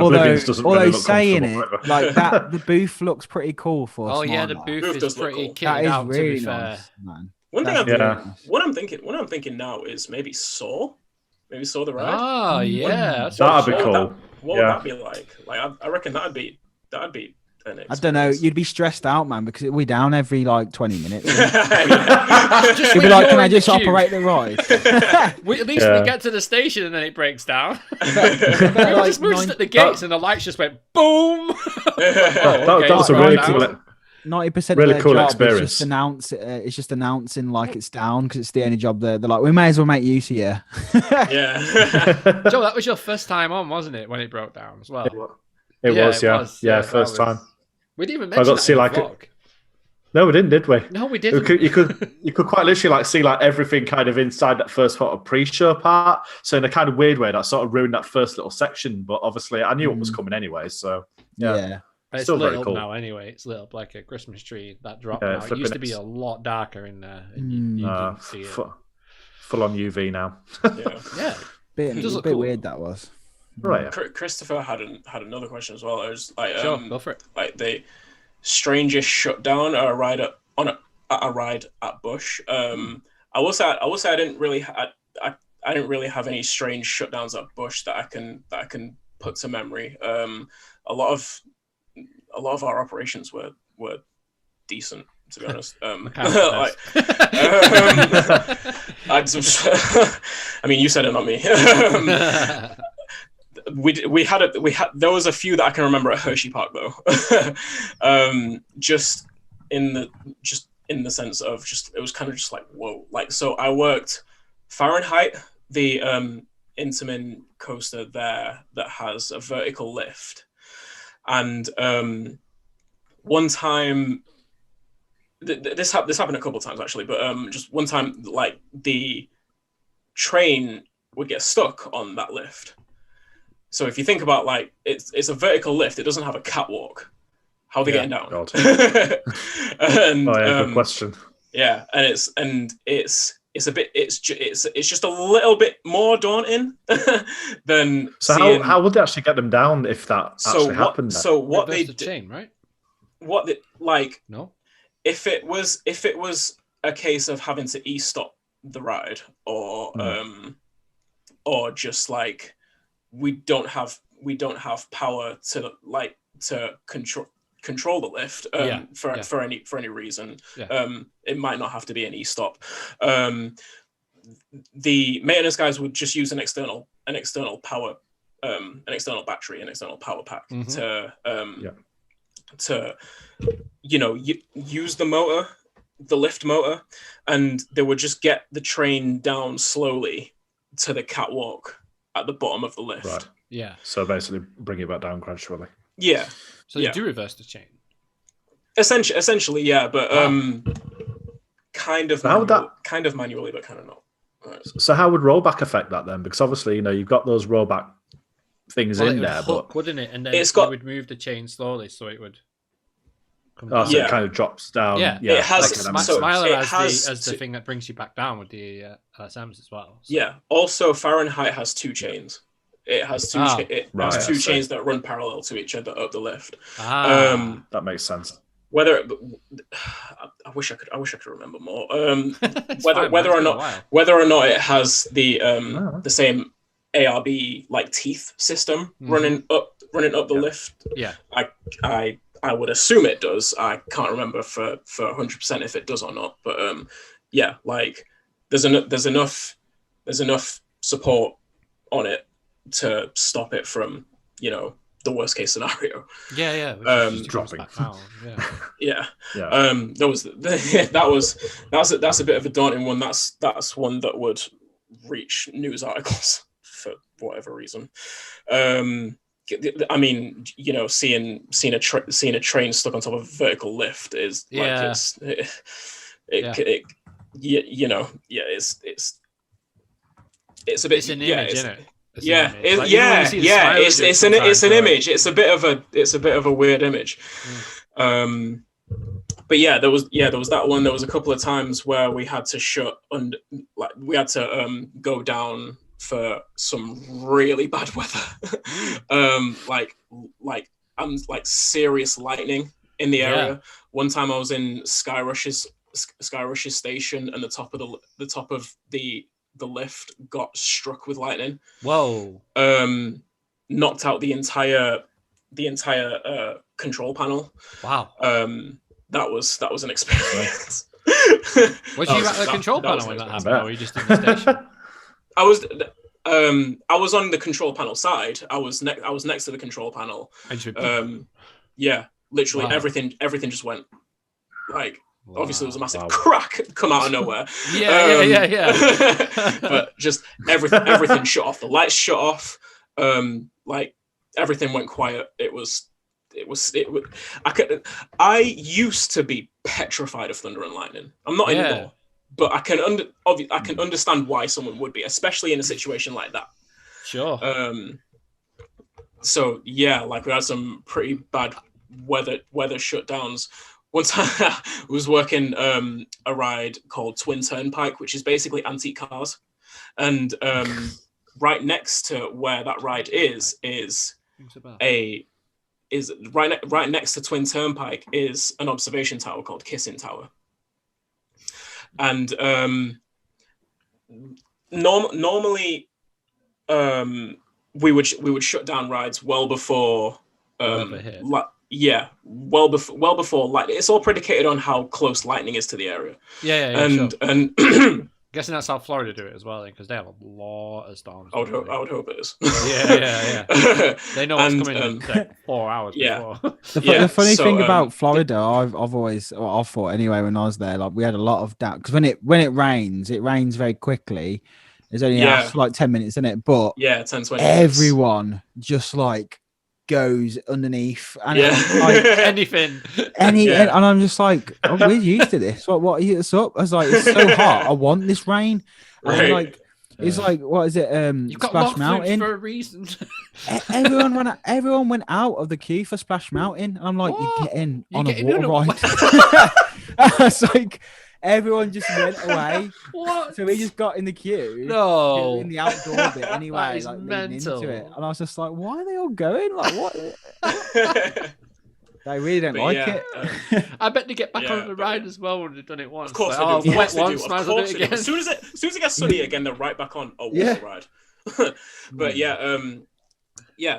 Speaker 3: Oblivion's doesn't
Speaker 2: although
Speaker 3: really look
Speaker 2: saying it
Speaker 3: comfortable either.
Speaker 2: like that, the booth looks pretty cool for.
Speaker 1: Oh yeah, the
Speaker 2: Smart.
Speaker 1: booth
Speaker 4: Booth
Speaker 1: is
Speaker 4: does look
Speaker 1: pretty
Speaker 4: cool.
Speaker 2: That
Speaker 1: kitted
Speaker 2: is
Speaker 1: out.
Speaker 2: really
Speaker 1: To be fair,
Speaker 2: nice, man.
Speaker 4: One thing
Speaker 2: That's
Speaker 3: Yeah.
Speaker 2: really nice.
Speaker 4: what I'm thinking now is maybe Saw the ride.
Speaker 1: oh yeah, that's
Speaker 3: That'd be
Speaker 1: what-
Speaker 3: cool.
Speaker 4: What would that be like? Like I reckon that'd be an
Speaker 2: I don't know.
Speaker 4: experience.
Speaker 2: You'd be stressed out, man, because it'll be down every like 20 minutes.
Speaker 1: Just
Speaker 2: You'd be
Speaker 1: when
Speaker 2: like,
Speaker 1: you're
Speaker 2: "Can I
Speaker 1: in the
Speaker 2: just
Speaker 1: queue,
Speaker 2: operate the ride?"
Speaker 1: at least
Speaker 3: Yeah.
Speaker 1: we get to the station and then it breaks down.
Speaker 2: But,
Speaker 1: We
Speaker 2: like,
Speaker 1: just moved
Speaker 2: nine-
Speaker 1: at the gates and the lights just went boom.
Speaker 3: That's a really cool.
Speaker 2: 90%
Speaker 3: Really
Speaker 2: of their
Speaker 3: cool
Speaker 2: job
Speaker 3: experience.
Speaker 2: is just announcing like it's down because it's the only job they're like, we may as well make use of you.
Speaker 4: Yeah.
Speaker 1: Joe, that was your first time on, wasn't it, when it broke down as well?
Speaker 3: It was, yeah. Yeah,
Speaker 1: that
Speaker 3: first
Speaker 1: was-
Speaker 3: time.
Speaker 1: We didn't even
Speaker 3: I
Speaker 1: mention
Speaker 3: got
Speaker 1: that
Speaker 3: to see
Speaker 1: in the
Speaker 3: like
Speaker 1: vlog.
Speaker 3: No, we didn't, did we?
Speaker 1: No, we didn't.
Speaker 3: You could quite literally like see like everything kind of inside that first sort of pre-show part. So in a kind of weird way, that sort of ruined that first little section. But obviously, I knew what was coming anyway. So yeah.
Speaker 1: It's
Speaker 3: Still
Speaker 1: lit
Speaker 3: very
Speaker 1: up
Speaker 3: cool.
Speaker 1: now anyway. It's lit up like a Christmas tree. That drop
Speaker 3: Yeah,
Speaker 1: now. It
Speaker 3: flipping
Speaker 1: used to be
Speaker 3: it's-
Speaker 1: a lot darker in there. And you didn't see it.
Speaker 3: Full on UV now.
Speaker 4: Yeah.
Speaker 1: Yeah.
Speaker 2: Bit,
Speaker 1: does
Speaker 2: a
Speaker 1: look
Speaker 2: bit
Speaker 1: cool.
Speaker 2: weird that was.
Speaker 3: Right. Yeah.
Speaker 4: Christopher had another question as well. It was like
Speaker 1: Sure, go for it.
Speaker 4: like the strangest shutdown at a ride at Bush. I will say I didn't really I didn't really have any strange shutdowns at Bush that I can put to memory. A lot of our operations were decent, to be honest.
Speaker 1: Mikhile
Speaker 4: I mean, you said it, not me. There was a few that I can remember at Hershey Park though. Just in the sense of just, it was kind of just like, whoa. Like, so I worked Fahrenheit, the Intamin coaster there that has a vertical lift. And one time, this happened a couple of times actually, but just one time, like the train would get stuck on that lift. So if you think about like it's a vertical lift, it doesn't have a catwalk. How are they getting down?
Speaker 3: God.
Speaker 4: And,
Speaker 3: Good question.
Speaker 4: yeah, and it's just a little bit more daunting than
Speaker 3: So
Speaker 4: seeing,
Speaker 3: how would they actually get them down if that actually happened? Then?
Speaker 4: So what
Speaker 1: Reverse
Speaker 4: they
Speaker 1: the
Speaker 4: did,
Speaker 1: chain, right?
Speaker 4: what they, like
Speaker 1: No.
Speaker 4: if it was a case of having to e-stop the ride or just like we don't have power to control the lift for any reason.
Speaker 1: Yeah.
Speaker 4: It might not have to be an e-stop. The maintenance guys would just use an external power an external battery, an external power pack to use the lift motor, and they would just get the train down slowly to the catwalk at the bottom of the lift.
Speaker 3: Right.
Speaker 1: Yeah.
Speaker 3: So basically, bring it back down gradually.
Speaker 4: Yeah.
Speaker 1: So they do reverse the chain.
Speaker 4: Essentially, yeah, but kind of
Speaker 3: How would
Speaker 4: manually, but kind of not. Right.
Speaker 3: So how would rollback affect that then? Because obviously, you've got those rollback things
Speaker 1: Well,
Speaker 3: in
Speaker 1: it would
Speaker 3: there,
Speaker 1: hook,
Speaker 3: but
Speaker 1: wouldn't it? And then
Speaker 4: It's
Speaker 1: it
Speaker 4: got-
Speaker 1: would move the chain slowly, so it would come
Speaker 3: so
Speaker 1: down.
Speaker 4: Yeah.
Speaker 3: it kind of drops down.
Speaker 1: Yeah.
Speaker 4: It has-
Speaker 3: okay, that makes
Speaker 4: so-
Speaker 3: sense.
Speaker 1: Smiler
Speaker 4: it has
Speaker 1: as the
Speaker 4: to-
Speaker 1: thing that brings you back down with the LSMs as well. So.
Speaker 4: Yeah. Also, Fahrenheit has two chains. It has two. It
Speaker 3: Right,
Speaker 4: has two
Speaker 3: I see.
Speaker 4: chains that run parallel to each other up the lift.
Speaker 1: Ah.
Speaker 3: That makes sense.
Speaker 4: Whether I wish I could remember more.
Speaker 1: It's
Speaker 4: Whether
Speaker 1: fine, man. It's been a
Speaker 4: not
Speaker 1: while.
Speaker 4: whether or not it has the
Speaker 3: Oh.
Speaker 4: the same ARB like teeth system running up the lift.
Speaker 1: Yeah.
Speaker 4: I would assume it does. I can't remember for 100% if it does or not. But yeah, like there's enough support on it to stop it from the worst case scenario.
Speaker 1: Yeah. Which
Speaker 3: dropping.
Speaker 1: back down. Yeah.
Speaker 4: Yeah.
Speaker 3: Yeah.
Speaker 4: That's a bit of a daunting one. That's one that would reach news articles for whatever reason. I mean, seeing a train stuck on top of a vertical lift is
Speaker 1: Yeah.
Speaker 4: It's a bit.
Speaker 1: It's an image, isn't it? It's an
Speaker 4: Yeah,
Speaker 1: image. Like, even when you see the Smilers do it
Speaker 4: it's
Speaker 1: sometimes,
Speaker 4: an
Speaker 1: like-
Speaker 4: image. It's a bit of a weird image. But yeah, there was that one. There was a couple of times where we had to go down for some really bad weather. Like serious lightning in the area.
Speaker 1: Yeah.
Speaker 4: One time I was in Sky Rush's station, and the top of the lift got struck with lightning.
Speaker 1: Whoa.
Speaker 4: Knocked out the entire control panel.
Speaker 1: Wow.
Speaker 4: That was an experience.
Speaker 1: Was you at the control panel when that happened, or were you just in the station?
Speaker 4: I was on the control panel side. I was next to the control panel. Yeah, literally everything just went like. Wow. Obviously, there was a massive crack come out of nowhere.
Speaker 1: Yeah.
Speaker 4: But just everything shut off. The lights shut off. Like everything went quiet. I used to be petrified of thunder and lightning. I'm not anymore, but I can understand why someone would be, especially in a situation like that.
Speaker 1: Sure.
Speaker 4: So yeah, like we had some pretty bad weather shutdowns. One time I was working a ride called Twin Turnpike, which is basically antique cars, and right next to where that ride is right next to Twin Turnpike is an observation tower called Kissing Tower, and normally we would shut down rides well before well before lightning. It's all predicated on how close lightning is to the area.
Speaker 1: And guessing that's how Florida do it as well, because they have a lot of storms.
Speaker 4: I would hope it is.
Speaker 1: Yeah. They know what's coming in like 4 hours before.
Speaker 2: The funny thing about Florida, I've always, I thought anyway when I was there, like we had a lot of doubt because when it rains very quickly. There's only like 10 minutes in it, but
Speaker 4: 10-20
Speaker 2: everyone just like goes underneath and
Speaker 1: like anything
Speaker 2: and I'm just like, oh, we're used to this. What are you up? I was like, it's so hot, I want this rain. And like it's like, what is it,
Speaker 1: you've got
Speaker 2: Splash Mountain
Speaker 1: for a reason.
Speaker 2: everyone went out of the queue for Splash Mountain, and I'm like, you're getting on a water ride. It's like everyone just went away.
Speaker 1: What?
Speaker 2: So we just got in the queue.
Speaker 1: No.
Speaker 2: In the outdoor bit anyway, like
Speaker 1: mental.
Speaker 2: into it. And I was just like, why are they all going? Like, what? They really don't it.
Speaker 1: I bet they get back on the ride as well when they've done it once.
Speaker 4: Of course
Speaker 1: like,
Speaker 4: they do.
Speaker 1: Wet once, might as well do it again.
Speaker 4: As soon as it gets sunny again, they're right back on a water ride. But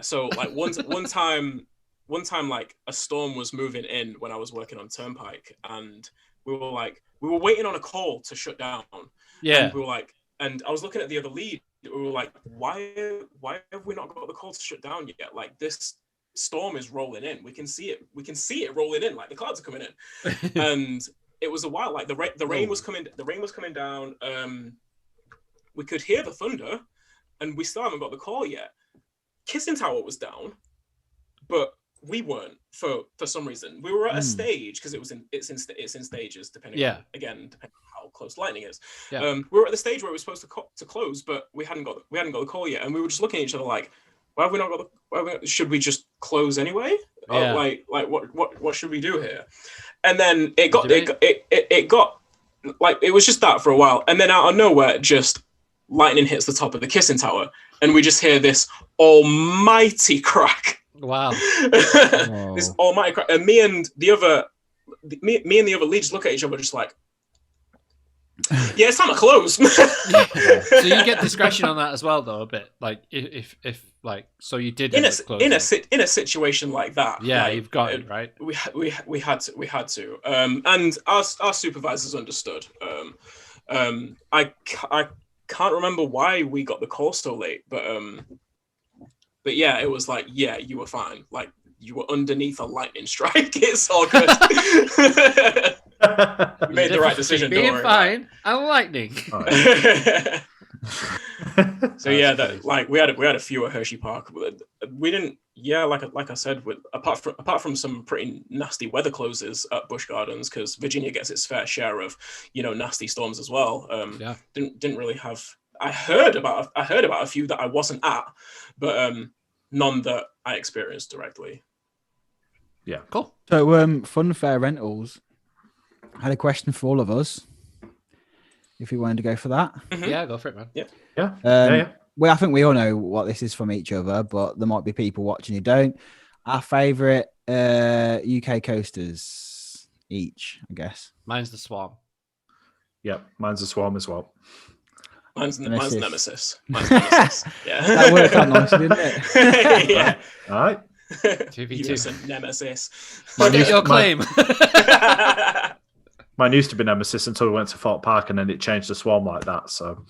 Speaker 4: so like one time like a storm was moving in when I was working on Turnpike, and we were waiting on a call to shut down. Yeah. And we were like, and I was looking at the other lead. We were like, why have we not got the call to shut down yet? Like, this storm is rolling in. We can see it rolling in. Like, the clouds are coming in. And it was a while. Like the rain was coming. The rain was coming down. We could hear the thunder, and we still haven't got the call yet. Kissing Tower was down, but we weren't for some reason. We were at a stage because it's in stages depending on how close lightning is. Yeah. We were at the stage where we were supposed to close, but we hadn't got the call yet, and we were just looking at each other like, why have we not got the? Should we just close anyway? Yeah. Like what should we do here? And then it got like, it was just that for a while, and then out of nowhere, just lightning hits the top of the Kissing Tower, and we just hear this almighty crack.
Speaker 1: Wow.
Speaker 4: This almighty crack. And me and the other lead just look at each other just like, yeah, it's time to close.
Speaker 1: So you get discretion on that as well, though, a bit. Like if like, so you did
Speaker 4: in a situation like that.
Speaker 1: Yeah,
Speaker 4: like,
Speaker 1: you've got it right.
Speaker 4: We had to. And our supervisors understood. I can't remember why we got the call so late, but yeah, it was like, yeah, you were fine. Like, you were underneath a lightning strike. It's all good. We made the right decision.
Speaker 1: Being fine and lightning.
Speaker 4: So yeah, that, like, we had a few at Hershey Park. We didn't. Yeah, like I said, apart from some pretty nasty weather closes at Bush Gardens, because Virginia gets its fair share of nasty storms as well. Didn't really have. I heard about a few that I wasn't at, but none that I experienced directly.
Speaker 3: Yeah,
Speaker 2: cool. So Funfair Rentals had a question for all of us. If we wanted to go for that,
Speaker 1: yeah, go for it, man.
Speaker 4: Yeah.
Speaker 2: I think we all know what this is from each other, but there might be people watching who don't. Our favourite UK coasters each, I guess.
Speaker 1: Mine's the Swarm.
Speaker 3: Yep, mine's a Swarm as well.
Speaker 4: Mine's
Speaker 2: Nemesis.
Speaker 4: Nemesis. Mine's Nemesis. Yeah.
Speaker 2: That worked out nicely, didn't it?
Speaker 4: Yeah.
Speaker 3: All right.
Speaker 1: 2v2.
Speaker 4: Nemesis.
Speaker 1: State your claim.
Speaker 3: Mine used to be Nemesis until we went to Fort Park, and then it changed to Swarm like that. So,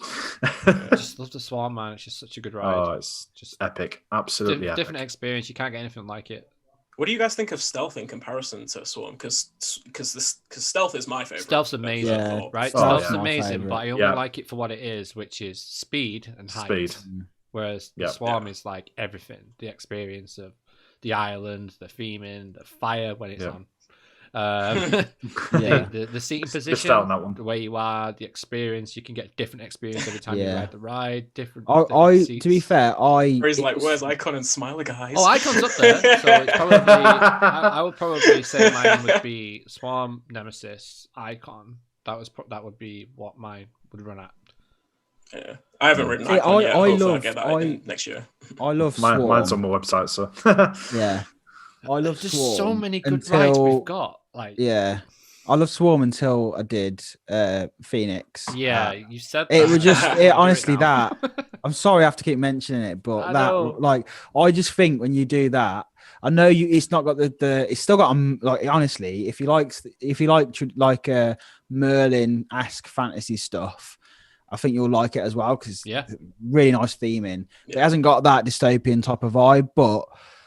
Speaker 1: I just love the Swarm, man. It's just such a good ride.
Speaker 3: oh, it's
Speaker 1: Just
Speaker 3: epic, absolutely epic.
Speaker 1: different experience. You can't get anything like it.
Speaker 4: What do you guys think of Stealth in comparison to Swarm? Because Stealth is my favorite.
Speaker 1: Stealth's amazing,
Speaker 2: Yeah.
Speaker 1: right?
Speaker 3: Oh,
Speaker 1: Stealth's
Speaker 3: yeah.
Speaker 2: My
Speaker 1: amazing,
Speaker 2: favourite.
Speaker 1: but I only
Speaker 3: Yeah.
Speaker 1: like it for what it is, which is speed and height.
Speaker 3: Speed.
Speaker 1: Whereas the
Speaker 3: Yeah.
Speaker 1: Swarm is like everything. The experience of the island, the theming, the fire when it's
Speaker 3: Yeah.
Speaker 1: on.
Speaker 2: Yeah.
Speaker 1: The seating
Speaker 3: Missed
Speaker 1: position,
Speaker 3: out on that one.
Speaker 1: the way you are, the experience. You can get different experience every time you
Speaker 2: Yeah.
Speaker 1: ride the ride. Different.
Speaker 2: I
Speaker 1: different
Speaker 2: to be
Speaker 1: seats.
Speaker 2: fair,
Speaker 4: Whereas like,
Speaker 2: it's-
Speaker 4: where's Icon and Smiler, guys?
Speaker 1: Oh, Icon's up there, so it's probably. I would probably say mine would be Swarm, Nemesis, Icon. That would be what mine would run at.
Speaker 4: Yeah. I haven't ridden
Speaker 2: See,
Speaker 4: Icon yet.
Speaker 2: I
Speaker 4: Hopefully I'll
Speaker 2: love-
Speaker 4: get that
Speaker 2: I-
Speaker 4: in next year.
Speaker 2: I love Swarm.
Speaker 3: Mine's on my website, so
Speaker 2: Yeah, I love
Speaker 1: There's
Speaker 2: Swarm.
Speaker 1: so many good rides we've got. Like,
Speaker 2: Yeah, I love Swarm until I did Phoenix.
Speaker 1: yeah, you said
Speaker 2: It
Speaker 1: that.
Speaker 2: was just
Speaker 1: Do it
Speaker 2: honestly
Speaker 1: now.
Speaker 2: that. I'm sorry I have to keep mentioning it, but
Speaker 1: I
Speaker 2: that
Speaker 1: know.
Speaker 2: like I just think when you do that, I know it's not got the it's still got like honestly, if you like Merlin-esque fantasy stuff, I think you'll like it as well because
Speaker 1: Yeah.
Speaker 2: really nice theming. It
Speaker 4: Yeah.
Speaker 2: hasn't got that dystopian type of vibe, but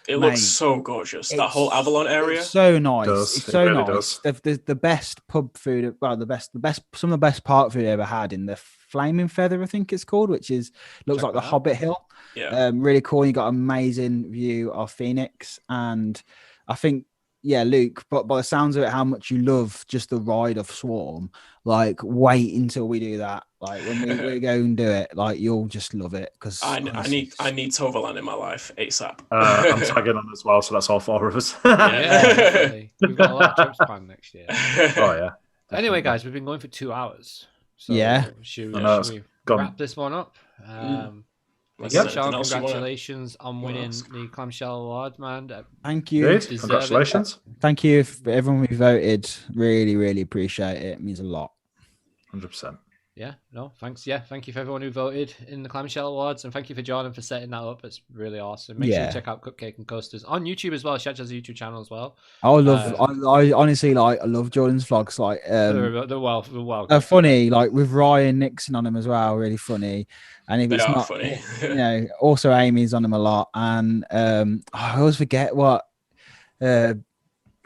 Speaker 4: It
Speaker 2: Mate,
Speaker 4: looks so gorgeous. That whole
Speaker 2: it's-
Speaker 4: Avalon area.
Speaker 2: it's so nice.
Speaker 3: Does.
Speaker 2: It's
Speaker 3: It
Speaker 2: so
Speaker 3: really
Speaker 2: nice.
Speaker 3: does.
Speaker 2: The best pub food, well, the best, some of the best park food I ever had in the Flaming Feather, I think it's called, which is looks
Speaker 1: Check
Speaker 2: like the
Speaker 1: that out.
Speaker 2: Hobbit Hill.
Speaker 4: Yeah.
Speaker 2: Really cool. You got amazing view of Phoenix, and I think, yeah, Luke. But by the sounds of it, how much you love just the ride of Swarm. Like, wait until we do that. Like when we go and do it, like you'll just love it because
Speaker 4: I need Toverland in my life ASAP.
Speaker 3: I'm tagging on as well, so that's all four of us.
Speaker 1: Yeah, definitely. We've got a lot of trips planned next year.
Speaker 3: Oh yeah.
Speaker 1: Anyway, guys, we've been going for 2 hours. So
Speaker 2: Yeah.
Speaker 1: Should
Speaker 3: I know,
Speaker 1: should we
Speaker 3: gone.
Speaker 1: wrap this one up?
Speaker 4: Is
Speaker 3: Yep.
Speaker 4: there
Speaker 1: Sean,
Speaker 4: anything else you wanna-
Speaker 1: congratulations on
Speaker 4: wanna
Speaker 1: winning
Speaker 4: ask?
Speaker 1: the Clamshell Award, man.
Speaker 2: thank you.
Speaker 3: Dude,
Speaker 1: Deserve it.
Speaker 3: congratulations.
Speaker 2: Thank you for everyone who voted. Really, really appreciate it. It means a lot.
Speaker 3: 100%.
Speaker 1: Yeah, no, thanks. Yeah, thank you for everyone who voted in the Clamshell Awards, and thank you for Jordan for setting that up. It's really awesome. Make sure
Speaker 2: Yeah.
Speaker 1: you check out Cupcake and Coasters on YouTube as well. Shout out to the YouTube channel as well.
Speaker 2: I love. I honestly like. I love Jordan's vlogs. Like,
Speaker 1: They're well.
Speaker 2: they're funny. Like with Ryan Nixon on them as well. Really funny. And if
Speaker 4: They
Speaker 2: it's
Speaker 4: are
Speaker 2: not,
Speaker 4: funny.
Speaker 2: also Amy's on them a lot. And I always forget what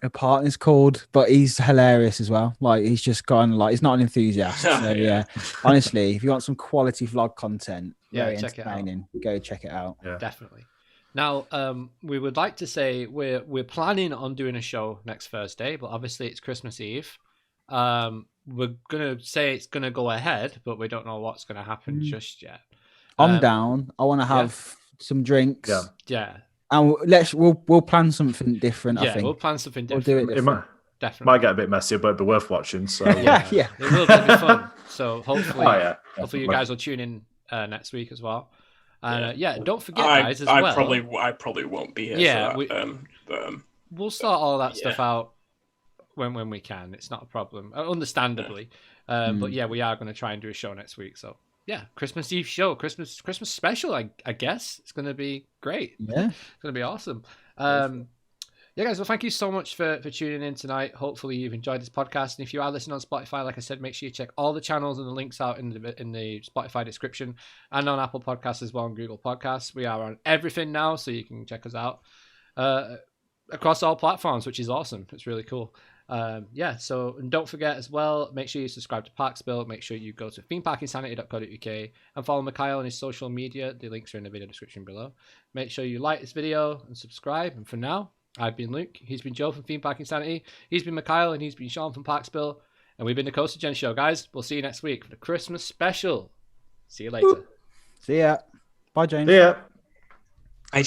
Speaker 2: a partner's called, but he's hilarious as well. Like he's just kind of like he's not an enthusiast. So
Speaker 4: Yeah.
Speaker 2: yeah, honestly, if you want some quality vlog content,
Speaker 1: Yeah,
Speaker 2: very
Speaker 1: check it out.
Speaker 2: entertaining. Go check it out.
Speaker 3: Yeah.
Speaker 1: Definitely. Now, we would like to say we're planning on doing a show next Thursday, but obviously it's Christmas Eve. We're gonna say it's gonna go ahead, but we don't know what's gonna happen just yet.
Speaker 2: I'm down. I want to have some drinks.
Speaker 3: Yeah.
Speaker 1: Yeah,
Speaker 2: And we'll plan something different. I
Speaker 1: yeah,
Speaker 2: think
Speaker 1: we'll plan something
Speaker 2: we'll
Speaker 1: different.
Speaker 2: do it.
Speaker 3: It
Speaker 2: Different.
Speaker 1: Definitely.
Speaker 3: might get a bit messy, but it'd be worth watching. So
Speaker 2: Yeah.
Speaker 1: It will be fun. So hopefully,
Speaker 3: Oh, yeah,
Speaker 1: hopefully you
Speaker 3: definitely.
Speaker 1: guys will tune in next week as well. And
Speaker 4: Yeah.
Speaker 1: don't forget,
Speaker 4: I
Speaker 1: guys, as
Speaker 4: I
Speaker 1: well.
Speaker 4: probably won't be here.
Speaker 1: Yeah,
Speaker 4: for that.
Speaker 1: We'll sort all that stuff
Speaker 4: Yeah.
Speaker 1: out when we can. It's not a problem, understandably. But yeah, we are going to try and do a show next week. So yeah, Christmas Eve show, Christmas special. I guess it's going to be great.
Speaker 2: Yeah.
Speaker 1: It's going to be awesome. Yeah, guys. Well, thank you so much for tuning in tonight. Hopefully, you've enjoyed this podcast. And if you are listening on Spotify, like I said, make sure you check all the channels and the links out in the Spotify description, and on Apple Podcasts as well, and Google Podcasts. We are on everything now, so you can check us out across all platforms, which is awesome. It's really cool. Yeah, so and don't forget as well, make sure you subscribe to ParkSpill. Make sure you go to themeparkinsanity.co.uk and follow Mikhile on his social media. The links are in the video description below. Make sure you like this video and subscribe. And for now, I've been Luke. He's been Joe from Theme Park Insanity. He's been Mikhile, and he's been Sean from ParkSpill. And we've been the CoasterGen Show, guys. We'll see you next week for the Christmas special. See you later.
Speaker 2: See ya. Bye, James.
Speaker 3: Yeah.